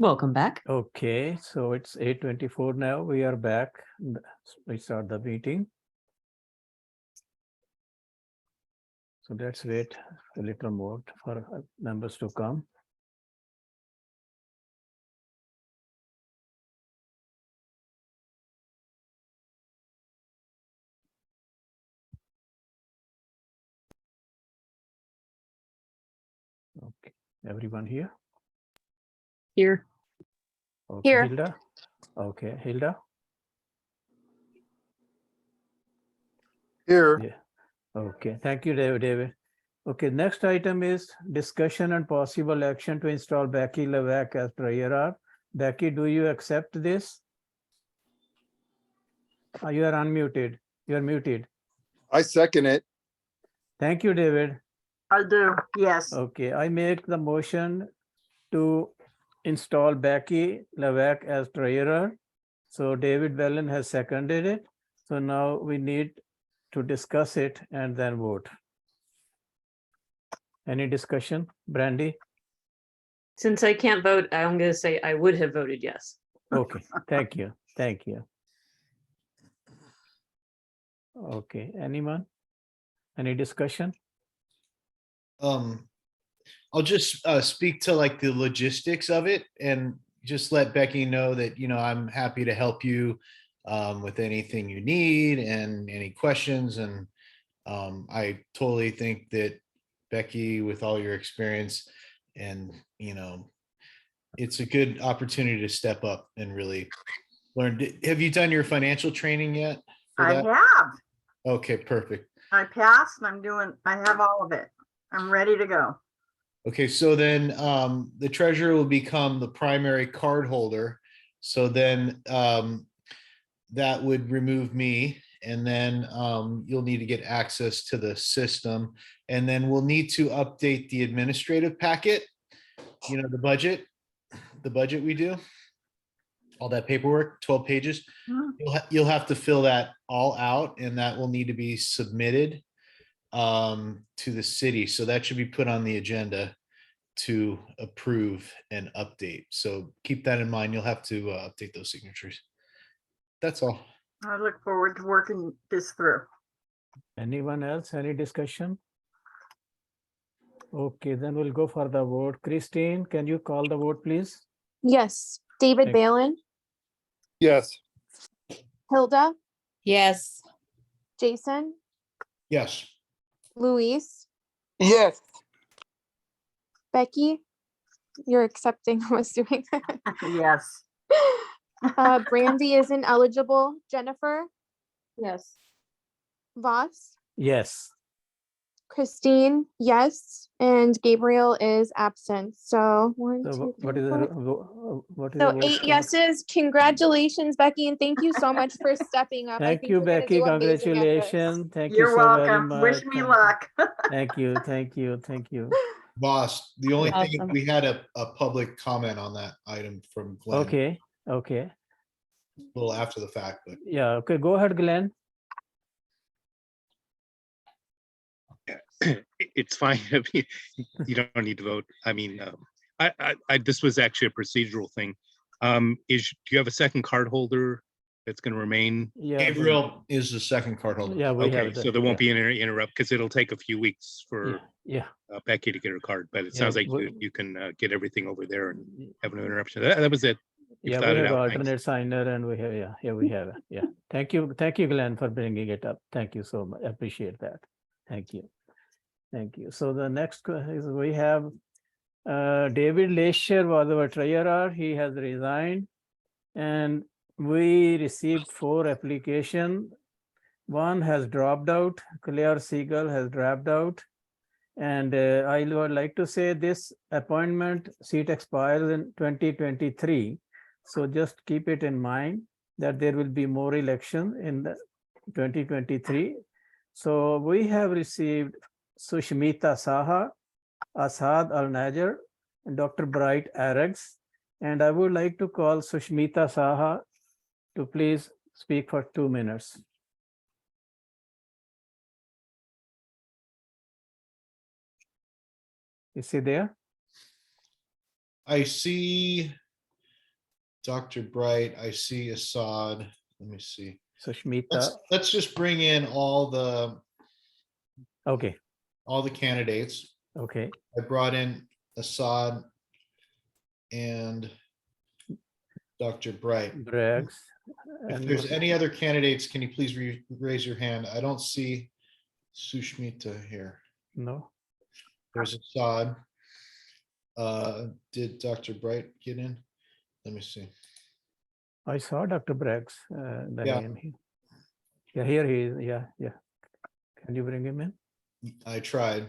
Welcome back. Okay, so it's 8:24 now. We are back. We start the meeting. So let's wait a little more for members to come. Okay, everyone here? Here. Okay, Here. Hilda? Okay, Hilda? Here. Yeah. Okay, thank you, David. Okay, next item is discussion and possible action to install Becky Levac as treasurer. Becky, do you accept this? You are unmuted. You are muted. I second it. Thank you, David. I do, yes. Okay, I make the motion to install Becky Levac as treasurer. So David Bellin has seconded it. So now we need to discuss it and then vote. Any discussion, Brandy? Since I can't vote, I'm going to say I would have voted yes. Okay, thank you, thank you. Okay, anyone? Any discussion? I'll just speak to like the logistics of it and just let Becky know that, you know, I'm happy to help you with anything you need and any questions. And I totally think that Becky, with all your experience and, you know, it's a good opportunity to step up and really learn. Have you done your financial training yet? for I that? have. Okay, perfect. I passed and I have all of it. I'm ready to go. Okay, so then the treasurer will become the primary card holder. So then that would remove me, and then you'll need to get access to the system. And then we'll need to update the administrative packet, you know, the budget we do, all that paperwork, 12 pages. You'll have to fill that all out, and that will need to be submitted to the city. So that should be put on the agenda to approve and update. So keep that in mind. You'll have to update those signatures. That's all. I look forward to working this through. Anyone else? Any discussion? Okay, then we'll go for the vote. Christine, can you call the vote, please? Yes. David Thank- Balin, Yes. Hilda, Yes. Jason, Yes. Luis, Yes. Becky. You're accepting, I'm assuming. Yes. Brandy isn't eligible. Jennifer, Yes. Voss, Yes. Christine, yes, and Gabriel is absent. So one, So two, what three, is four. what is So the vote 8 count? yeses. Congratulations, Becky, and thank you so much for stepping up. I Thank think you, you're gonna Becky. do amazing at this. Congratulations. Thank you You're so very welcome. much. Wish me Thank you. luck. Thank you, thank you, thank you. Boss, the only thing, Awesome. we had a public comment on that item from Glenn, Okay, okay. a little after the fact, but Yeah, okay, go ahead, Glenn. It's fine. I mean, you don't need to vote. I mean, this was actually a procedural thing. Do you have a second card holder that's going to remain? Yeah, Gabriel is the second card holder. yeah, we Okay, have so that. there won't Yeah, be any interrupt because it'll take a few weeks for yeah. Becky to get her card, but it Yeah, sounds like we- you can get everything over there and have no interruption. That was it. You've Yeah, thought we it have out. Thanks. alternate signer and we have, yeah, we have, yeah. Thank you, Glenn, for bringing it up. Thank you so much. I appreciate that. Thank you. Thank you. So the next is we have David Leisher was our treasurer. He has resigned. And we received 4 applications. One has dropped out. Claire Siegel has dropped out. And I would like to say this appointment seat expires in 2023. So just keep it in mind that there will be more election in the 2023. So we have received Sushmita Saha, Asad Al-Najar, and Dr. Bright Arags. And I would like to call Sushmita Saha to please speak for 2 minutes. Is he there? I see Dr. Bright, I see Assad. Let me see. Sushmita. Let's just bring in all the Okay. Candidates. Okay. I brought in Assad and Dr. Bright. Braggs. If there's any other candidates, can you please raise your hand? I don't see Sushmita here. No. There's Assad. Did Dr. Bright get in? Let me see. I saw Dr. Braggs. The Yeah. name. Yeah, here he is. Yeah, yeah. Can you bring him in? I tried.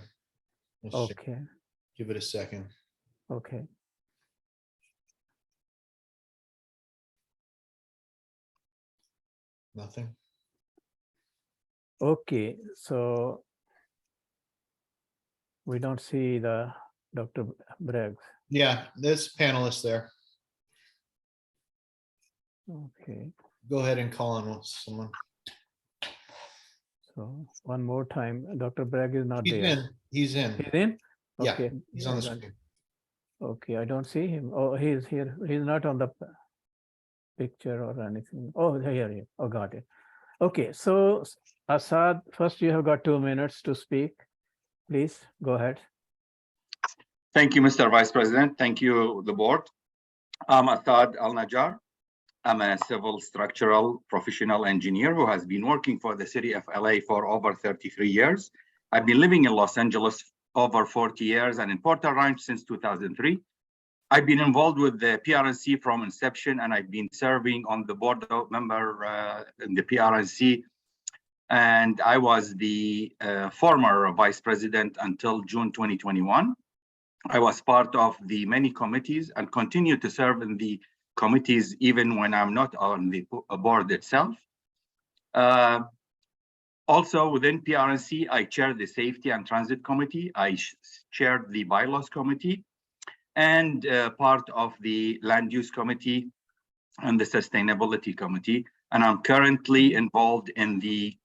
Let's see. Okay. Give it a second. Okay. Nothing. Okay, so we don't see the Dr. Braggs. Yeah, this panelist there. Okay, Go ahead and call on someone. so one more time, Dr. Bragg is not He's there. in. He's in. He's in? Yeah, Okay. he's on the I don't- screen. Okay, I don't see him. Oh, he's here. He's not on the picture or anything. Oh, here. Oh, got it. Okay, so Assad, first you have got 2 minutes to speak. Please, go ahead. Thank you, Mr. Vice President. Thank you, the board. I'm Asad Al-Najar. I'm a civil structural professional engineer who has been working for the city of LA for over 33 years. I've been living in Los Angeles over 40 years and in Porter Ranch since 2003. I've been involved with the PRNC from inception, and I've been serving on the board member in the PRNC. And I was the former vice president until June 2021. I was part of the many committees and continue to serve in the committees even when I'm not on the board itself. Also within PRNC, I chair the Safety and Transit Committee. I chaired the Bylaws Committee and part of the Land Use Committee and the Sustainability Committee. And I'm currently involved in the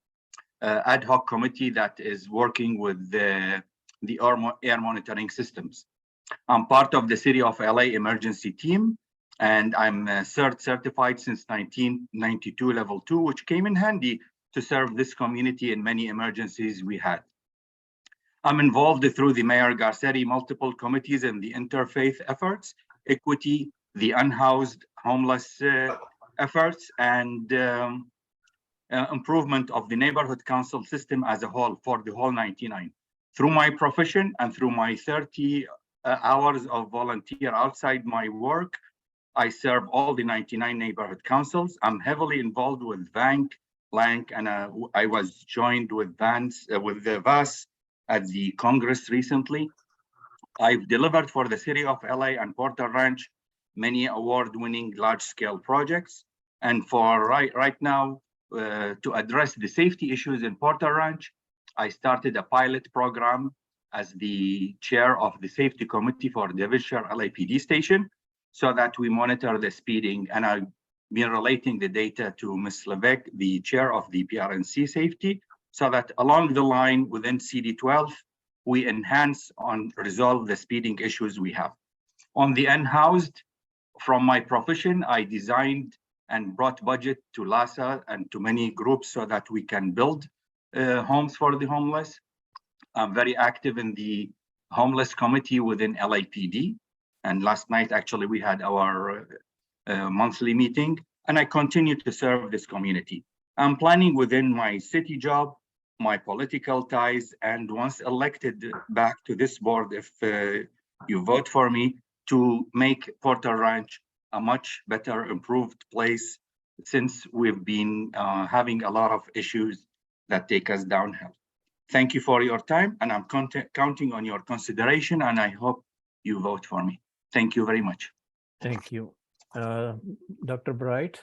ad hoc committee that is working with the air monitoring systems. I'm part of the City of LA emergency team, and I'm CERT certified since 1992 level 2, which came in handy to serve this community in many emergencies we had. I'm involved through the Mayor Garcetti multiple committees in the interfaith efforts, equity, the unhoused homeless efforts, and improvement of the neighborhood council system as a whole for the whole 99. Through my profession and through my 30 hours of volunteer outside my work, I serve all the 99 neighborhood councils. I'm heavily involved with VANC, LANC, and I was joined with the VAS at the Congress recently. I've delivered for the city of LA and Porter Ranch many award-winning large-scale projects. And for right now, to address the safety issues in Porter Ranch, I started a pilot program as the chair of the safety committee for the Eviction LAPD station, so that we monitor the speeding. And I've been relating the data to Ms. Levesque, the chair of the PRNC safety, so that along the line within CD12, we enhance on resolve the speeding issues we have. On the unhoused, from my profession, I designed and brought budget to LASA and to many groups so that we can build homes for the homeless. I'm very active in the homeless committee within LAPD. And last night, actually, we had our monthly meeting, and I continue to serve this community. I'm planning within my city job, my political ties, and once elected back to this board, if you vote for me, to make Porter Ranch a much better improved place, since we've been having a lot of issues that take us downhill. Thank you for your time, and I'm counting on your consideration, and I hope you vote for me. Thank you very much. Thank you. Dr. Bright?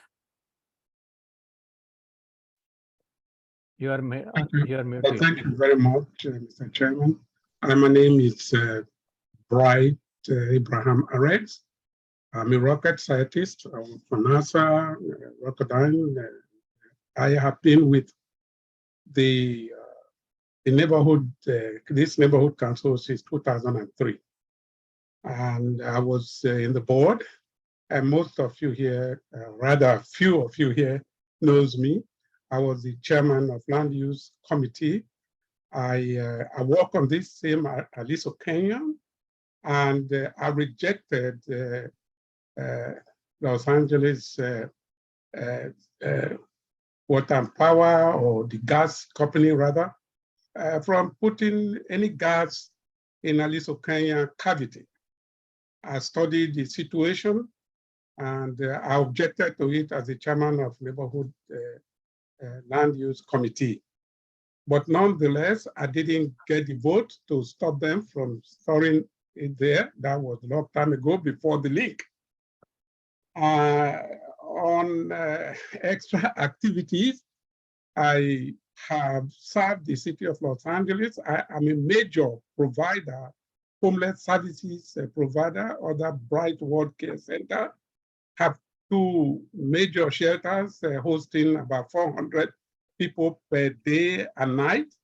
You are muted. Thank you very much, Mr. Chairman. My name is Bright Abraham Ares. I'm a rocket scientist for NASA, Rocketdyne. I have been with the neighborhood, this neighborhood council since 2003. And I was in the board, and most of you here, rather few of you here knows me. I was the chairman of land use committee. I work on this same Aliso Canyon, and I rejected Los Angeles Water and Power, or the gas company rather, from putting any gas in Aliso Canyon cavity. I studied the situation, and I objected to it as the chairman of neighborhood land use committee. But nonetheless, I didn't get the vote to stop them from storing it there. That was a long time ago, before the leak. On extra activities, I have served the city of Los Angeles. I'm a major provider, homeless services provider, other Bright World Care Center, have 2 major shelters hosting about 400 people per day and night.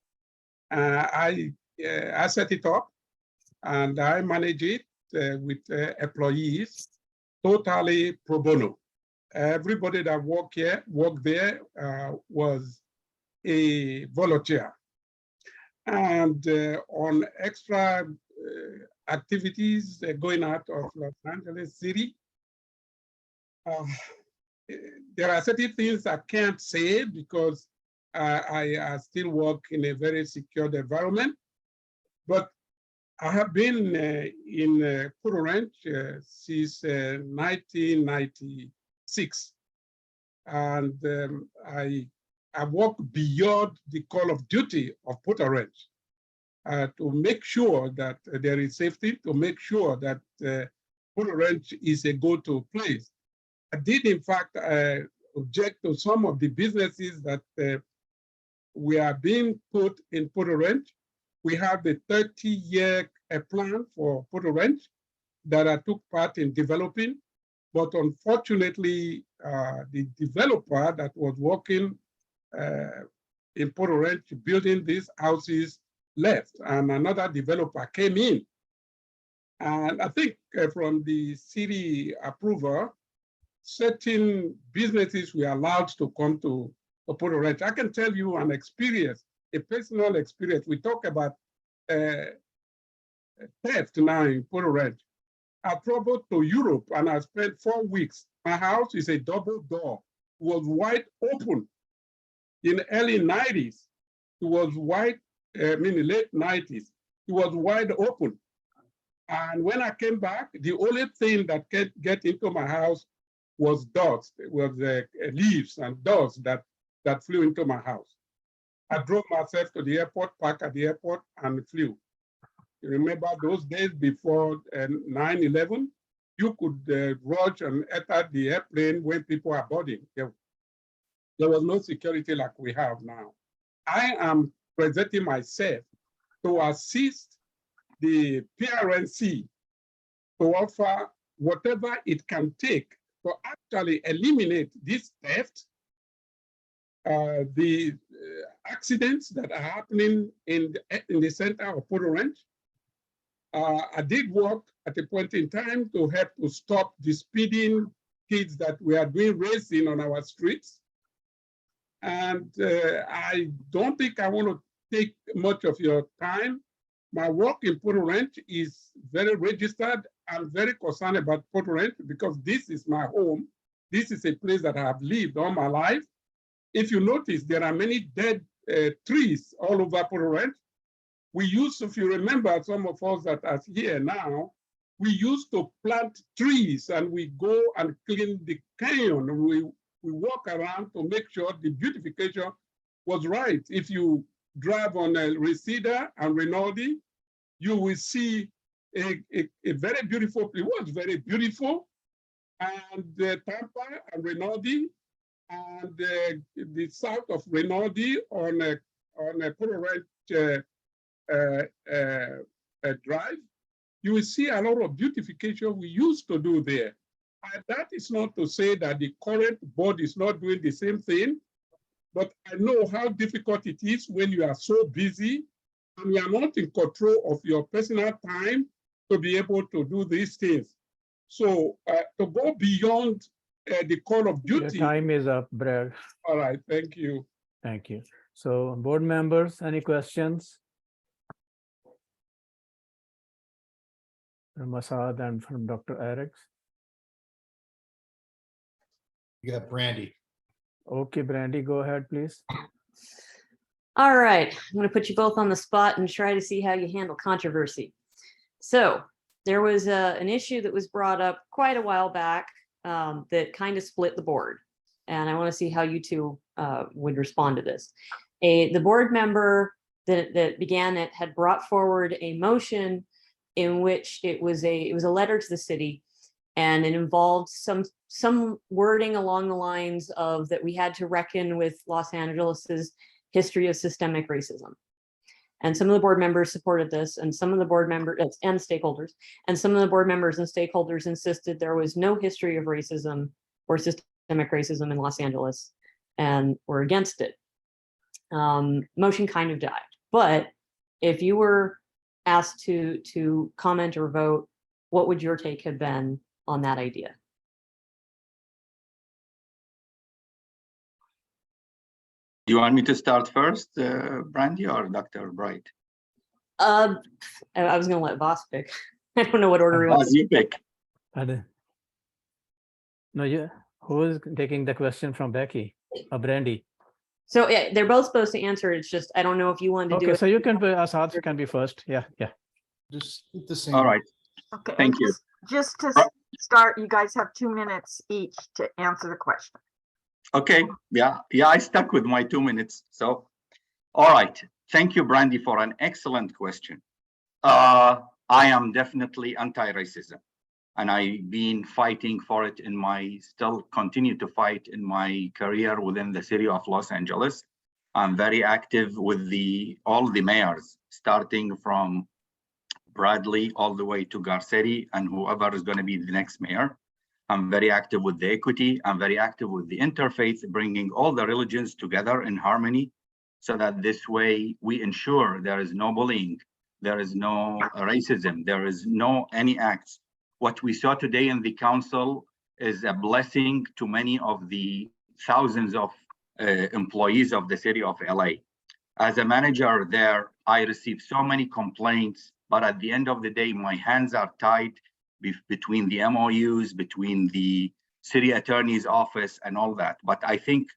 I set it up, and I manage it with employees, totally pro bono. Everybody that worked there was a volunteer. And on extra activities going out of Los Angeles City, there are certain things I can't say because I still work in a very secured environment. But I have been in Porter Ranch since 1996. And I work beyond the call of duty of Porter Ranch to make sure that there is safety, to make sure that Porter Ranch is a go-to place. I did, in fact, object to some of the businesses that we are being put in Porter Ranch. We have the 30-year plan for Porter Ranch that I took part in developing. But unfortunately, the developer that was working in Porter Ranch building these houses left, and another developer came in. And I think from the city approval, certain businesses were allowed to come to Porter Ranch. I can tell you an experience, a personal experience. We talk about theft now in Porter Ranch. I traveled to Europe and I spent 4 weeks. My house is a double door. It was wide open. In the early 90s, it was wide, late 90s, it was wide open. And when I came back, the only thing that could get into my house was dust. It was leaves and dust that flew into my house. I drove myself to the airport, parked at the airport, and flew. You remember those days before 9/11? You could rush and enter the airplane when people are boarding. There was no security like we have now. I am presenting myself to assist the PRNC to offer whatever it can take to actually eliminate this theft, the accidents that are happening in the center of Port Orange. I did work at a point in time to help to stop the speeding kids that we are doing racing on our streets. And I don't think I want to take much of your time. My work in Port Orange is very registered. I'm very concerned about Port Orange because this is my home. This is a place that I have lived all my life. If you notice, there are many dead trees all over Port Orange. We used, if you remember, some of us that are here now, we used to plant trees and we go and clean the canyon. We walk around to make sure the beautification was right. If you drive on Reseda and Rinaldi, you will see a very beautiful, it was very beautiful, and Tampa and Rinaldi, and the south of Rinaldi on a Port Orange drive, you will see a lot of beautification we used to do there. And that is not to say that the current board is not doing the same thing, but I know how difficult it is when you are so busy and you are not in control of your personal time to be able to do these things. So to go beyond the call of duty. Your time is up, Brad. All right, thank you. Thank you. So board members, any questions? From Asad and from Dr. Eric. You got Brandy. Okay, Brandy, go ahead, please. All right, I'm going to put you both on the spot and try to see how you handle controversy. So there was an issue that was brought up quite a while back that kind of split the board. And I want to see how you two would respond to this. The board member that began it had brought forward a motion in which it was a letter to the city, and it involved some wording along the lines of that we had to reckon with Los Angeles's history of systemic racism. And some of the board members supported this, and some of the board members and stakeholders, and some of the board members and stakeholders insisted there was no history of racism or systemic racism in Los Angeles and were against it. Motion kind of died. But if you were asked to comment or vote, what would your take have been on that idea? Do you want me to start first, Brandy, or Dr. Bright? I was going to let Voss pick. I don't know what order he wants. You pick. No, yeah. Who is taking the question from Becky or Brandy? So yeah, they're both supposed to answer. It's just I don't know if you wanted to do Okay, it. so you can be Asad can be first. Yeah. Just the same. All right. Okay. Thank and you. Just to start, you guys have 2 minutes each to answer the question. Okay, yeah, I stuck with my 2 minutes. So, all right. Thank you, Brandy, for an excellent question. I am definitely anti-racism, and I've been fighting for it still continue to fight in my career within the city of Los Angeles. I'm very active with all the mayors, starting from Bradley all the way to Garcetti and whoever is going to be the next mayor. I'm very active with the equity. I'm very active with the interfaith, bringing all the religions together in harmony so that this way we ensure there is no bullying, there is no racism, there is no any acts. What we saw today in the council is a blessing to many of the thousands of employees of the city of LA. As a manager there, I received so many complaints, but at the end of the day, my hands are tied between the MOUs, between the city attorney's office and all that. But I think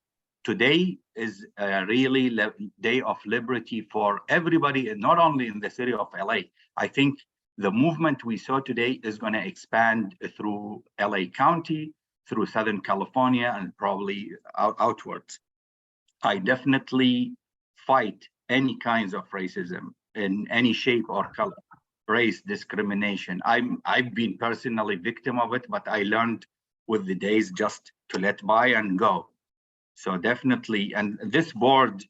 today is a really day of liberty for everybody, not only in the city of LA. I think the movement we saw today is going to expand through LA County, through Southern California, and probably outwards. I definitely fight any kinds of racism in any shape or color, race discrimination. I've been personally victim of it, but I learned with the days just to let by and go. So definitely, and this board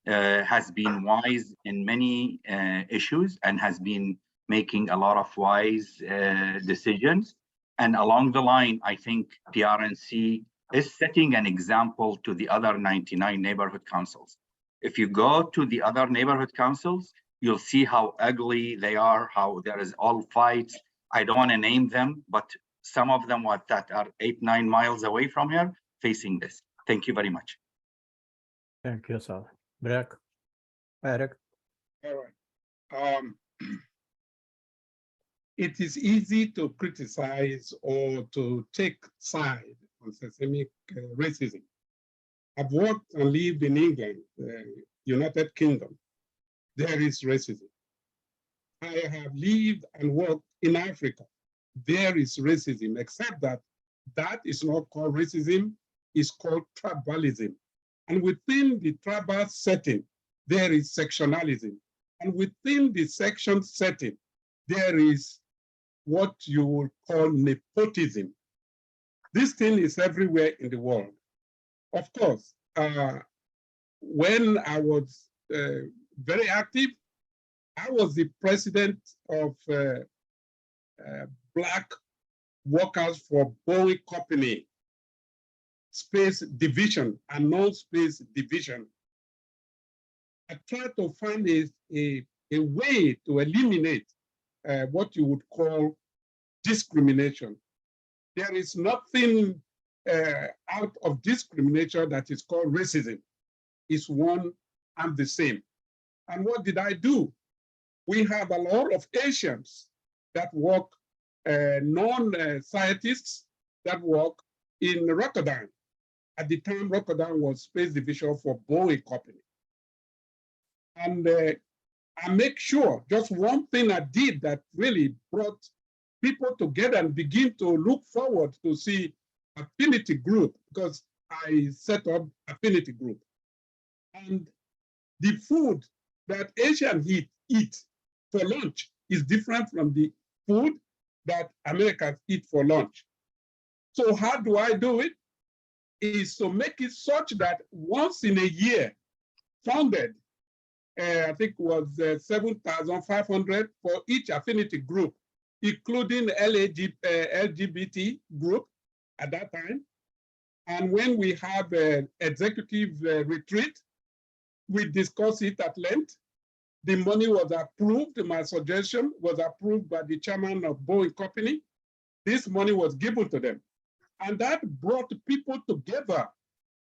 has been wise in many issues and has been making a lot of wise decisions. And along the line, I think PRNC is setting an example to the other 99 neighborhood councils. If you go to the other neighborhood councils, you'll see how ugly they are, how there is all fights. I don't want to name them, but some of them that are 8-9 miles away from here facing this. Thank you very much. Thank you, sir. Breck, Eric. All right. It is easy to criticize or to take side on systemic racism. I've worked and lived in England, United Kingdom. There is racism. I have lived and worked in Africa. There is racism, except that that is not called racism, it's called tribalism. And within the tribal setting, there is sectionalism. And within the section setting, there is what you would call nepotism. This thing is everywhere in the world. Of course, when I was very active, I was the president of Black Workers for Boeing Company, Space Division and Non-Space Division. I tried to find a way to eliminate what you would call discrimination. There is nothing out of discrimination that is called racism. It's one and the same. And what did I do? We have a lot of Asians that work, non-scientists that work in Rotterdam. At the time, Rotterdam was Space Division for Boeing Company. And I make sure, just one thing I did that really brought people together and begin to look forward to see affinity group, because I set up affinity group. And the food that Asians eat for lunch is different from the food that Americans eat for lunch. So how do I do it? Is to make it such that once in a year, funded, I think it was 7,500 for each affinity group, including LGBT group at that time. And when we have an executive retreat, we discuss it at length. The money was approved, my suggestion was approved by the chairman of Boeing Company. This money was given to them. And that brought people together,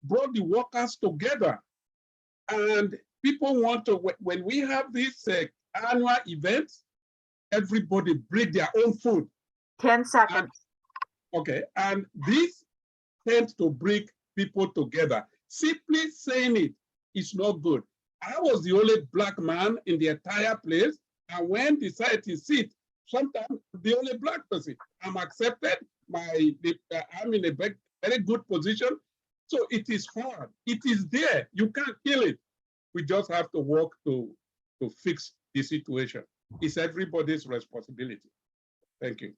brought the workers together. And people want to, when we have these annual events, everybody bring their own food. 10 seconds. Okay, and this tends to bring people together. Simply saying it is not good. I was the only Black man in the entire place, and when the society sit, sometimes the only Black person. I'm accepted, I'm in a very good position. So it is hard. It is there. You can't kill it. We just have to work to fix the situation. It's everybody's responsibility. Thank you.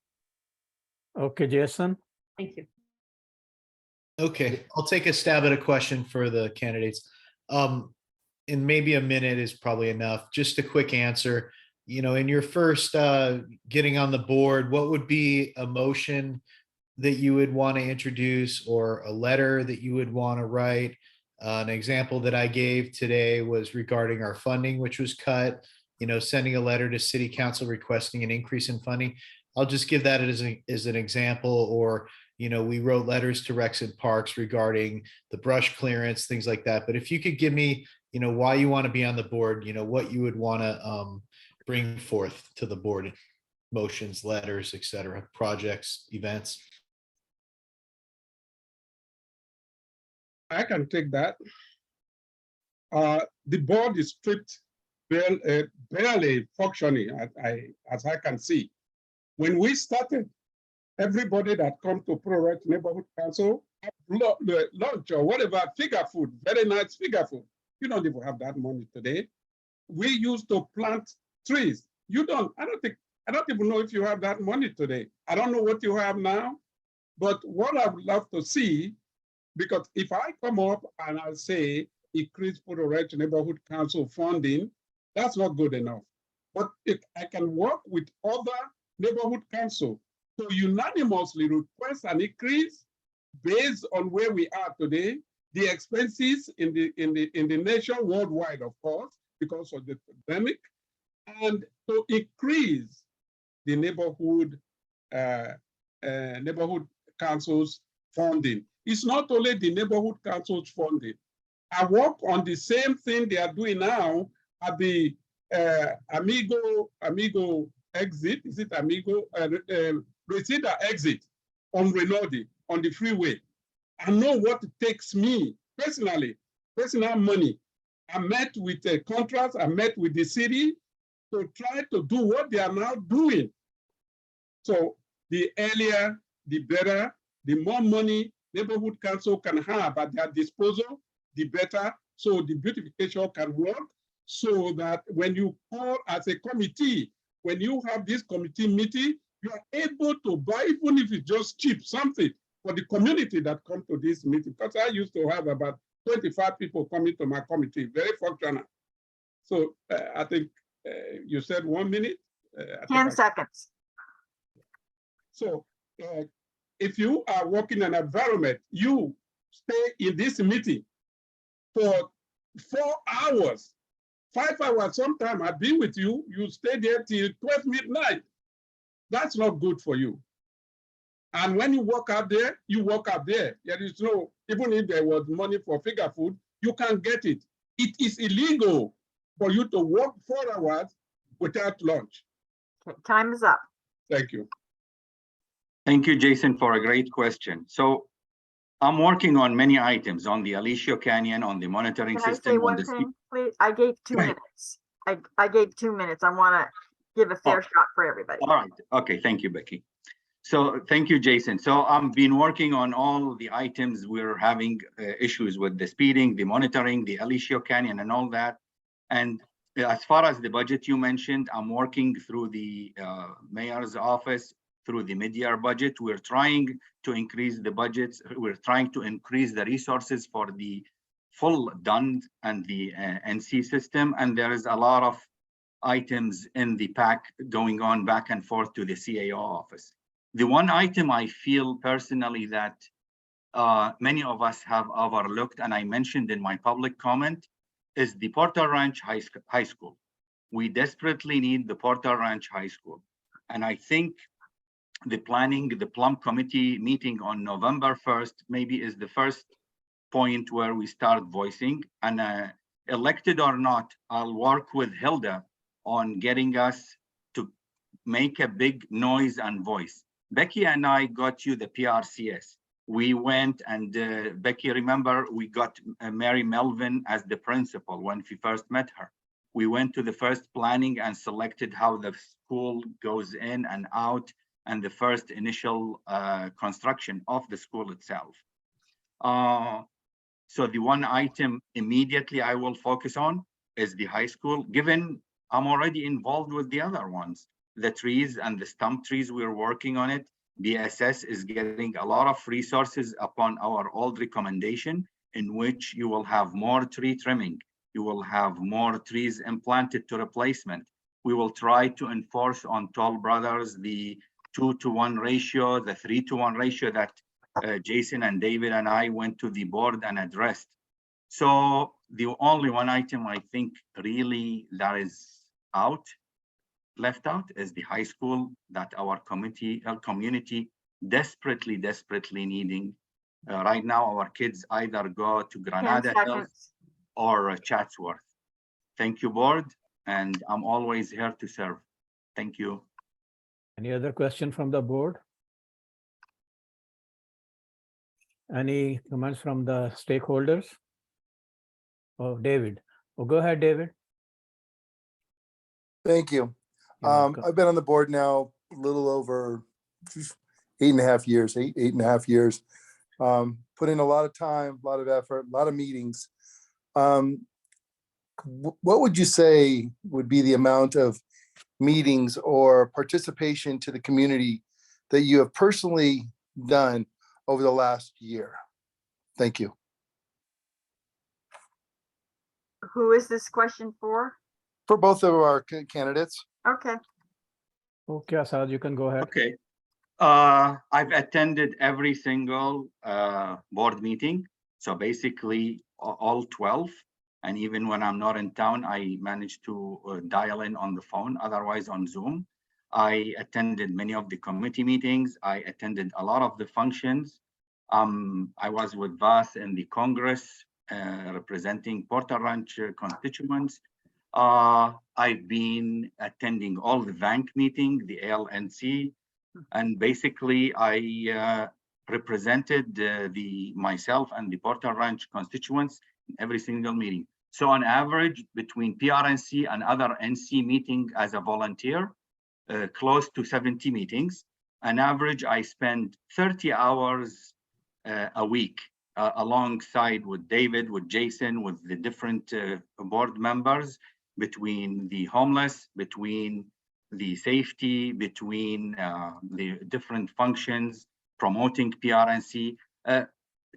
Okay, Jason. Thank you. Okay, I'll take a stab at a question for the candidates. And maybe a minute is probably enough. Just a quick answer. You know, in your first getting on the board, what would be a motion that you would want to introduce or a letter that you would want to write? An example that I gave today was regarding our funding, which was cut, you know, sending a letter to city council requesting an increase in funding. I'll just give that as an example. Or, you know, we wrote letters to Rex and Parks regarding the brush clearance, things like that. But if you could give me, you know, why you want to be on the board, you know, what you would want to bring forth to the board, motions, letters, etc., projects, events. I can take that. The board is stripped, barely functioning, as I can see. When we started, everybody that come to Pro Right Neighborhood Council, lunch or whatever, figure food, very nice figure food. You don't even have that money today. We used to plant trees. You don't, I don't even know if you have that money today. I don't know what you have now, but what I would love to see, because if I come up and I say increase Porter Ranch Neighborhood Council funding, that's not good enough. But if I can work with other neighborhood council to unanimously request an increase based on where we are today, the expenses in the nation worldwide, of course, because of the pandemic, and to increase the neighborhood councils funding. It's not only the neighborhood councils funding. I work on the same thing they are doing now at the Amigo exit. Is it Amigo? Reseda exit on Renodi on the freeway. I know what it takes me personally, personal money. I met with the contracts, I met with the city to try to do what they are now doing. So the earlier, the better, the more money neighborhood council can have at their disposal, the better. So the beautification can work, so that when you call as a committee, when you have this committee meeting, you are able to buy, even if it's just cheap, something for the community that come to this meeting. Because I used to have about 25 people coming to my committee, very functional. So I think you said 1 minute. 10 seconds. So if you are working in an environment, you stay in this meeting for 4 hours, 5 hours, sometime I've been with you, you stay there till 12 midnight. That's not good for you. And when you walk out there, you walk out there. There is no, even if there was money for figure food, you can't get it. It is illegal for you to work 4 hours without lunch. Time is up. Thank you. Thank you, Jason, for a great question. So I'm working on many items on the Alicia Canyon, on the monitoring Can I system. say one thing, please? I gave 2 minutes. I gave 2 minutes. I want to give a fair shot for everybody. All right. Okay. Thank you, Becky. So thank you, Jason. So I've been working on all the items. We're having issues with the speeding, the monitoring, the Alicia Canyon and all that. And as far as the budget you mentioned, I'm working through the mayor's office, through the mid-year budget. We're trying to increase the budgets. We're trying to increase the resources for the full DUND and the NC system. And there is a lot of items in the pack going on back and forth to the CAO office. The one item I feel personally that many of us have overlooked, and I mentioned in my public comment, is the Porter Ranch High School. We desperately need the Porter Ranch High School. And I think the Plum Committee meeting on November 1st maybe is the first point where we start voicing. And elected or not, I'll work with Hilda on getting us to make a big noise and voice. Becky and I got you the PRCS. We went and Becky, remember, we got Mary Melvin as the principal when we first met her. We went to the first planning and selected how the school goes in and out and the first initial construction of the school itself. So the one item immediately I will focus on is the high school, given I'm already involved with the other ones. The trees and the stump trees, we're working on it. BSS is getting a lot of resources upon our old recommendation, in which you will have more tree trimming. You will have more trees implanted to replacement. We will try to enforce on Toll Brothers the 2-to-1 ratio, the 3-to-1 ratio that Jason and David and I went to the board and addressed. So the only one item I think really that is left out is the high school that our community desperately needing. Right now, our kids either go to Granada Hills or Chatsworth. Thank you, board, and I'm always here to serve. Thank you. Any other question from the board? Any comments from the stakeholders? Oh, David. Oh, go ahead, David. Thank you. I've been on the board now a little over 8.5 years, eight and a half years. Put in a lot of time, a lot of effort, a lot of meetings. what would you say would be the amount of meetings or participation to the community that you have personally done over the last year? Thank you. Who is this question for? For both of our candidates. Okay. Okay, Asad, you can go ahead. Okay. I've attended every single board meeting. So basically all 12. And even when I'm not in town, I managed to dial in on the phone, otherwise on Zoom. I attended many of the committee meetings. I attended a lot of the functions. I was with Vas in the Congress, representing Porter Ranch constituents. I've been attending all the bank meetings, the ALNC, and basically I represented myself and the Porter Ranch constituents in every single meeting. So on average, between PRNC and other NC meeting as a volunteer, close to 70 meetings. On average, I spend 30 hours a week alongside with David, with Jason, with the different board members, between the homeless, between the safety, between the different functions, promoting PRNC.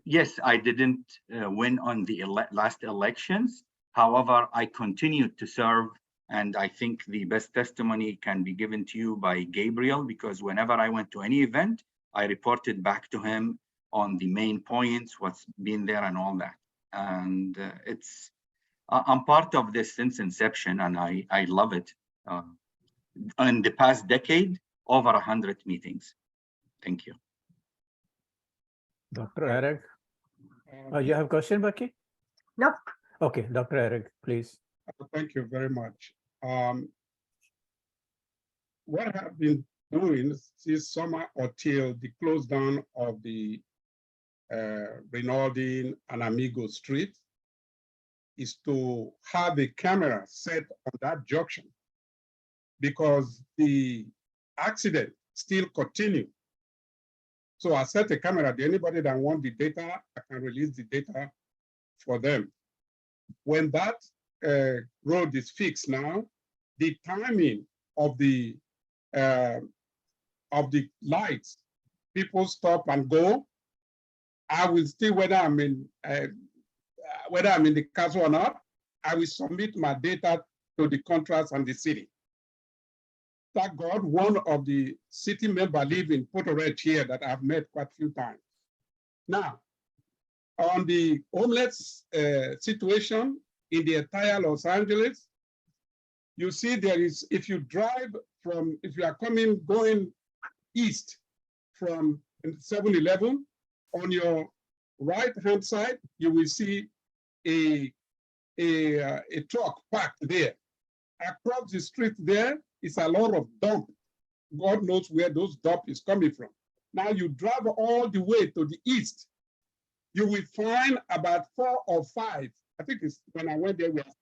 Yes, I didn't win on the last elections. However, I continued to serve, and I think the best testimony can be given to you by Gabriel, because whenever I went to any event, I reported back to him on the main points, what's been there and all that. And I'm part of this since inception, and I love it. In the past decade, over 100 meetings. Thank you. Dr. Eric, you have a question, Becky? Nope. Okay, Dr. Eric, please. Thank you very much. What I've been doing since summer until the close down of the Rinaldi and Amigo Street is to have a camera set on that junction, because the accident still continues. So I set a camera. Anybody that wants the data, I can release the data for them. When that road is fixed now, the timing of the lights, people stop and go. I will still, whether I'm in the council or not, I will submit my data to the contracts and the city. Thank God, one of the city members live in Porto Ranch here that I've met quite a few times. Now, on the homeless situation in the entire Los Angeles, you see there is, if you drive from, if you are going east from 7-Eleven, on your right-hand side, you will see a truck parked there. Across the street there is a lot of dump. God knows where those dump is coming from. Now you drive all the way to the east, you will find about 4 or 5, I think it's when I went there, we had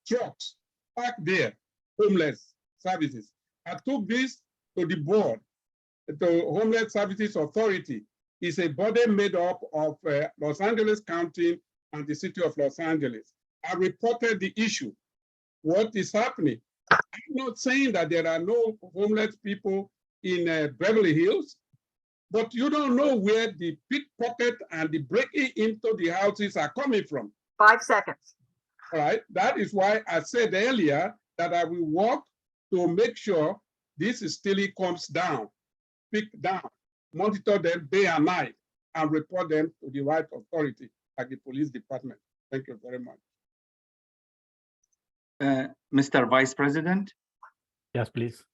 trucks parked there, homeless services. I took this to the board, the Homeless Services Authority. Is a body made up of Los Angeles County and the city of Los Angeles. I reported the issue. What is happening? I'm not saying that there are no homeless people in Beverly Hills, but you don't know where the pickpocket and the breaking into the houses are coming from. 5 seconds. All right, that is why I said earlier that I will work to make sure this still comes down, pick down, monitor them day and night, and report them to the right authority, like the police department. Thank you very much. Mr. Vice President? Yes, please.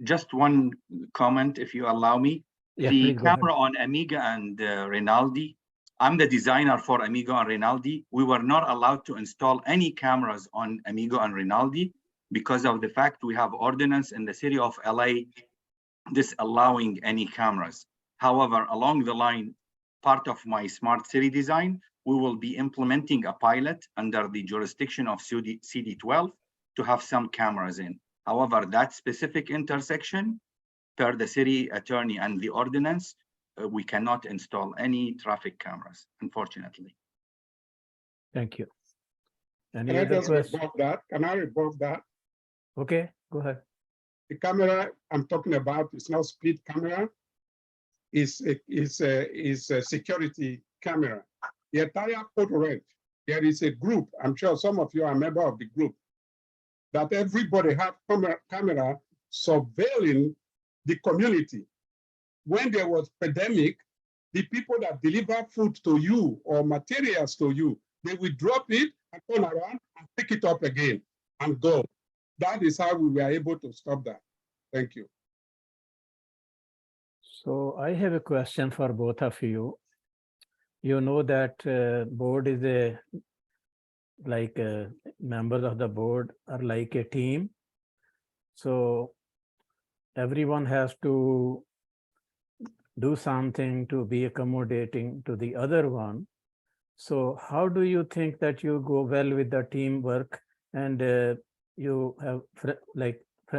Just one comment, if you allow me. Yeah, the please go ahead. camera on Amiga and Rinaldi, I'm the designer for Amigo and Rinaldi. We were not allowed to install any cameras on Amigo and Rinaldi because of the fact we have ordinance in the city of LA disallowing any cameras. However, along the line, part of my smart city design, we will be implementing a pilot under the jurisdiction of CD12 to have some cameras in. However, that specific intersection, per the city attorney and the ordinance, we cannot install any traffic cameras, unfortunately. Thank you. Any Can I other just question? rebut that? Can I rebut that? Okay, go ahead. The camera I'm talking about is not speed camera. Is a security camera. The entire port rent, there is a group, I'm sure some of you are a member of the group, that everybody have camera surveilling the community. When there was pandemic, the people that deliver food to you or materials to you, they will drop it and turn around and pick it up again and go. That is how we were able to stop that. Thank you. So I have a question for both of you. You know that board is members of the board are like a team. So everyone has to do something to be accommodating to the other one. So how do you think that you go well with the teamwork and you have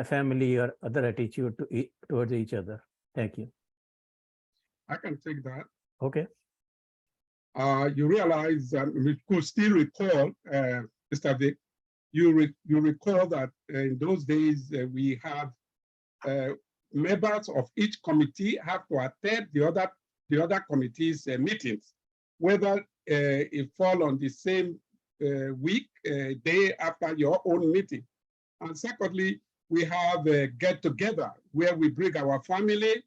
family or other attitude towards each other? Thank you. I can take that. Okay. You realize, we could still recall, Mr. Vic, you recall that in those days we had members of each committee have to attend the other committees' meetings, whether it fall on the same week, day after your own meeting. And secondly, we have a get-together where we bring our family.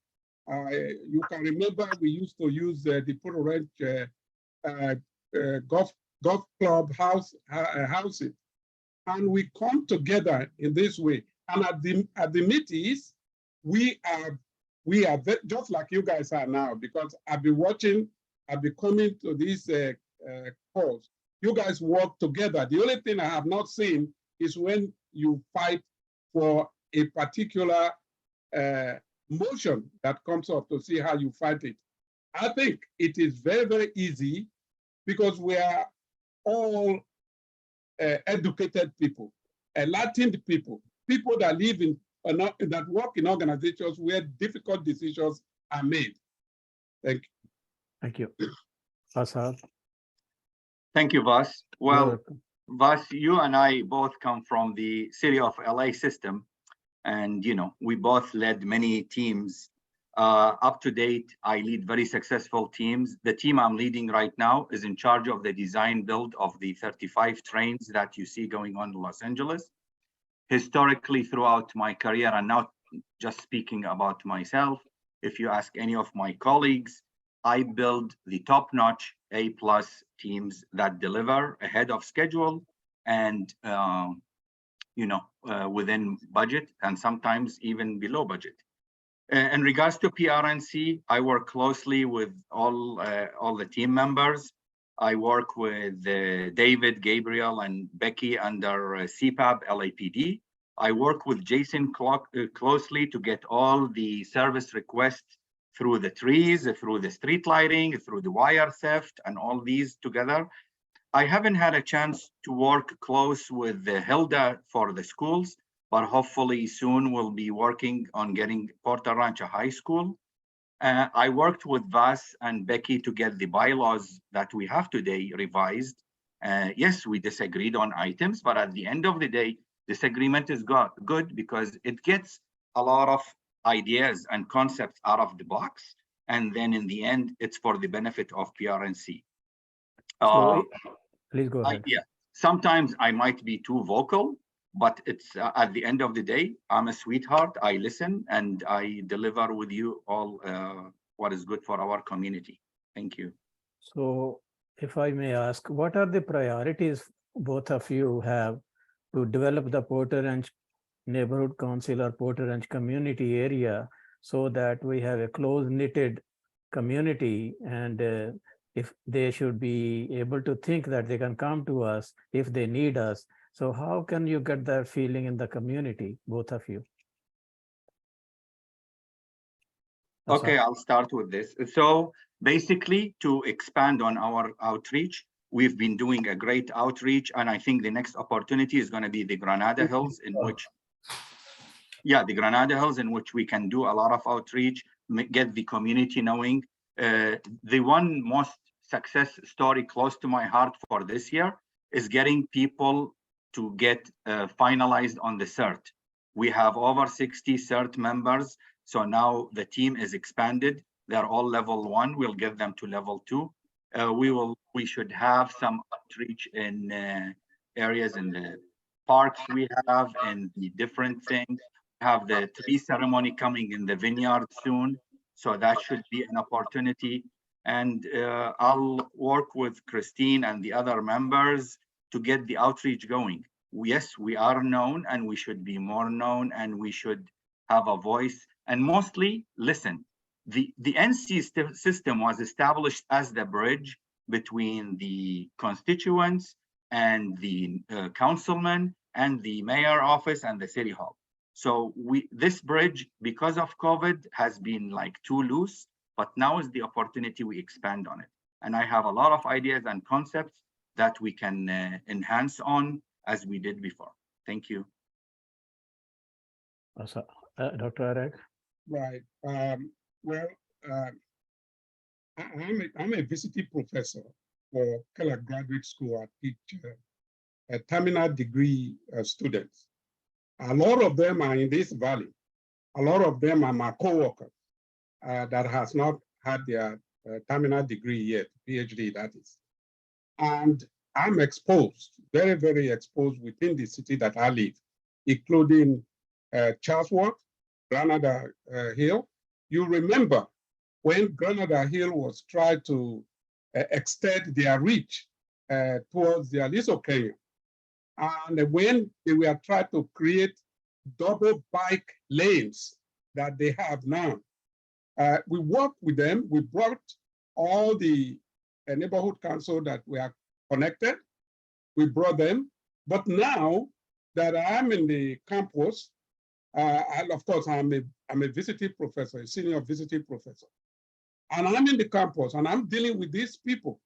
You can remember we used to use the Puro Ranch golf club houses, and we come together in this way. And at the meetings, we are just like you guys are now, because I've been watching, I've been coming to these calls. You guys work together. The only thing I have not seen is when you fight for a particular motion that comes up, to see how you fight it. I think it is very, very easy because we are all educated people, enlightened people, people that live in, that work in organizations where difficult decisions are made. Thank you. Thank you. Asad. Thank you, Vas. Well, Vas, you and I both come from the city of LA system. And, you know, we both led many teams. Up to date, I lead very successful teams. The team I'm leading right now is in charge of the design build of the 35 trains that you see going on in Los Angeles. Historically, throughout my career, and now just speaking about myself, if you ask any of my colleagues, I build the top-notch A+ teams that deliver ahead of schedule and within budget, and sometimes even below budget. In regards to PRNC, I work closely with all the team members. I work with David, Gabriel, and Becky under CPAB LAPD. I work with Jason closely to get all the service requests through the trees, through the street lighting, through the wire theft, and all these together. I haven't had a chance to work close with Hilda for the schools, but hopefully soon we'll be working on getting Porter Rancho High School. I worked with Vas and Becky to get the bylaws that we have today revised. Yes, we disagreed on items, but at the end of the day, disagreement is good because it gets a lot of ideas and concepts out of the box. And then in the end, it's for the benefit of PRNC. Please go ahead. Yeah, sometimes I might be too vocal, but it's at the end of the day, I'm a sweetheart. I listen and I deliver with you all what is good for our community. Thank you. So if I may ask, what are the priorities both of you have to develop the Porter Ranch Neighborhood Council or Porter Ranch community area so that we have a close-knitted community, and if they should be able to think that they can come to us if they need us. So how can you get that feeling in the community, both of you? Okay, I'll start with this. So basically, to expand on our outreach, we've been doing a great outreach, and I think the next opportunity is going to be the Granada Hills, in which, the Granada Hills, in which we can do a lot of outreach, get the community knowing. The one most success story close to my heart for this year is getting people to get finalized on the CERT. We have over 60 CERT members. So now the team is expanded. They're all level 1. We'll get them to level 2. We should have some outreach in areas in the parks we have and the different things. We have the tree ceremony coming in the vineyard soon. So that should be an opportunity. And I'll work with Christine and the other members to get the outreach going. Yes, we are known and we should be more known and we should have a voice and mostly listen. The NC system was established as the bridge between the constituents and the councilmen and the mayor office and the city hall. So this bridge, because of COVID, has been like too loose, but now is the opportunity we expand on it. And I have a lot of ideas and concepts that we can enhance on as we did before. Thank you. Dr. Arek? Right. I'm a visiting professor for Keller Graduate School. I teach a terminal degree students. A lot of them are in this valley. A lot of them are my co-workers that has not had their terminal degree yet, PhD that is. And I'm exposed, very, very exposed within the city that I live, including Chatsworth, Granada Hill. You remember when Granada Hill was trying to extend their reach towards the Aliso Canyon. And when they were trying to create double bike lanes that they have now, we worked with them. We brought all the neighborhood council that were connected. We brought them. But now that I'm in the campus, and of course, I'm a visiting professor, a senior visiting professor. And I'm in the campus and I'm dealing with these people.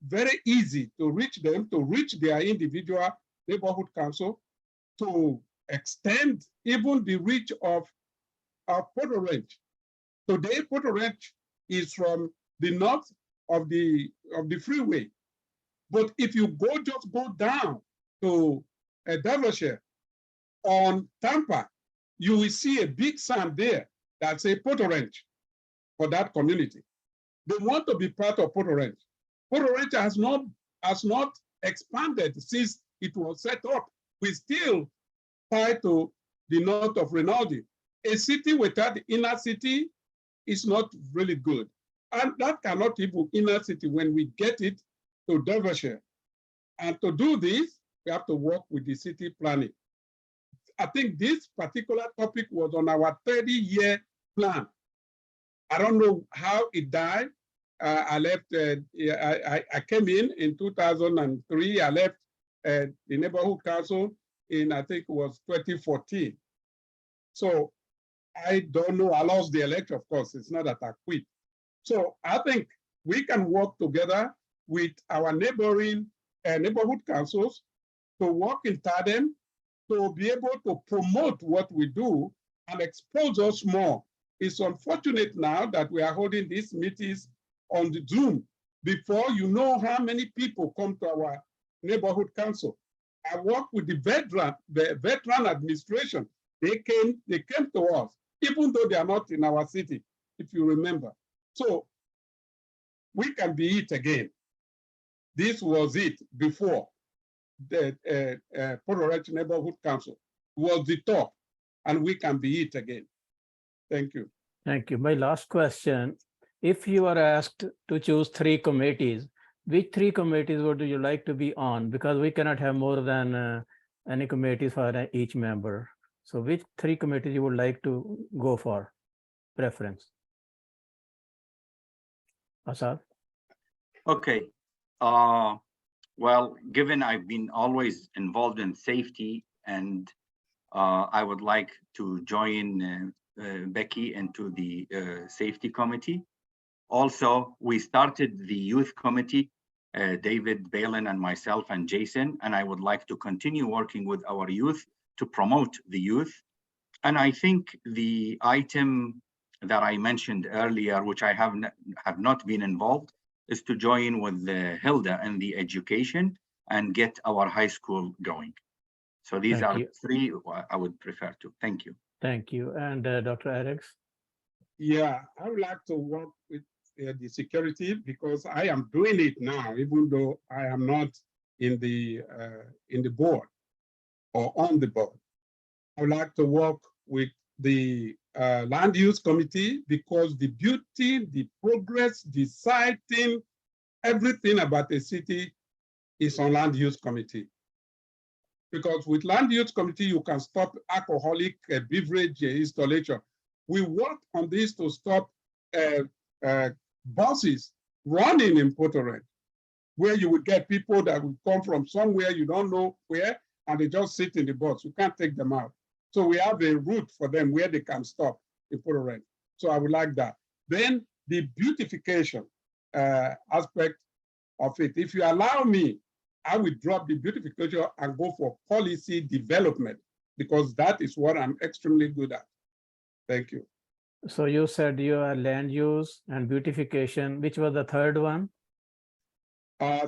Very easy to reach them, to reach their individual neighborhood council, to extend even the reach of Porto Ranch. Today, Porto Ranch is from the north of the freeway. But if you just go down to Derbyshire on Tampa, you will see a big sign there that says Porto Ranch for that community. They want to be part of Porto Ranch. Porto Ranch has not expanded since it was set up. We still tied to the north of Rinaldi. A city without the inner city is not really good. And that cannot even inner city when we get it to Derbyshire. And to do this, we have to work with the city planning. I think this particular topic was on our 30-year plan. I don't know how it died. I left, I came in 2003. I left the neighborhood council in, I think it was 2014. So I don't know, I lost the election, of course, it's not that I quit. So I think we can work together with our neighboring neighborhood councils to work in tandem to be able to promote what we do and expose us more. It's unfortunate now that we are holding these meetings on the Zoom. Before, you know how many people come to our neighborhood council. I work with the veteran administration. They came to us, even though they are not in our city, if you remember. So we can be it again. This was it before. The Porto Ranch Neighborhood Council was the top, and we can be it again. Thank you. Thank you. My last question, if you are asked to choose 3 committees, which 3 committees would you like to be on? Because we cannot have more than any committees for each member. So which 3 committees you would like to go for preference? Asad? Okay. Well, given I've been always involved in safety, and I would like to join Becky into the safety committee. Also, we started the youth committee, David, Balin, and myself, and Jason, and I would like to continue working with our youth to promote the youth. And I think the item that I mentioned earlier, which I have not been involved, is to join with Hilda in the education. and get our high school going. So these Thank are you. three I would prefer to. Thank you. Thank you. And Dr. Alex? Yeah, I would like to work with the security because I am doing it now, even though I am not in the board or on the board. I would like to work with the land use committee because the beauty, the progress, the siting, everything about the city is on land use committee. Because with land use committee, you can stop alcoholic beverage installation. We work on this to stop buses running in Port Orange, where you would get people that would come from somewhere you don't know where, and they just sit in the bus. You can't take them out. So we have a route for them where they can stop in Port Orange. So I would like that. Then the beautification aspect of it. If you allow me, I will drop the beautification and go for policy development because that is what I'm extremely good at. Thank you. So you said you are land use and beautification. Which was the third one?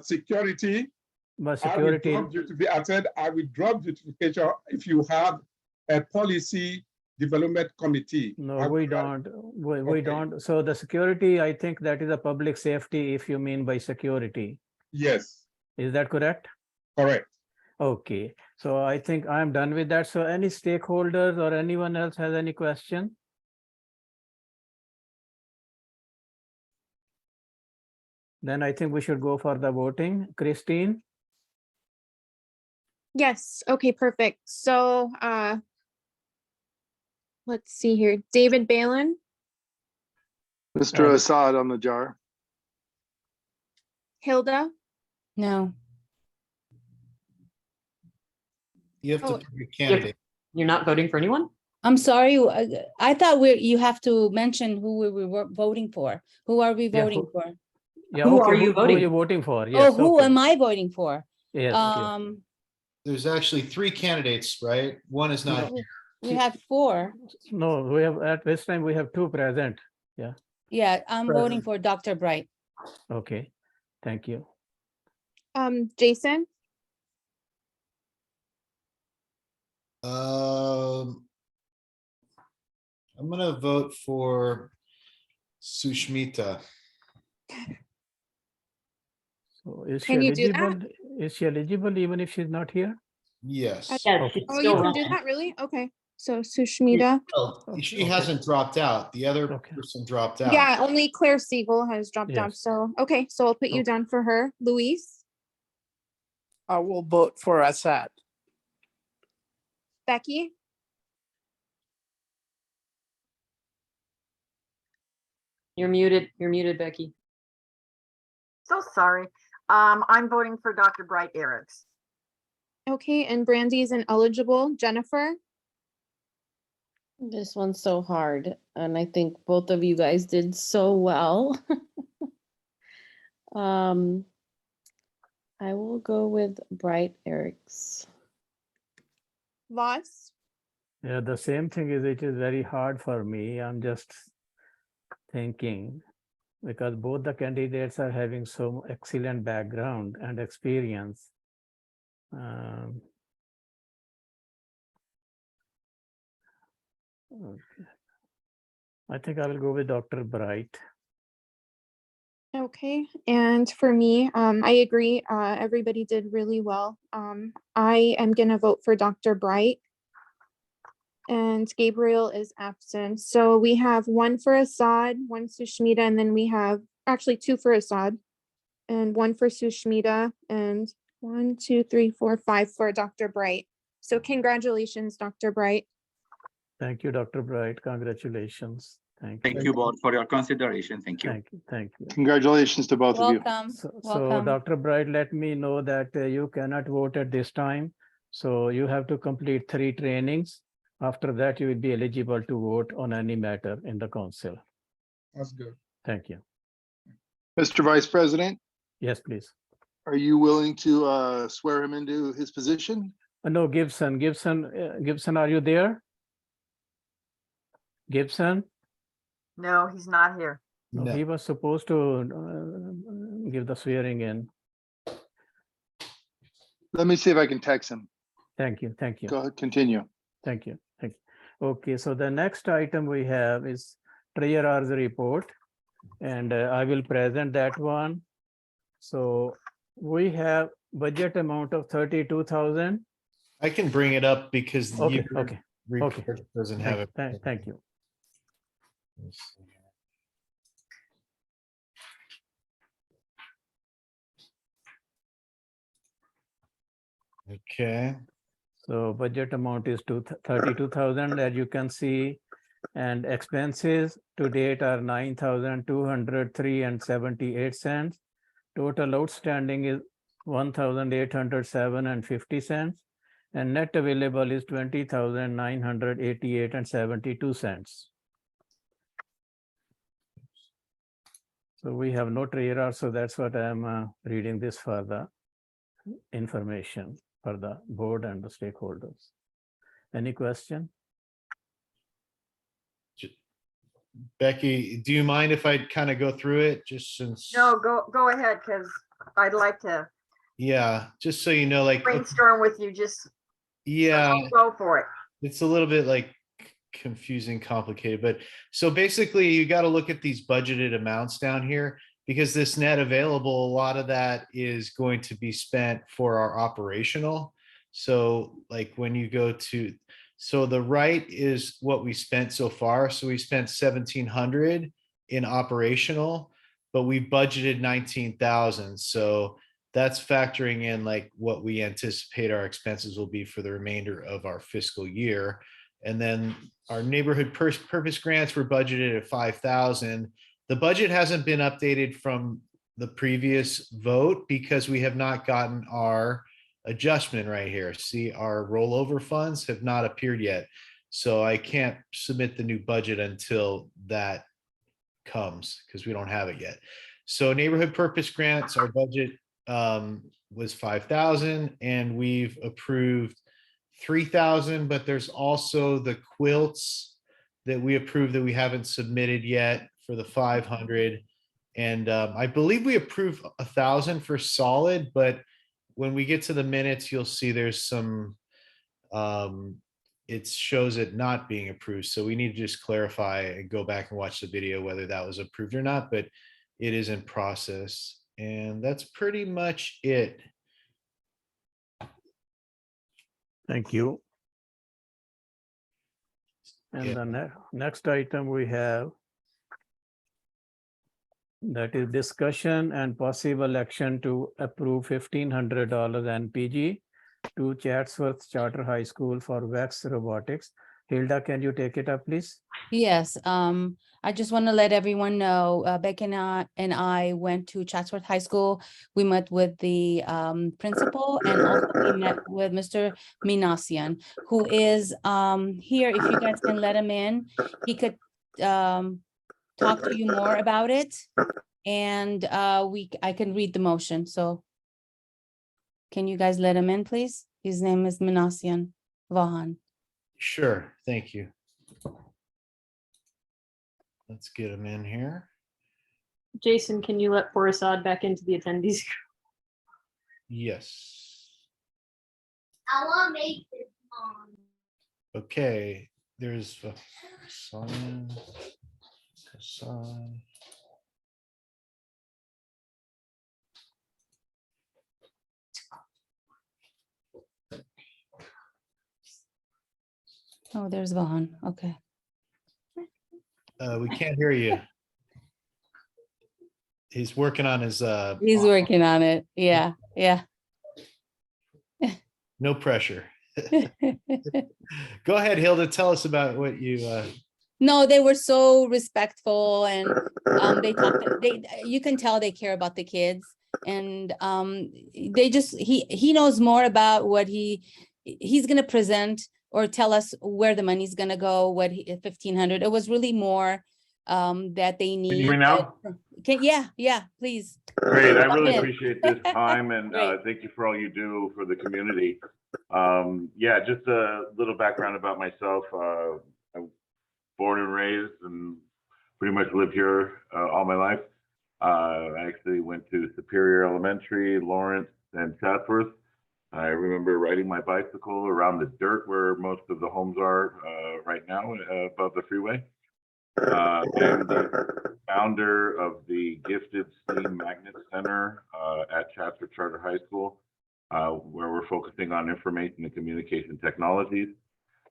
Security. But security. I said I will drop beautification if you have a policy development committee. No, we don't. We don't. So the security, I think that is a public safety, if you mean by security. Yes. Is that correct? Correct. Okay. So I think I'm done with that. So any stakeholders or anyone else has any question? Then I think we should go for the voting. Christine? Yes, okay, perfect. So let's see here. David Balin, Mr. Assad on the jar. Hilda, No. You have to Oh, pick your candidate. You're not voting for anyone? I'm sorry. I thought you have to mention who we were voting for. Who are we Yeah, voting for? Yeah, Who okay, are you who are voting? you voting for? Yes, Oh, who okay. am I voting for? Yes, yes. There's actually 3 candidates, right? One is not. No. We have 4. No, we have at this time we have 2 present. Yeah, Yeah, I'm voting for Dr. Bright. okay. Thank you. Jason, I'm gonna vote for Sushmita. So is she Can you do that? eligible? Is she eligible even if she's not here? Yes. Yeah, she's oh, still you can do running. that, really? Okay, so Sushmita. Oh, she hasn't dropped out. The other Okay. person dropped out. Yeah, only Claire Siegel has dropped off, Yes. so, okay, so I'll put you Okay. down for her. Luis, I will vote for Assad. Becky, You're muted, Becky. So sorry. I'm voting for Dr. Bright Erics. okay, and Brandy's ineligible. Jennifer, This one's so hard, and I think both of you guys did so well. I will go with Bright Erics. Voss, Yeah, the same thing is it is very hard for me. I'm just thinking because both the candidates are having so excellent background and experience. Okay. I think I will go with Dr. Bright. okay, and for me, I agree, everybody did really well. I am gonna vote for Dr. Bright. And Gabriel is absent. So we have 1 for Assad, 1 Sushmita, and then we have actually 2 for Assad and 1 for Sushmita and 1, 2, 3, 4, 5 for Dr. Bright. So congratulations, Dr. Bright. Thank you, Dr. Bright. Congratulations. Thank you. Thank you both for your consideration. Thank you. Thank you. Thank you. Congratulations to both of you. Welcome. So Welcome. Dr. Bright, let me know that you cannot vote at this time. So you have to complete 3 trainings. After that, you will be eligible to vote on any matter in the council. That's good. Thank you. Mr. Vice President, Yes, please. are you willing to swear him into his position? No, Gibson, Gibson, are you there? Gibson? No, he's not here. No, No. he was supposed to give the swearing in. Let me see if I can text him. Thank you, thank you. Go ahead, continue. Thank you, thank you. Okay, so the next item we have is treasurer's report, and I will present that one. So we have budget amount of 32,000. I can bring it up because Okay, your okay, report okay. doesn't have it. Thank you. Okay. So budget amount is 32,000, as you can see, and expenses to date are 9,203 and 78 cents. Total outstanding is 1,807 and 50 cents, and net available is 20,988 and 72 cents. So we have no treasurer, so that's what I'm reading this for the information for the board and the stakeholders. Any question? Becky, do you mind if I kind of go through it just since? No, go ahead, because I'd like to Yeah, just so you know, like, brainstorm with you, just yeah, go for it. it's a little bit like confusing, complicated, but so basically you got to look at these budgeted amounts down here because this net available, a lot of that is going to be spent for our operational. So like when you go to, so the right is what we spent so far. So we spent 1,700 in operational, but we budgeted 19,000. So that's factoring in like what we anticipate our expenses will be for the remainder of our fiscal year. And then our neighborhood purpose grants were budgeted at 5,000. The budget hasn't been updated from the previous vote because we have not gotten our adjustment right here. See, our rollover funds have not appeared yet. So I can't submit the new budget until that comes because we don't have it yet. So neighborhood purpose grants, our budget was 5,000 and we've approved 3,000, but there's also the quilts that we approved that we haven't submitted yet for the 500. And I believe we approved 1,000 for solid, but when we get to the minutes, you'll see there's some, it shows it not being approved. So we need to just clarify and go back and watch the video, whether that was approved or not, but it is in process. And that's pretty much it. Thank you. And the next item we have, that is discussion and possible action to approve $1,500 NPG to Chatsworth Charter High School for VEX robotics. Hilda, can you take it up, please? Yes, I just want to let everyone know, Becky and I went to Chatsworth High School. We met with the principal and also we met with Mr. Minasian, who is here. If you guys can let him in, he could talk to you more about it. And I can read the motion. So can you guys let him in, please? His name is Minasian Vahan. Sure, thank you. Let's get him in here. Jason, can you let Forasad back into the attendees? Yes. I want to make this on. Okay, there's Hassan. Hassan. Oh, there's Vahan. Okay. We can't hear you. He's working on his He's working on it. Yeah, yeah. No pressure. Go ahead, Hilda, tell us about what you No, they were so respectful and they talked, you can tell they care about the kids. And they just, he knows more about what he's gonna present or tell us where the money's gonna go, what 1,500. It was really more that they need. Can you hear me now? Yeah, please. Great, I Jump really in. appreciate this time and thank you for all you do for the community. Yeah, just a little background about myself. I'm born and raised and pretty much lived here all my life. I actually went to Superior Elementary, Lawrence, and Chatsworth. I remember riding my bicycle around the dirt where most of the homes are right now above the freeway. I'm the founder of the Gifted STEAM Magnet Center at Chatsworth Charter High School, where we're focusing on information and communication technologies.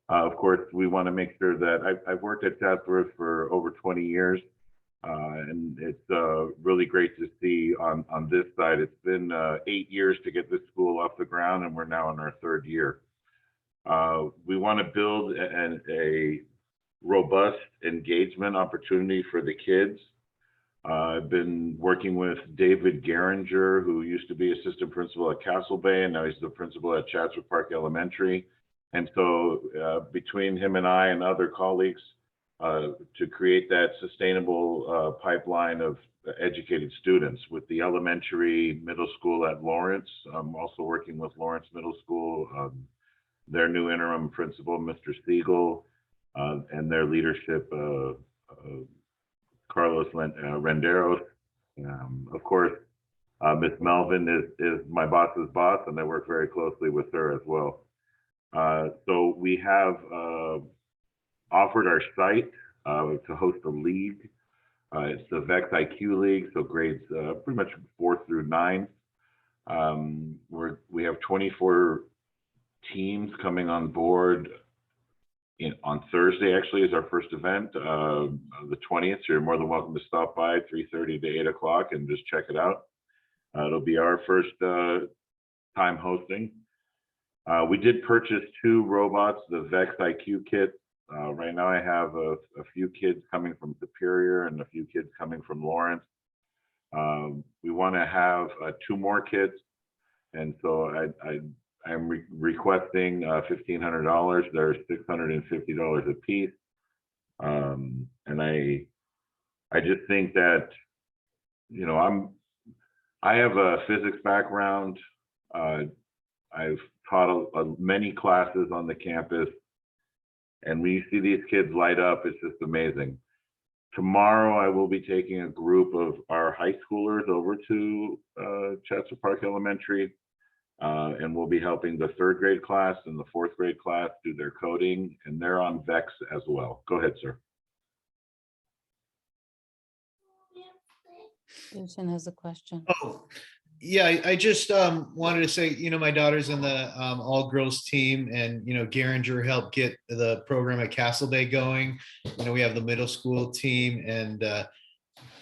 Of course, we want to make sure that I've worked at Chatsworth for over 20 years, and it's really great to see on this side. It's been 8 years to get this school off the ground, and we're now in our 3rd year. We want to build a robust engagement opportunity for the kids. I've been working with David Geringer, who used to be assistant principal at Castle Bay, and now he's the principal at Chatsworth Park Elementary. And so between him and I and other colleagues, to create that sustainable pipeline of educated students with the elementary, middle school at Lawrence. I'm also working with Lawrence Middle School, their new interim principal, Mr. Siegel, and their leadership, Carlos Renderos. Of course, Miss Melvin is my boss's boss, and I work very closely with her as well. So we have offered our site to host a league. It's the VEX IQ League, so grades pretty much 4 through 9. We have 24 teams coming on board on Thursday. Actually, is our first event, the 20th. So you're more than welcome to stop by 3:30 to 8 o'clock and just check it out. It'll be our first time hosting. We did purchase 2 robots, the VEX IQ kit. Right now I have a few kids coming from Superior and a few kids coming from Lawrence. We want to have 2 more kits, and so I'm requesting $1,500. They're $650 a piece, and I just think that, you know, I have a physics background. I've taught many classes on the campus, and when you see these kids light up, it's just amazing. Tomorrow, I will be taking a group of our high schoolers over to Chatsworth Park Elementary, and we'll be helping the 3rd grade class and the 4th grade class do their coding, and they're on VEX as well. Go ahead, sir. Jason has a question. Oh, yeah, I just wanted to say, you know, my daughter's in the all-girls team, and, you know, Geringer helped get the program at Castle Bay going. You know, we have the middle school team, and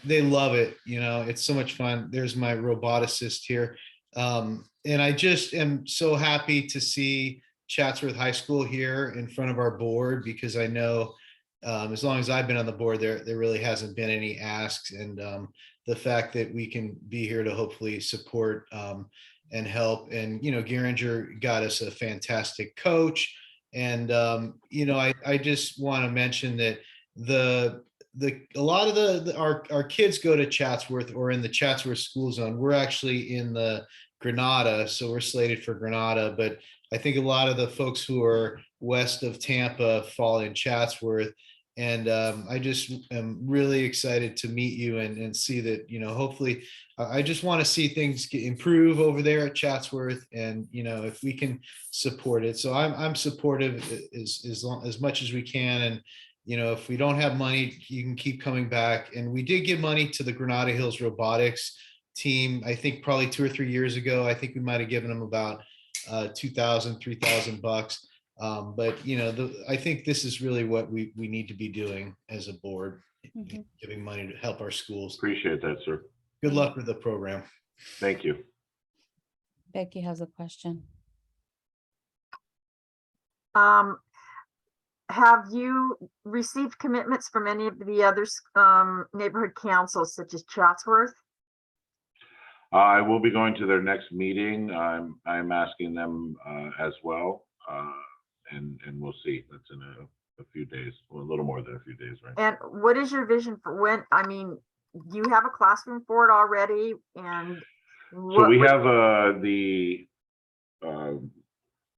they love it. You know, it's so much fun. There's my roboticist here. And I just am so happy to see Chatsworth High School here in front of our board, because I know as long as I've been on the board, there really hasn't been any asks. And the fact that we can be here to hopefully support and help. And, you know, Geringer got us a fantastic coach. And, you know, I just want to mention that a lot of our kids go to Chatsworth or in the Chatsworth school zone. We're actually in the Granada, so we're slated for Granada, but I think a lot of the folks who are west of Tampa fall in Chatsworth. And I just am really excited to meet you and see that, you know, hopefully I just want to see things improve over there at Chatsworth, and, you know, if we can support it. So I'm supportive as much as we can. And, you know, if we don't have money, you can keep coming back. And we did give money to the Granada Hills Robotics team, I think probably 2 or 3 years ago. I think we might have given them about $2,000, $3,000. But, you know, I think this is really what we need to be doing as a board, giving money to help our schools. Appreciate that, sir. Good luck with the program. Thank you. Becky has a question. Have you received commitments from any of the other neighborhood councils, such as Chatsworth? I will be going to their next meeting. I'm asking them as well, and we'll see. That's in a few days, well, a little more than a few days, right? And what is your vision for when? I mean, you have a classroom for it already, and so we have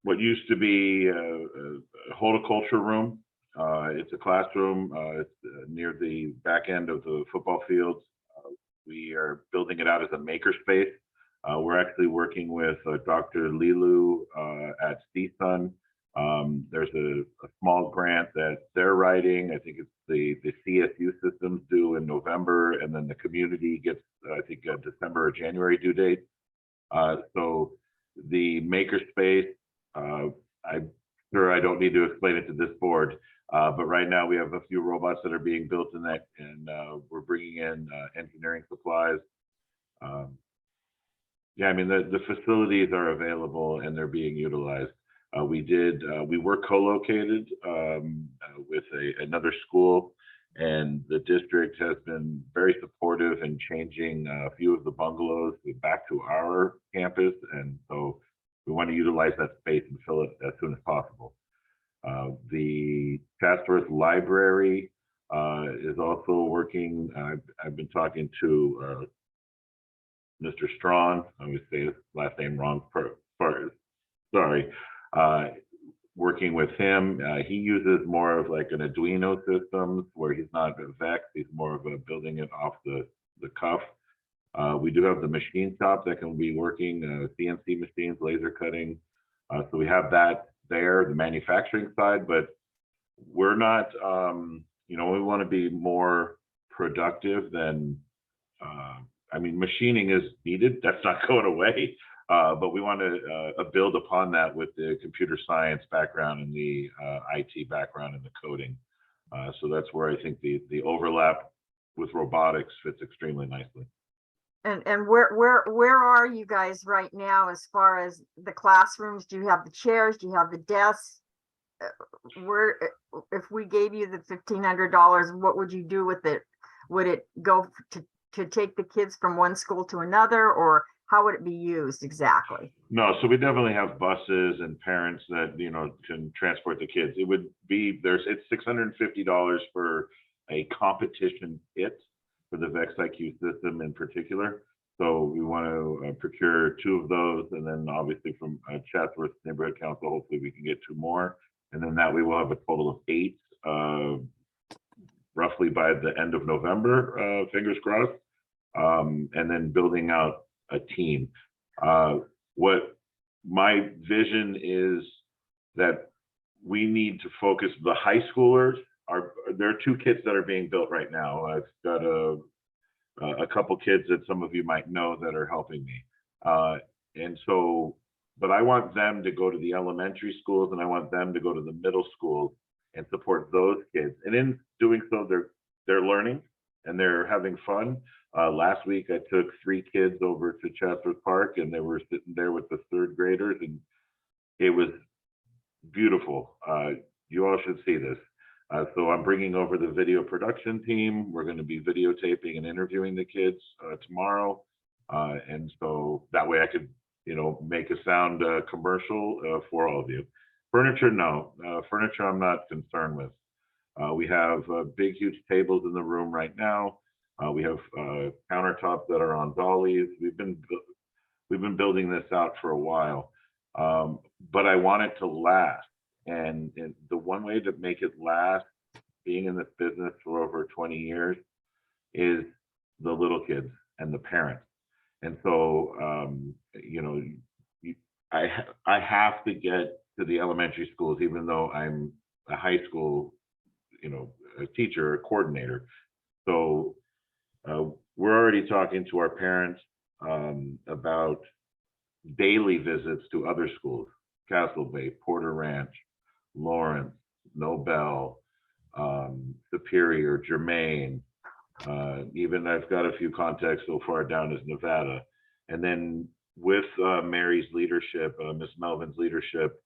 what used to be a horticulture room. It's a classroom. It's near the back end of the football fields. We are building it out as a makerspace. We're actually working with Dr. Lilu at CSUN. There's a small grant that they're writing. I think it's the CSU systems due in November, and then the community gets, I think, a December or January due date. So the makerspace, I'm sure I don't need to explain it to this board, but right now we have a few robots that are being built in that, and we're bringing in engineering supplies. Yeah, I mean, the facilities are available and they're being utilized. We were co-located with another school, and the district has been very supportive in changing a few of the bungalows back to our campus. And so we want to utilize that space and fill it as soon as possible. The Chatsworth Library is also working. I've been talking to Mr. Strong. I always say his last name wrong. Sorry. Working with him, he uses more of like an Arduino system where he's not a Vex, he's more of a building it off the cuff. We do have the machine shop that can be working, CNC machines, laser cutting. So we have that there, the manufacturing side, but we're not, we want to be more productive than, I mean, machining is needed, that's not going away. But we want to build upon that with the computer science background and the IT background and the coding. So that's where I think the overlap with robotics fits extremely nicely. And where are you guys right now as far as the classrooms? Do you have the chairs? Do you have the desks? Where, if we gave you the $1,500, what would you do with it? Would it go to take the kids from one school to another, or how would it be used exactly? No, so we definitely have buses and parents that, can transport the kids. It would be, it's $650 for a competition kit for the Vex IQ system in particular. So we want to procure 2 of those, and then obviously from Chatsworth Neighborhood Council, hopefully we can get 2 more. And then that way we'll have a total of 8, roughly by the end of November, fingers crossed. And then building out a team. What my vision is that we need to focus, the high schoolers there are 2 kits that are being built right now. I've got a couple kids that some of you might know that are helping me. And so, but I want them to go to the elementary schools, and I want them to go to the middle schools and support those kids. And in doing so, they're learning and they're having fun. Last week, I took 3 kids over to Chatsworth Park, and they were sitting there with the 3rd graders, and it was beautiful. You all should see this. So I'm bringing over the video production team. We're going to be videotaping and interviewing the kids tomorrow. And so that way I could, make a sound commercial for all of you. Furniture, no. Furniture I'm not concerned with. We have big, huge tables in the room right now. We have countertops that are on dollies. We've been building this out for a while, but I want it to last. And the one way to make it last, being in this business for over 20 years, is the little kids and the parents. And so, I have to get to the elementary schools, even though I'm a high school, a teacher, a coordinator. So we're already talking to our parents about daily visits to other schools: Castle Bay, Porter Ranch, Lawrence, Nobel, Superior, Germain. Even I've got a few contacts so far down as Nevada. And then with Mary's leadership, Miss Melvin's leadership,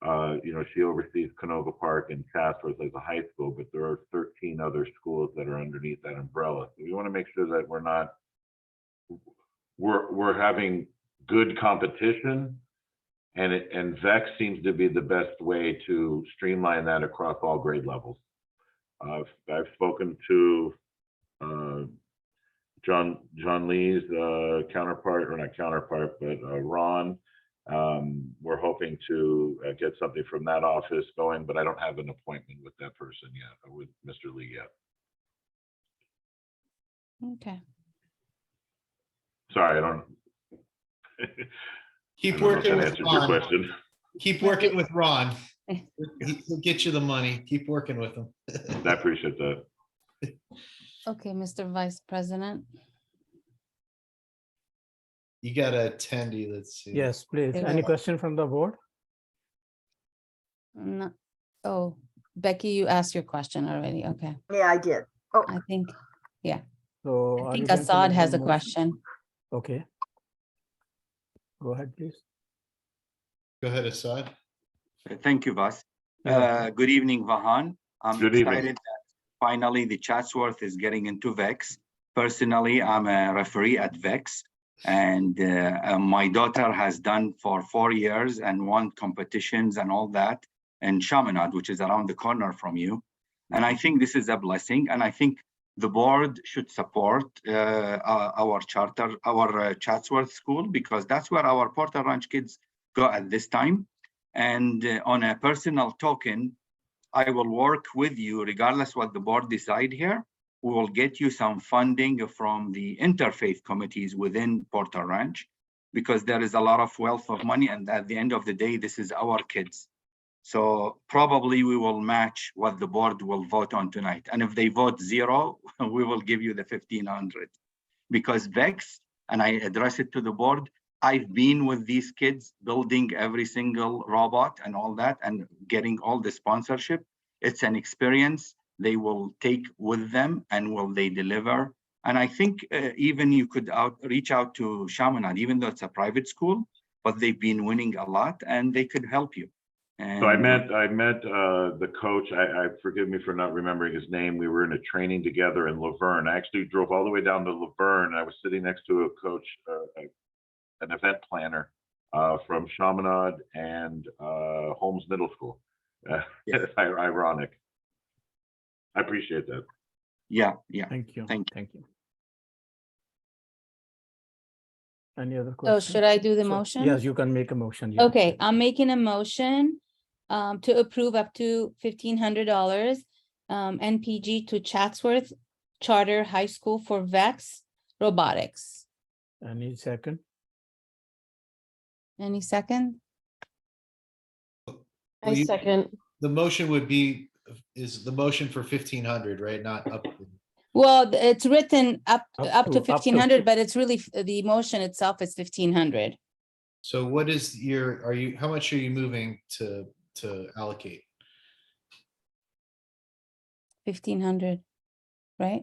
she oversees Canoga Park and Chatsworth as a high school, but there are 13 other schools that are underneath that umbrella. So we want to make sure that we're having good competition, and Vex seems to be the best way to streamline that across all grade levels. I've spoken to John Lee's counterpart, or not counterpart, but Ron. We're hoping to get something from that office going, but I don't have an appointment with that person yet, or with Mr. Lee yet. Okay. Sorry, I don't. Keep I don't know if working that with answers your Ron. question. Keep working with Ron. He'll get you the money. Keep working with him. I appreciate that. Okay, Mr. Vice President. You got a attendee, let's see. Yes, please. There Any we go. question from the board? No. Oh, Becky, you asked your question already. Okay, Yeah, I did. Oh, I think, So I are think you going to Assad make has the a motion? question. Okay. Go ahead, please. Go ahead, Assad. Thank you, Vas. You're welcome. Good evening, Vahan. I'm Good evening. excited that finally the Chatsworth is getting into VEX. Personally, I'm a referee at VEX, and my daughter has done for 4 years and won competitions and all that in Chaminade, which is around the corner from you. And I think this is a blessing, and I think the board should support our charter, our Chatsworth school, because that's where our Porter Ranch kids go at this time. And on a personal token, I will work with you regardless what the board decide here. We will get you some funding from the interfaith committees within Porter Ranch, because there is a lot of wealth of money, and at the end of the day, this is our kids. So probably we will match what the board will vote on tonight. And if they vote 0, we will give you the 1,500. Because VEX, and I address it to the board, I've been with these kids building every single robot and all that and getting all the sponsorship. It's an experience they will take with them, and will they deliver. And I think even you could reach out to Chaminade, even though it's a private school, but they've been winning a lot and they could help you. So I met the coach. I forgive me for not remembering his name. We were in a training together in Laverne. I actually drove all the way down to Laverne. I was sitting next to a coach, an event planner from Chaminade and Holmes Middle School. Ironic. I appreciate that. Yeah. Thank you. Thank you. Any other So questions? should I do the motion? Yes, you can make a motion. yeah. Okay, I'm making a motion to approve up to $1,500 NPG to Chatsworth Charter High School for VEX robotics. Any second? Any second? Well, you- second. The motion would be, is the motion for 1,500, right? Not up. to- Well, it's written up Up to to- up to 1,500, but it's really, the motion itself is 1,500. So what is your, how much are you moving to allocate? 1,500, right?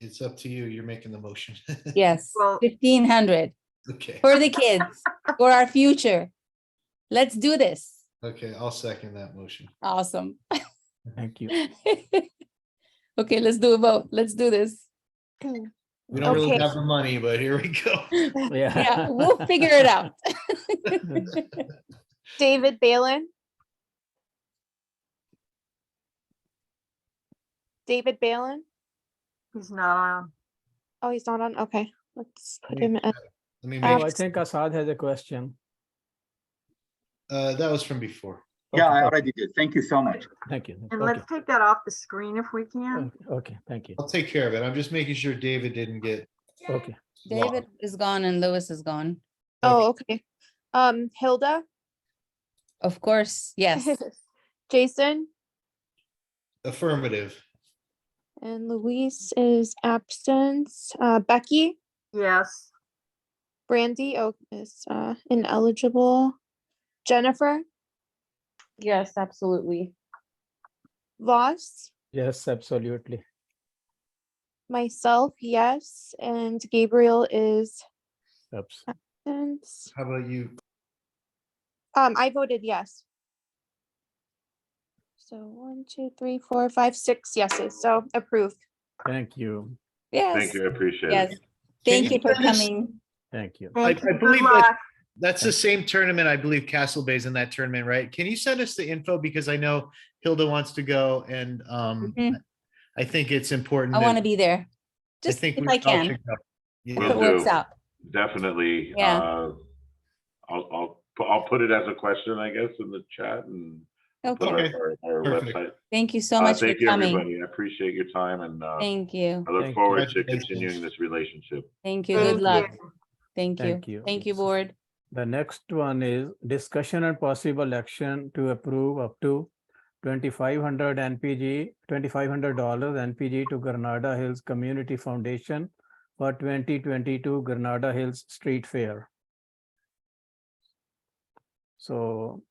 It's up to you. You're making the motion. Yes, Well- 1,500 Okay, for the kids, for our future. Let's do this. okay, I'll second that motion. Awesome. Thank you. Okay, let's do a vote. Let's do this. We don't really Okay. have the money, but here we go. Yeah, we'll figure it out. David Balin. David Balin. he's not on. Oh, he's not on. Okay, let's put Let him me- in. Let me Uh, make, Oh, I think Assad has a question. that was from before. Yeah, Okay, I already did. Thank you so much. Thank you. And Okay, let's take that off the screen if we can. okay, thank you. I'll take care of it. I'm just making sure David didn't get. Okay, David is gone and Lewis is gone. Oh, okay. Hilda. Of course, yes. Jason. Affirmative. And Luis is absent. Becky. Yes. Brandy is ineligible. Jennifer. Yes, absolutely. Voss. yes, absolutely. Myself, yes. And Gabriel is Abs- absent. How about you? I voted yes. So 1, 2, 3, 4, 5, 6 yeses. So approved. Thank you. Yes. Thank you. I appreciate Yes. it. Thank Can you for send us- coming. Thank you. I Thank you. Good believe luck. that's the same tournament. I believe Castle Bay's in that tournament, right? Can you send us the info? Because I know Hilda wants to go, and Mhm. I think it's important. I want to that- be there. Just think if we I all can, should go. if Yeah. it Will works do. out. Definitely. Yeah. I'll put it as a question, I guess, in the chat and put Okay. our Perfect. website. Thank you so much for Thank you, coming. everybody. I appreciate your time, and Thank you. I look Thank you. forward to Congratulations. continuing this relationship. Thank you. Thank Good luck. you. Thank you. Thank you. Thank you, board. The next one is discussion and possible action to approve up to $2,500 NPG to Granada Hills Community Foundation for 2022 Granada Hills Street Fair. So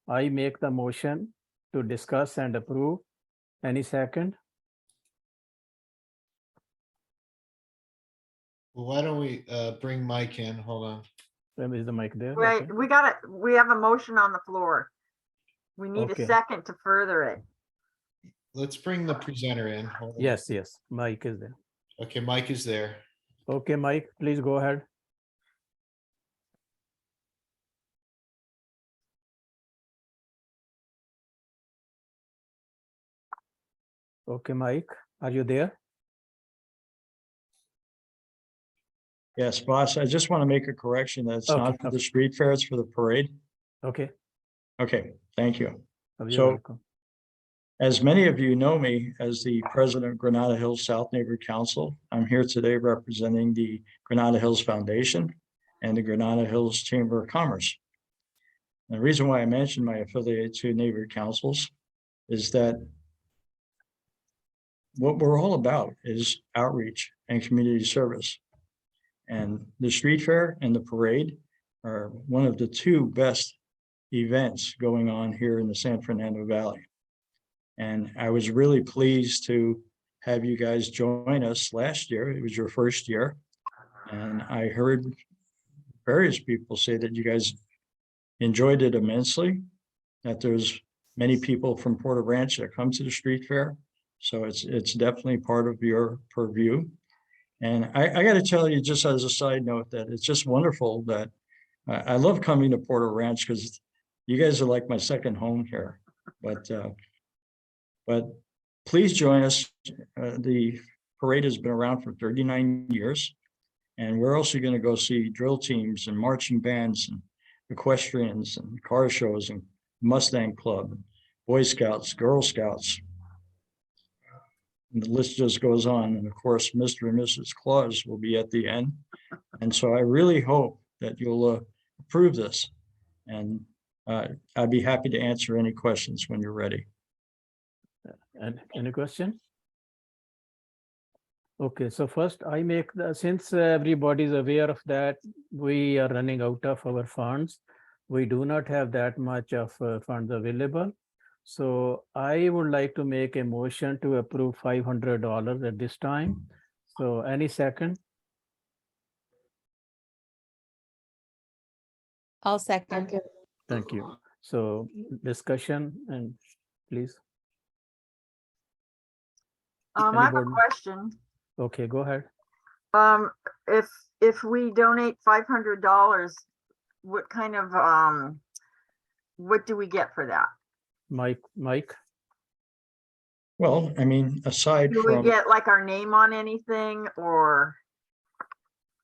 I make the motion to discuss and approve. Any second? Well, why don't we bring Mike in? Hold on. Is the mic there? Wait, Okay. we have a motion on the floor. We need Okay. a second to further it. Let's bring the presenter in. Hold on. Yes, yes, Mike is there. Okay, Mike is there. Okay, Mike, please go ahead. Okay, Mike, are you there? Yes, boss, I just want to make a correction. That's Okay, not for the okay. street fair, it's for the parade. Okay. Okay, thank you. You're So, welcome. as many of you know me as the president of Granada Hills South Neighborhood Council, I'm here today representing the Granada Hills Foundation and the Granada Hills Chamber of Commerce. And the reason why I mentioned my affiliate to neighborhood councils is that what we're all about is outreach and community service. And the street fair and the parade are one of the two best events going on here in the San Fernando Valley. And I was really pleased to have you guys join us last year. It was your first year. And I heard various people say that you guys enjoyed it immensely, that there's many people from Porter Ranch that come to the street fair. So it's definitely part of your purview. And I got to tell you, just as a side note, that it's just wonderful that I love coming to Porter Ranch because you guys are like my second home here. But please join us. The parade has been around for 39 years. And we're also going to go see drill teams and marching bands and equestrians and car shows and Mustang Club, Boy Scouts, Girl Scouts. And the list just goes on. And of course, Mr. and Mrs. Claus will be at the end. And so I really hope that you'll approve this. And I'd be happy to answer any questions when you're ready. And any question? Okay, so first I make since everybody is aware of that, we are running out of our funds. We do not have that much of funds available. So I would like to make a motion to approve $500 at this time. So any second? I'll second. Thank you. So discussion and please. I have a Anybody? question. Okay, go ahead. If we donate $500, what kind of what do we get for that? Mike. Well, I mean, aside Do from, we get like our name on anything or?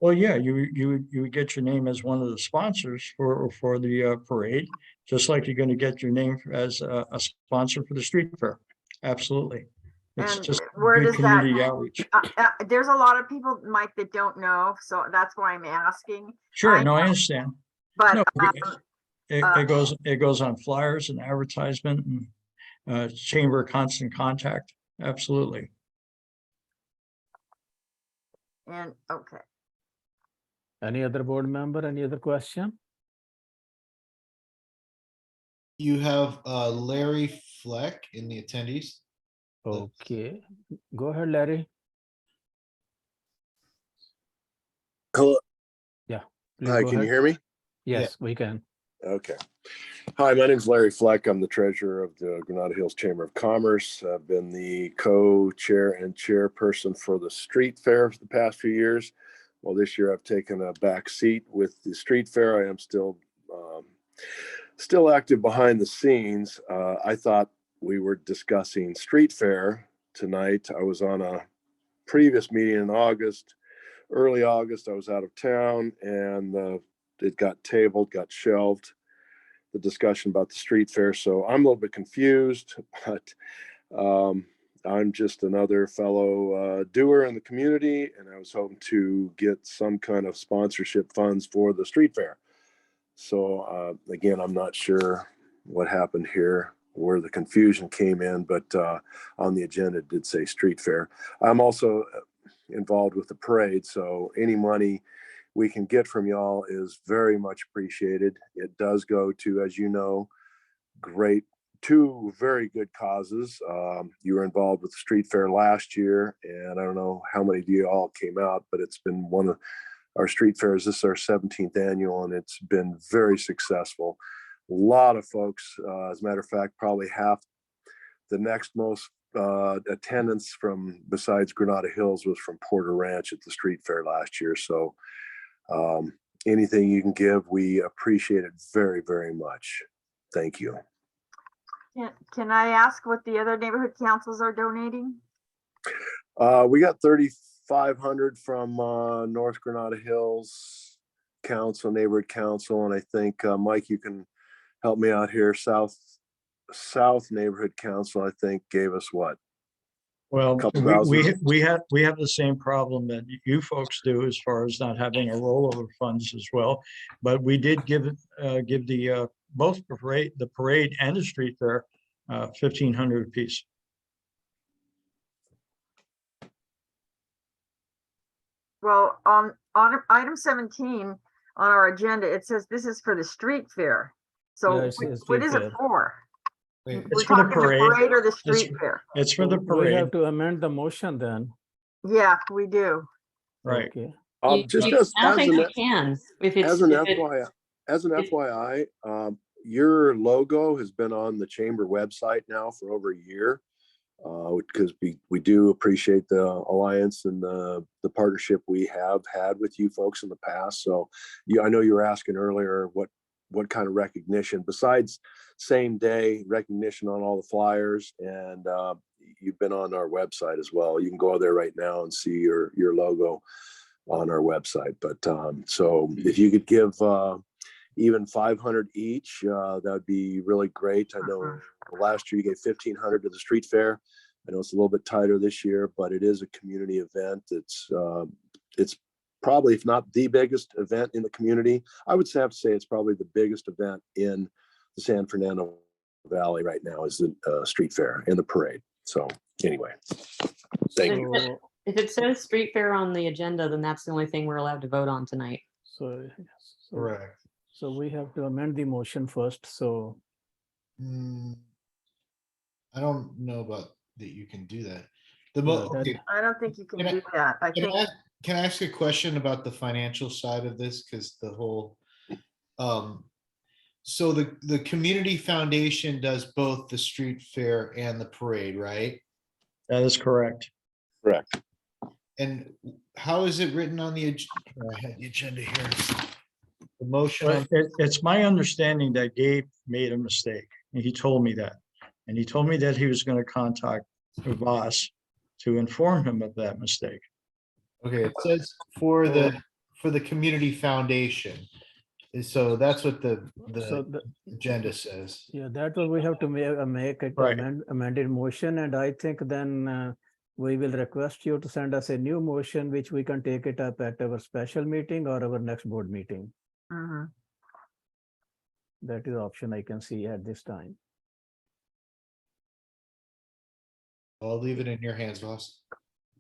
well, yeah, you would get your name as one of the sponsors for the parade, just like you're going to get your name as a sponsor for the street fair. Absolutely. It's And just where good does that, community outreach. there's a lot of people, Mike, that don't know, so that's why I'm asking. Sure, no, I understand. But No, it goes on flyers and advertisement and chamber constant contact. Absolutely. and okay. Any other board member, any other question? You have Larry Fleck in the attendees. Okay, go ahead, Larry. Hello. Yeah. Please Hi, go can you ahead. hear me? Yes, we can. Okay. Hi, my name is Larry Fleck. I'm the treasurer of the Granada Hills Chamber of Commerce. I've been the co-chair and chairperson for the street fair for the past few years. Well, this year I've taken a back seat with the street fair. I am still active behind the scenes. I thought we were discussing street fair tonight. I was on a previous meeting in August, early August. I was out of town and it got tabled, got shelved, the discussion about the street fair. So I'm a little bit confused, but I'm just another fellow doer in the community, and I was hoping to get some kind of sponsorship funds for the street fair. So again, I'm not sure what happened here, where the confusion came in, but on the agenda it did say street fair. I'm also involved with the parade, so any money we can get from y'all is very much appreciated. It does go to, as you know, two very good causes. You were involved with the street fair last year, and I don't know how many of you all came out, but it's been one of our street fairs. This is our 17th annual, and it's been very successful. A lot of folks, as a matter of fact, probably half the next most attendance from besides Granada Hills was from Porter Ranch at the street fair last year. So anything you can give, we appreciate it very, very much. Thank you. Can I ask what the other neighborhood councils are donating? We got 3,500 from North Granada Hills Council, Neighborhood Council, and I think Mike, you can help me out here. South Neighborhood Council, I think, gave us what? Well, Couple we thousand. we have the same problem that you folks do as far as not having a rollover funds as well. But we did give the both the parade and the street fair 1,500 apiece. Well, on item 17 on our agenda, it says this is for the street fair. So Yeah, it's a what street is fair. it for? Wait, It's We're for the talking parade. or the street fair? It's for the We parade, have to amend the motion then. Yeah, we do. right? Okay. Just I don't think an you can. If it's as an if it- FYI, your logo has been on the chamber website now for over a year, because we do appreciate the alliance and the partnership we have had with you folks in the past. So I know you were asking earlier what kind of recognition besides same day recognition on all the flyers, and you've been on our website as well. You can go there right now and see your logo on our website. But so if you could give even 500 each, that would be really great. I know last year you gave 1,500 to the street fair. I know it's a little bit tighter this year, but it is a community event. It's probably, if not the biggest event in the community, I would have to say it's probably the biggest event in the San Fernando Valley right now is the street fair and the parade. So anyway, thank you. If it says street fair on the agenda, then that's the only thing we're allowed to vote on tonight. So correct. So we have to amend the motion first. So I don't know about that you can do that. Yeah, I don't think you can do that. I think Can I ask a question about the financial side of this? Because the whole, so the community foundation does both the street fair and the parade, right? That is correct. Correct. And how is it written on the agenda? I had the agenda here. The motion. But it's my understanding that Gabe made a mistake, and he told me that. And he told me that he was going to contact Voss to inform him of that mistake. Okay, it says for the community foundation. So that's what the agenda says. Yeah, that will we have to make a Right. amended motion, and I think then we will request you to send us a new motion, which we can take it up at our special meeting or our next board meeting. That is the option I can see at this time. I'll leave it in your hands, boss.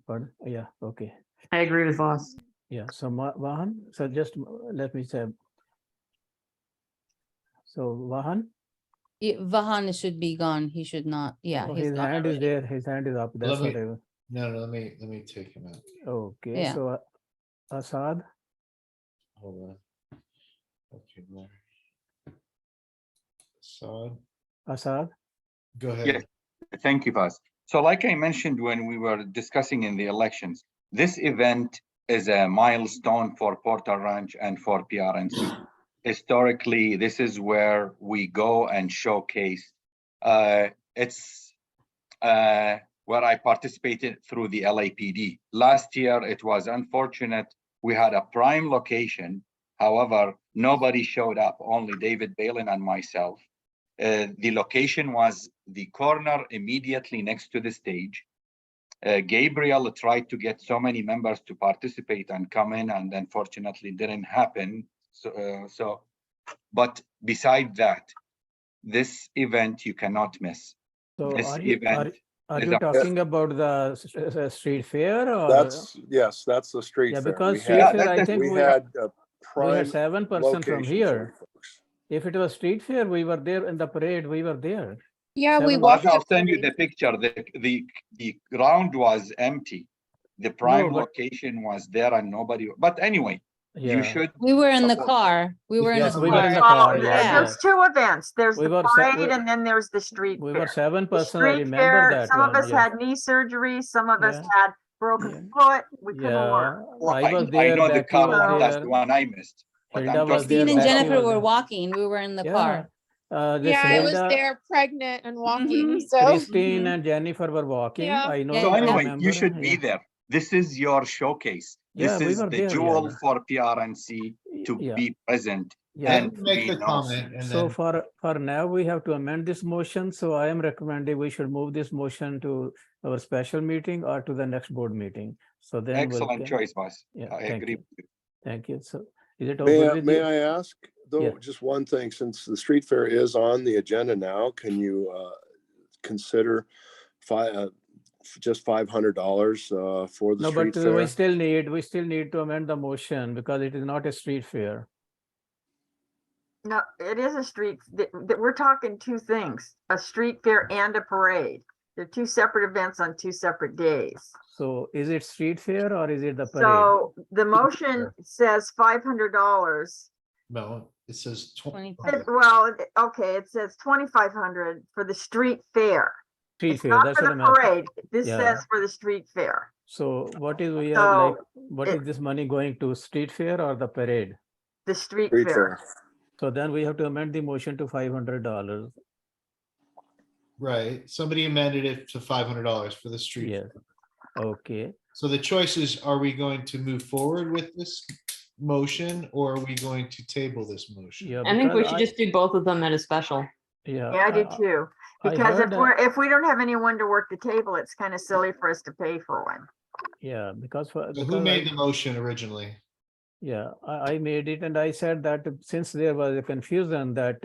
Pardon? Yeah, okay. I agree with Voss. Yeah, so Vahan, so just let me say. So Vahan? Vahan should be gone. He should not. Yeah, Oh, he's his gone hand is already. there. His hand is up. That's Let me- whatever. No, let me take him out. Okay, Yeah. so Assad, Hold on. Okay, Larry. Assad. Go ahead. Yes, thank you, Vaz. So like I mentioned when we were discussing in the elections, this event is a milestone for Porter Ranch and for PRNC. Historically, this is where we go and showcase. It's where I participated through the LAPD. Last year, it was unfortunate. We had a prime location. However, nobody showed up, only David Balin and myself. The location was the corner immediately next to the stage. Gabriel tried to get so many members to participate and come in, and unfortunately didn't happen. But beside that, this event you cannot miss. So This are you, event are is you a- talking about the street fair or? Yes, that's the street Yeah, fair. because We street had- fair, I think We we had a we had prime 7% from location for you here. folks. If it was street fair, we were there in the parade, we were there. Yeah, we 7%. walked I'll the send you the parade. picture. The ground was empty. The prime but- location was there and nobody, but anyway, you Yeah. should. We were in the support. car. We were in Yes, the we were in the car. car. There's Yes. two events. There's We the were parade and then there's the street We fair. were 7%. The I street remember fair, that some of one. us Yeah. had knee surgery, some of us Yeah. had broken Yeah. foot. We couldn't work. Yeah, Well, I was I there, know the Becky car was one, that's the there, one I missed. But I'm Hilda was talking there, Christine and about- Becky Jennifer was were there. walking. We were in the Yeah. car. This Yeah, I was Hilda, there pregnant and walking, so. Christine and Jennifer were walking. Yeah. I know. So I anyway, remember. you should be Yeah. there. This is your showcase. This Yeah, we is were the there, jewel yeah. for PRNC to Yeah. be present. Yeah. And Make the be known. comment and So then, for now, we have to amend this motion. So I am recommending we should move this motion to our special meeting or to the next board meeting. So then we'll. Excellent choice, boss. Yeah, I thank agree you. with you. Thank you. So is it all good with May you? I ask, though, Yeah. just one thing, since the street fair is on the agenda now, can you consider just $500 for the No, street but fair? we still need to amend the motion because it is not a street fair. No, it is a street, we're talking two things, a street fair and a parade. They're two separate events on two separate days. So is it street fair or is it the parade? So the motion says $500. no, it says 20. Well, okay, it says 2,500 for the street fair. Street It's fair, not that's for what the I meant. parade. This Yeah. says for the street fair. So what is we So are like, what is it- this money going to, street fair or the parade? The street Street fair. fair. So then we have to amend the motion to $500. Right, somebody amended it to $500 for the street. Yes. Okay. So the choice is, are we going to move forward with this motion or are we going to table this motion? Yeah. I think we because should just do both of them at a special. Yeah. Yeah, I do too. I Because heard if we don't have anyone to work the table, it's kind of silly for us to pay for one. Yeah, because for. So because who made I- the motion originally? Yeah, I made it and I said that since there was a confusion that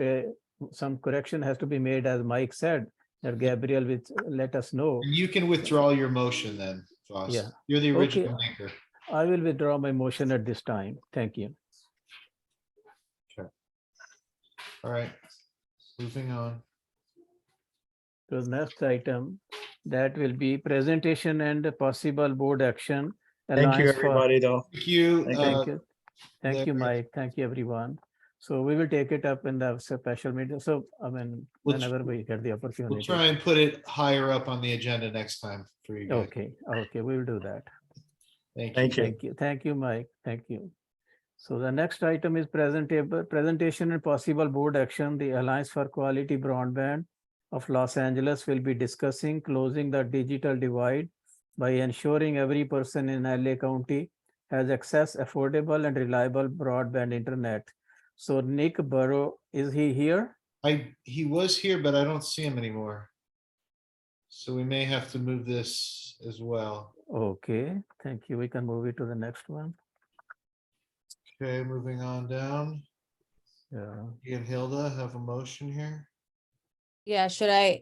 some correction has to be made, as Mike said, that Gabriel will let us know. You can withdraw your motion then, Voss. Yeah. You're the original Okay. maker. I will withdraw my motion at this time. Thank you. All right, moving on. So the next item, that will be presentation and possible board action. Thank you, Alliance for- everybody, though. Thank you. Thank you. Thank you, Larry. Mike. Thank you, everyone. So we will take it up in the special meeting. So, I mean, We'll whenever we get the We'll opportunity. try and put it higher up on the agenda next time for you guys. Okay, okay, we will do that. Thank you. Thank you. Thank you. Thank you, Mike. Thank you. So the next item is presentation and possible board action. The Alliance for Quality Broadband of Los Angeles will be discussing closing the digital divide by ensuring every person in LA County has access affordable and reliable broadband internet. So Nick Burrow, is he here? He was here, but I don't see him anymore. So we may have to move this as well. Okay, thank you. We can move it to the next one. Okay, moving on down. Yeah. You and Hilda have a motion here. Yeah,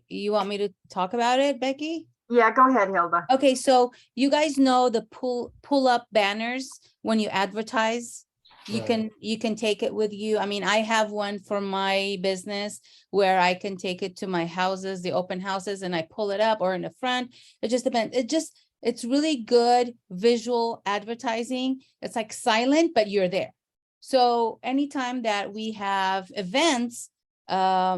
you want me to talk about it, Becky? Yeah, go ahead, Hilda. Okay, so you guys know the pull up banners when you advertise. You Right. can take it with you. I mean, I have one for my business where I can take it to my houses, the open houses, and I pull it up or in the front. It just depends. It's really good visual advertising. It's like silent, but you're there. So anytime that we have events we're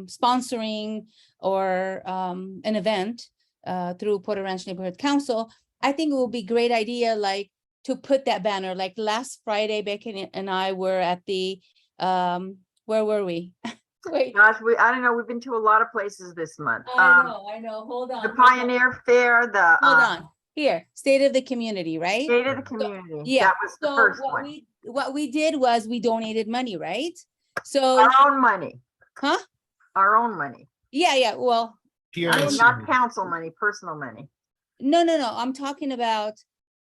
sponsoring or an event through Porter Ranch Neighborhood Council, I think it would be a great idea, like to put that banner. Like last Friday, Becky and I were at the where were we? Wait. Gosh, I don't know, we've been to a lot of places this month. I know. Hold on. The Pioneer Fair, the Hold on. Here, State of the Community, right? State of the Community. Yeah. That was the So first what one. what we did was we donated money, right? So, Our own money. huh? Our own money. Yeah. Well, PRNC. Not council money, personal money. No, I'm talking about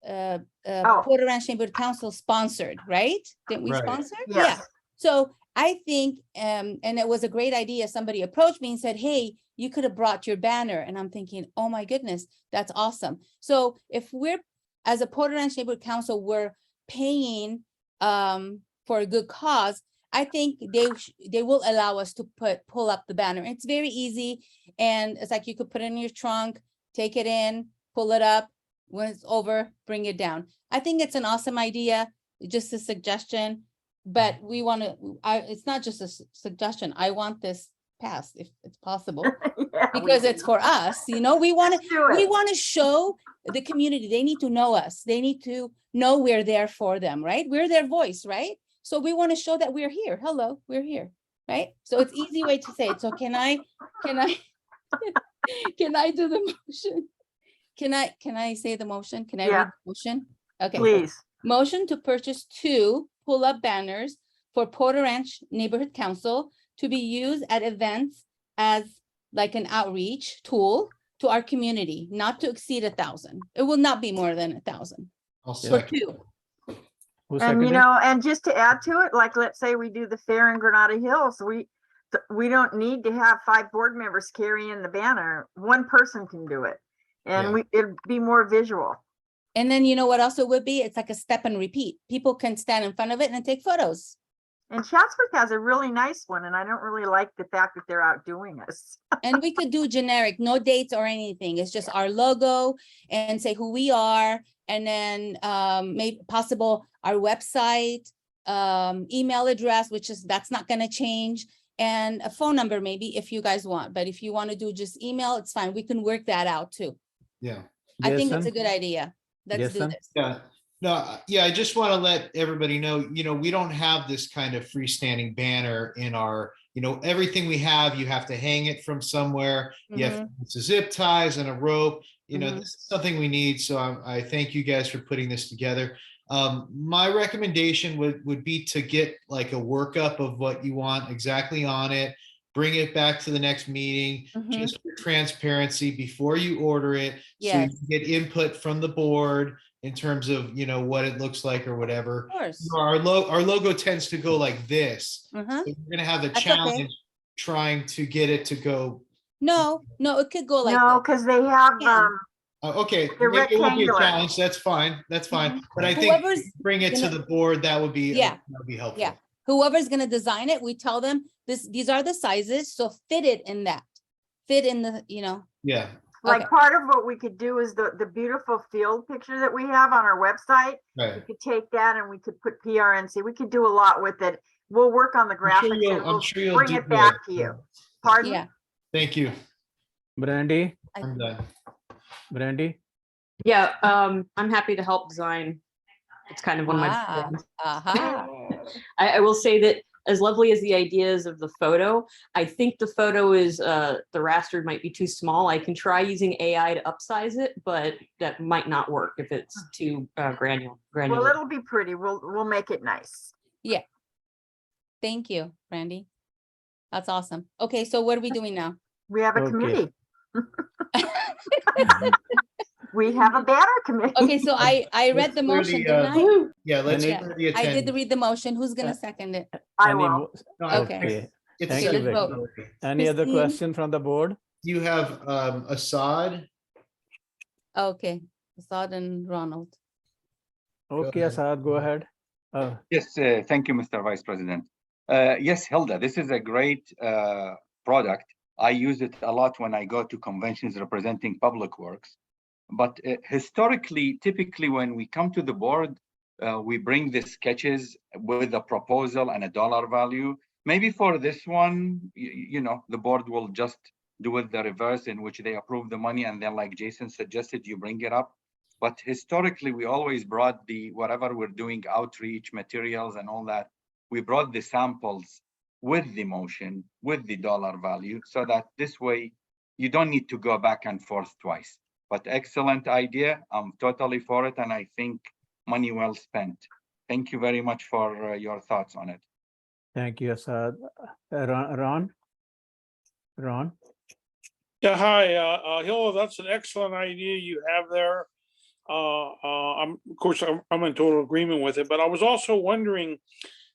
Porter Ranch Neighborhood Council sponsored, right? Didn't we Right. sponsor? Yes. Yeah. So I think, and it was a great idea. Somebody approached me and said, hey, you could have brought your banner. And I'm thinking, oh my goodness, that's awesome. So if we're, as a Porter Ranch Neighborhood Council, we're paying for a good cause, I think they will allow us to pull up the banner. It's very easy. And it's like you could put it in your trunk, take it in, pull it up. When it's over, bring it down. I think it's an awesome idea, just a suggestion, but we want to, it's not just a suggestion. I want this passed if it's possible, because it's for us, we want to show the community. They need to know us. They need to know we're there for them, right? We're their voice, right? So we want to show that we're here. Hello, we're here, right? So it's easy way to say it. So can I can I do the motion? Can I say the motion? Can I read the motion? Okay. Please. Motion to purchase 2 pull-up banners for Porter Ranch Neighborhood Council to be used at events as like an outreach tool to our community, not to exceed 1,000. It will not be more than 1,000. I'll For second. 2. And and just to add to it, like let's say we do the fair in Granada Hills, we don't need to have 5 board members carrying the banner. One person can do it, and it'd be more visual. And then you know what else it would be? It's like a step and repeat. People can stand in front of it and take photos. And Chatsworth has a really nice one, and I don't really like the fact that they're outdoing us. And we could do generic, no dates or anything. It's just our logo and say who we are, and then maybe possible our website, email address, that's not going to change, and a phone number maybe if you guys want. But if you want to do just email, it's fine. We can work that out too. Yeah. I think it's a good idea. Let's do this. Yeah. No, yeah, I just want to let everybody know, we don't have this kind of freestanding banner in our, everything we have, you have to hang it from somewhere. You have to zip ties and a rope, this is something we need. So I thank you guys for putting this together. My recommendation would be to get like a workup of what you want exactly on it, bring it back to the next meeting, just for transparency before you order it. So you can get input from the board in terms of, what it looks like or whatever. Of course. Our logo tends to go like this. So you're going to have a challenge trying to get it to go. No, it could go like no, because they have okay, they're maybe it won't be a rectangular. challenge. That's fine. But I think Whoever's bring it to the board. That would be helpful. Yeah. Whoever's going to design it, we tell them these are the sizes. So fit in the, Yeah. Like part of what we could do is the beautiful field picture that we have on our website. Right. We could take that and we could put PRNC. We could do a lot with it. We'll work on the graphics and we'll bring it back to you. Pardon? Yeah. Thank you. Brandy. I'm done. Brandy. Yeah, I'm happy to help design. It's kind of one of my I will say that as lovely as the idea is of the photo, I think the photo is the raster might be too small. I can try using AI to upsize it, but that might not work if it's too granular. Well, it'll be pretty. We'll make it nice. Yeah. Thank you, Randy. That's awesome. Okay, so what are we doing now? We have a committee. We have a banner committee. Okay, so I read the motion, didn't I? Yeah, let's I did read the motion. Who's gonna second it? I will. Okay. Thank you, Vicky. Any other question from the board? You have Assad. Okay, Assad and Ronald. Okay, Assad, go ahead. Yes, thank you, Mr. Vice President. Yes, Hilda, this is a great product. I use it a lot when I go to conventions representing public works. But historically, typically when we come to the board, we bring the sketches with a proposal and a dollar value. Maybe for this one, the board will just do it the reverse, in which they approve the money and then, like Jason suggested, you bring it up. But historically, we always brought whatever we're doing, outreach materials and all that, we brought the samples with the motion, with the dollar value, so that this way you don't need to go back and forth twice. But excellent idea. I'm totally for it. And I think money well spent. Thank you very much for your thoughts on it. Thank you, Assad. Ron? Yeah, hi, Hill, that's an excellent idea you have there. Of course, I'm in total agreement with it, but I was also wondering,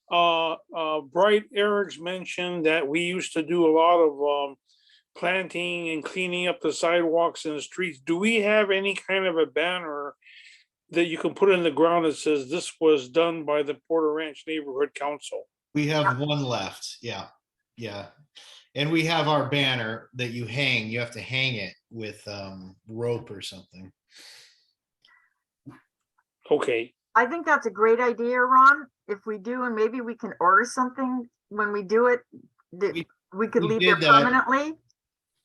Bright Eric's mentioned that we used to do a lot of planting and cleaning up the sidewalks and the streets. Do we have any kind of a banner that you can put in the ground that says this was done by the Porter Ranch Neighborhood Council? We have one left. Yeah, yeah. And we have our banner that you hang. You have to hang it with rope or something. Okay. I think that's a great idea, Ron. If we do, and maybe we can order something when we do it, that we could we leave there did that. permanently.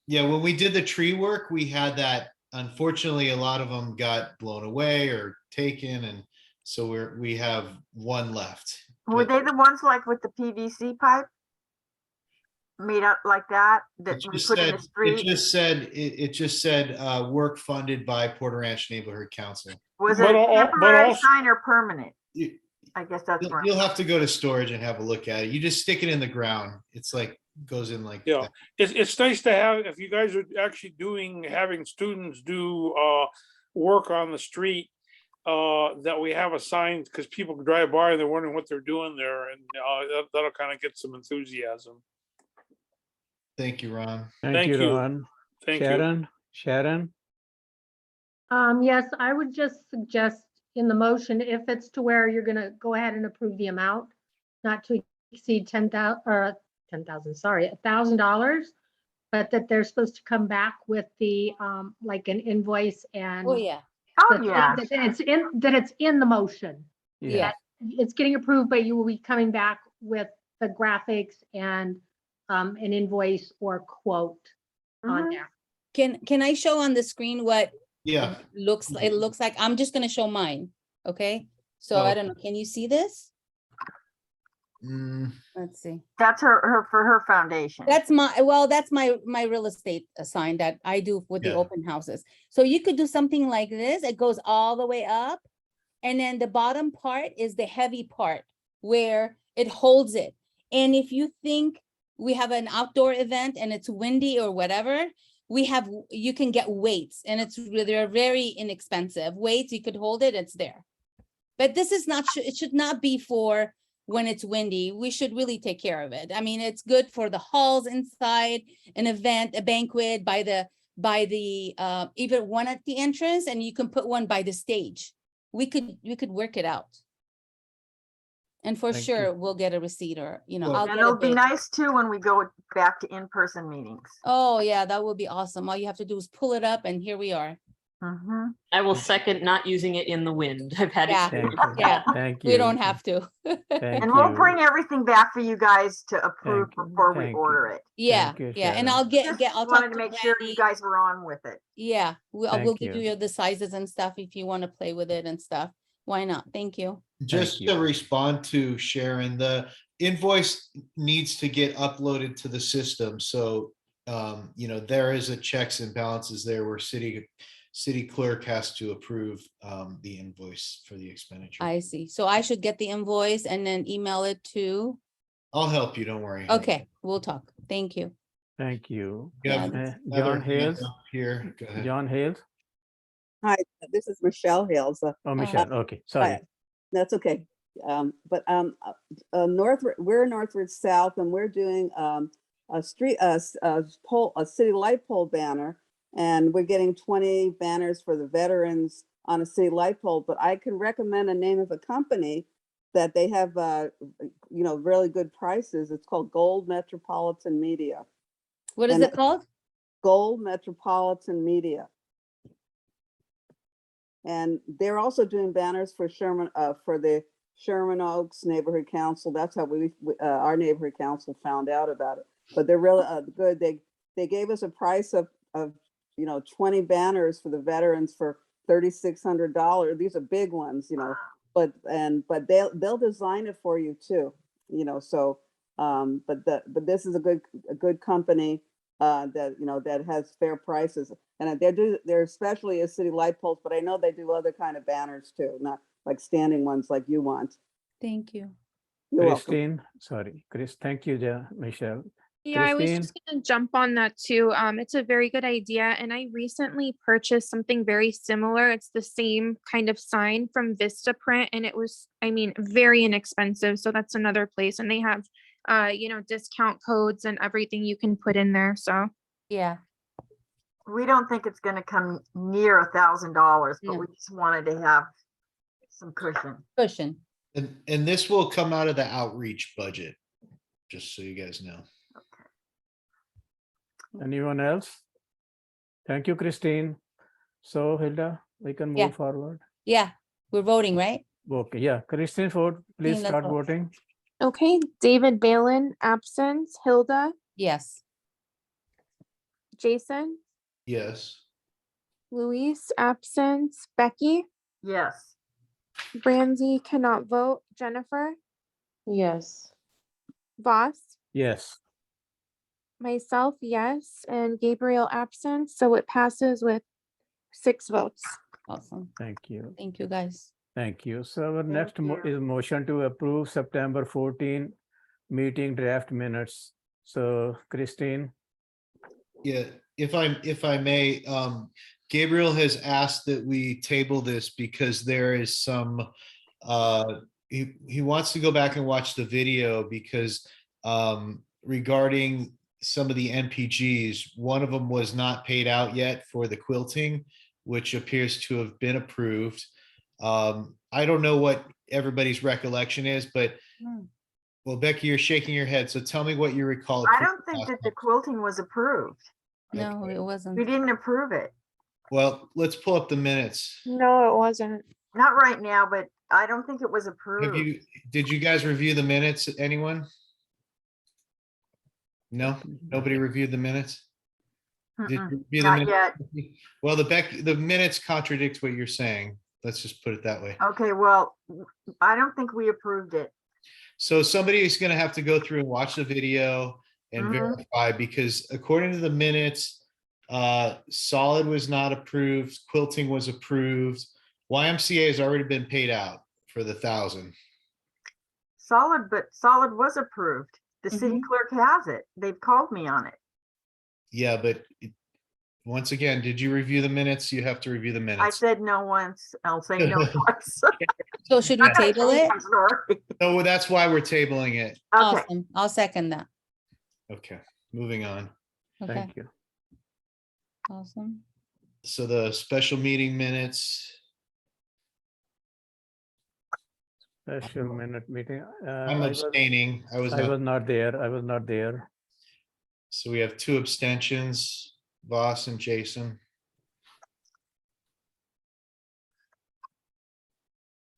Yeah, when we did the tree work, we had that. Unfortunately, a lot of them got blown away or taken, and so we have one left. Were But they the ones like with the PVC pipe? Made up like that, that we put in the it street? just said work funded by Porter Ranch Neighborhood Council. Was it But a al- but temporary also- sign or permanent? You- I guess that's right. You'll have to go to storage and have a look at it. You just stick it in the ground. It's like goes in like Yeah, that. it's nice to have, if you guys are actually having students do work on the street, that we have a sign, because people drive by and they're wondering what they're doing there, and that'll kind of get some enthusiasm. Thank you, Ron. Thank you, Ron. Thank you. Sharon? Yes, I would just suggest in the motion, if it's to where you're gonna go ahead and approve the amount, not to exceed 10,000 or 10,000, sorry, $1,000, but that they're supposed to come back with the, like an invoice and. Oh, yeah. Oh, yeah. That it's in the motion. Yeah. It's getting approved, but you will be coming back with the graphics and an invoice or quote on there. Can I show on the screen what Yeah. it looks like? I'm just gonna show mine, okay? So I don't know, can you see this? Let's see. That's her for her foundation. That's my real estate sign that I do with the Yeah. open houses. So you could do something like this. It goes all the way up. And then the bottom part is the heavy part where it holds it. And if you think we have an outdoor event and it's windy or whatever, you can get weights, and they're very inexpensive weights. You could hold it, it's there. But this is not, it should not be for when it's windy. We should really take care of it. I mean, it's good for the halls inside, an event, a banquet, by the even one at the entrance, and you can put one by the stage. We could work it out. And for Thank sure, you. we'll get a receipt, or, Well- I'll And get a it'll be bid. nice too when we go back to in-person meetings. Oh, yeah, that would be awesome. All you have to do is pull it up and here we are. I will second not using it in the wind. I've had Yeah. experience. Thank you. Yeah, Thank we you. don't have to. Thank And we'll you. bring everything back for you guys to approve Thank you. before we Thank you. order it. Yeah, Thank you, yeah, and Sharon. I'll Just I'll talk wanted to to make sure Randy. you guys were on with it. Yeah, we'll Thank give you. you the sizes and stuff if you want to play with it and stuff. Why not? Thank you. Just to respond to Sharon, the invoice needs to get uploaded to the system. So, there is a checks and balances there where city clerk has to approve the invoice for the expenditure. I see. So I should get the invoice and then email it to, I'll help you, don't worry. okay, we'll talk. Thank you. Thank you. You have Yeah. another John hand Hales? up Here, go ahead. John Hales? Hi, this is Michelle Hales. Oh, Michelle, okay, sorry. Hi, that's okay. We're Northward South, and we're doing a city light pole banner, and we're getting 20 banners for the veterans on a city light pole. But I can recommend a name of a company that they have, really good prices. It's called Gold Metropolitan Media. What is And it called? Gold Metropolitan Media. And they're also doing banners for the Sherman Oaks Neighborhood Council. That's how our neighborhood council found out about it. But they're really good. They gave us a price of 20 banners for the veterans for $3,600. These are big ones, but they'll design it for you too, So, but this is a good company that has fair prices, and they're especially as city light poles, but I know they do other kind of banners too, not like standing ones like you want. Thank you. You're welcome. Christine, sorry, Chris, thank you, Michelle. Yeah, I was Christine? just gonna jump on that too. It's a very good idea, and I recently purchased something very similar. It's the same kind of sign from Vistaprint, and it was, I mean, very inexpensive. So that's another place, and they have, discount codes and everything you can put in there. So Yeah, We don't think it's gonna come near $1,000, but No. we just wanted to have some cushion. cushion. And this will come out of the outreach budget, just so you guys know. Anyone else? Thank you, Christine. So Hilda, we can Yeah. move forward. Yeah, we're voting, right? Okay, yeah, Christine, vote, please Christine, let's start vote. voting. okay, David Balin, absent. Hilda, Yes. Jason, Yes. Luis, absent. Becky, Yes. Brandy cannot vote. Jennifer, Yes. Voss, Yes, myself, yes, and Gabriel absent. So it passes with 6 votes. Awesome. thank you. Thank you, guys. Thank you. So our next you. is motion to approve September 14 meeting draft minutes. So Christine, Yeah, if I may, Gabriel has asked that we table this because there is some, he wants to go back and watch the video because, regarding some of the NPGs, one of them was not paid out yet for the quilting, which appears to have been approved. I don't know what everybody's recollection is, but well, Becky, you're shaking your head, so tell me what you recall. I don't think that the quilting was approved. No, it We wasn't. didn't approve it. Well, let's pull up the minutes. No, it wasn't. Not right now, but I don't think it was Have approved. did you guys review the minutes? Anyone? No, nobody reviewed the minutes? Did you Mm-mm, review the Not minutes? yet. Well, the minutes contradict what you're saying. Let's just put it that way. Okay, well, I don't think we approved it. So somebody is gonna have to go through and watch the video and Mhm. verify, because according to the minutes, solid was not approved, quilting was approved. YMCA has already been paid out for the 1,000. But solid was approved. The city clerk has it. They've called me on it. Yeah, but once again, did you review the minutes? You have to review the I minutes. said no once, I'll say no twice. So should we table it? I'm sorry. So that's why we're tabling it. Okay, Awesome. I'll second that. Okay, moving on. Okay, thank you. awesome. So the special meeting minutes, Special minute meeting. I'm I was abstaining. I was not not. there. I was not there. So we have 2 abstentions, Voss and Jason.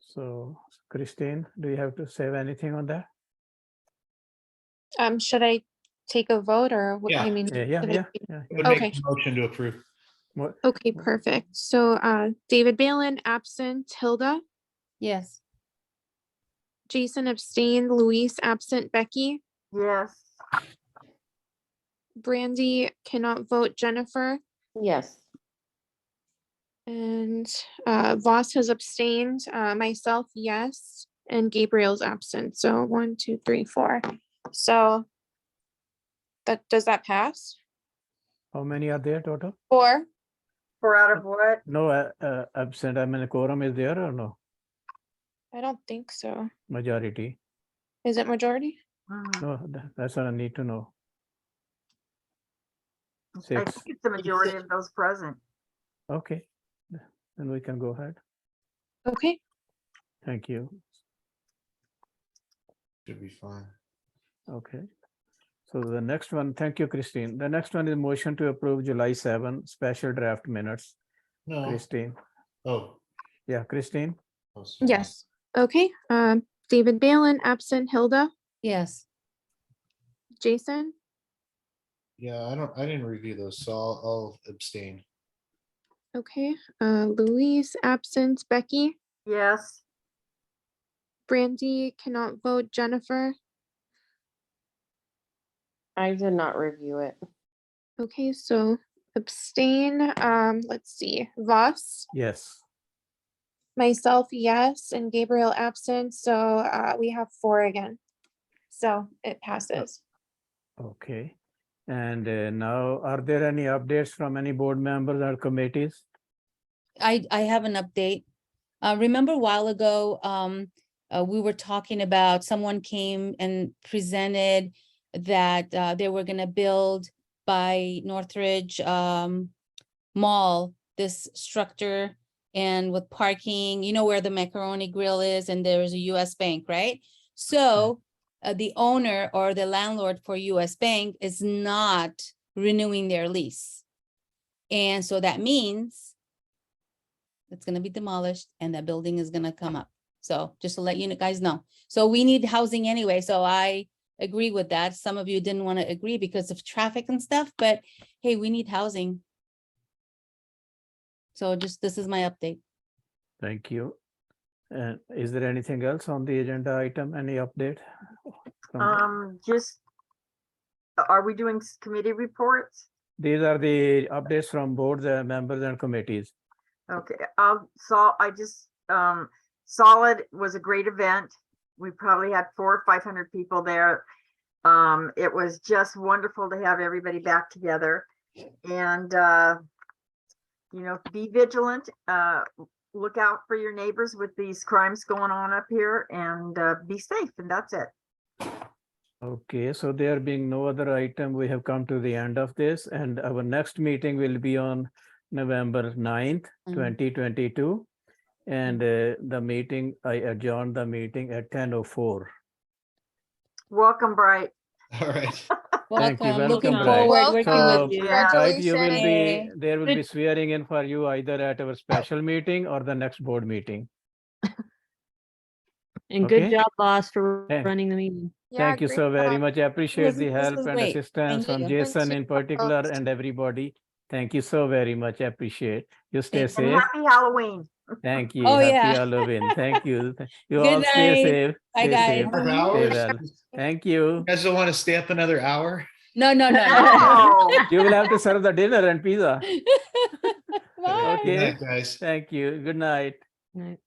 So Christine, do you have to say anything on that? Should I take a vote or what? Yeah. I mean, Yeah, yeah, should I yeah, take- yeah. I would Okay. make a motion to approve. What? Okay, perfect. So, David Balin, absent. Hilda, Yes. Jason abstained. Luis, absent. Becky, yes. Brandy cannot vote. Jennifer, Yes. and Voss has abstained. Myself, yes, and Gabriel's absent. So 1, 2, 3, 4. So does that pass? How many are there total? 4. 4 out of what? No, absent. I mean, quorum is there or no? I don't think so. Majority. Is it majority? Mhm. No, that's what I need to know. I 6. think it's the majority of those present. Okay, then we can go ahead. Okay. Thank you. Should be fine. Okay. So the next one, thank you, Christine. The next one is motion to approve July 7 special draft minutes. No. Christine. Oh. Yeah, Christine. Yes. Okay. David Balin, absent. Hilda, Yes. Jason, Yeah, I didn't review those, so I'll abstain. okay. Luis, absent. Becky, Yes, Brandy cannot vote. Jennifer, I did not review it. okay. So abstain. Let's see. Voss, Yes. myself, yes, and Gabriel absent. So we have 4 again. So it passes. Okay. And now, are there any updates from any board members or committees? I have an update. Remember a while ago, we were talking about, someone came and presented that they were gonna build by Northridge Mall, this structure, and with parking, you know where the macaroni grill is, and there's a US Bank, right? So the owner or the landlord for US Bank is not renewing their lease. And so that means it's gonna be demolished and that building is gonna come up. So just to let you guys know. So we need housing anyway, so I agree with that. Some of you didn't want to agree because of traffic and stuff, but hey, we need housing. So just, this is my update. Thank you. And is there anything else on the agenda item? Any update? Just, are we doing committee reports? These are the updates from boards, members and committees. Okay, Solid was a great event. We probably had 400 or 500 people there. It was just wonderful to have everybody back together. And, you know, be vigilant, look out for your neighbors with these crimes going on up here, and be safe, and that's it. Okay, so there being no other item, we have come to the end of this, and our next meeting will be on November 9th, 2022. And the meeting, I adjourned the meeting at 10:04. Welcome, Bright. All right. Thank you. Welcome, looking Welcome, Bright. forward working So, with you. Bright, you will be, Yay. there will be swearing in for you either at our special meeting or the next board meeting. And good Okay. job, boss, for Yeah. running the meeting. Thank you so very much. I appreciate the This help was and great. assistance Thank from you. Jason in particular and everybody. Thank you so very much. I appreciate. You stay Thank you. And safe. happy Halloween. Thank you. Oh, Happy yeah. Halloween. Thank you. You Good all stay night. safe. Bye, Stay guys. safe. More Stay hours? well. Thank you. You guys don't want to stay up another hour? No, no, no. Oh. You will have to serve the dinner and pizza. Bye. Okay. Good night, guys. Thank you. Good night. Right.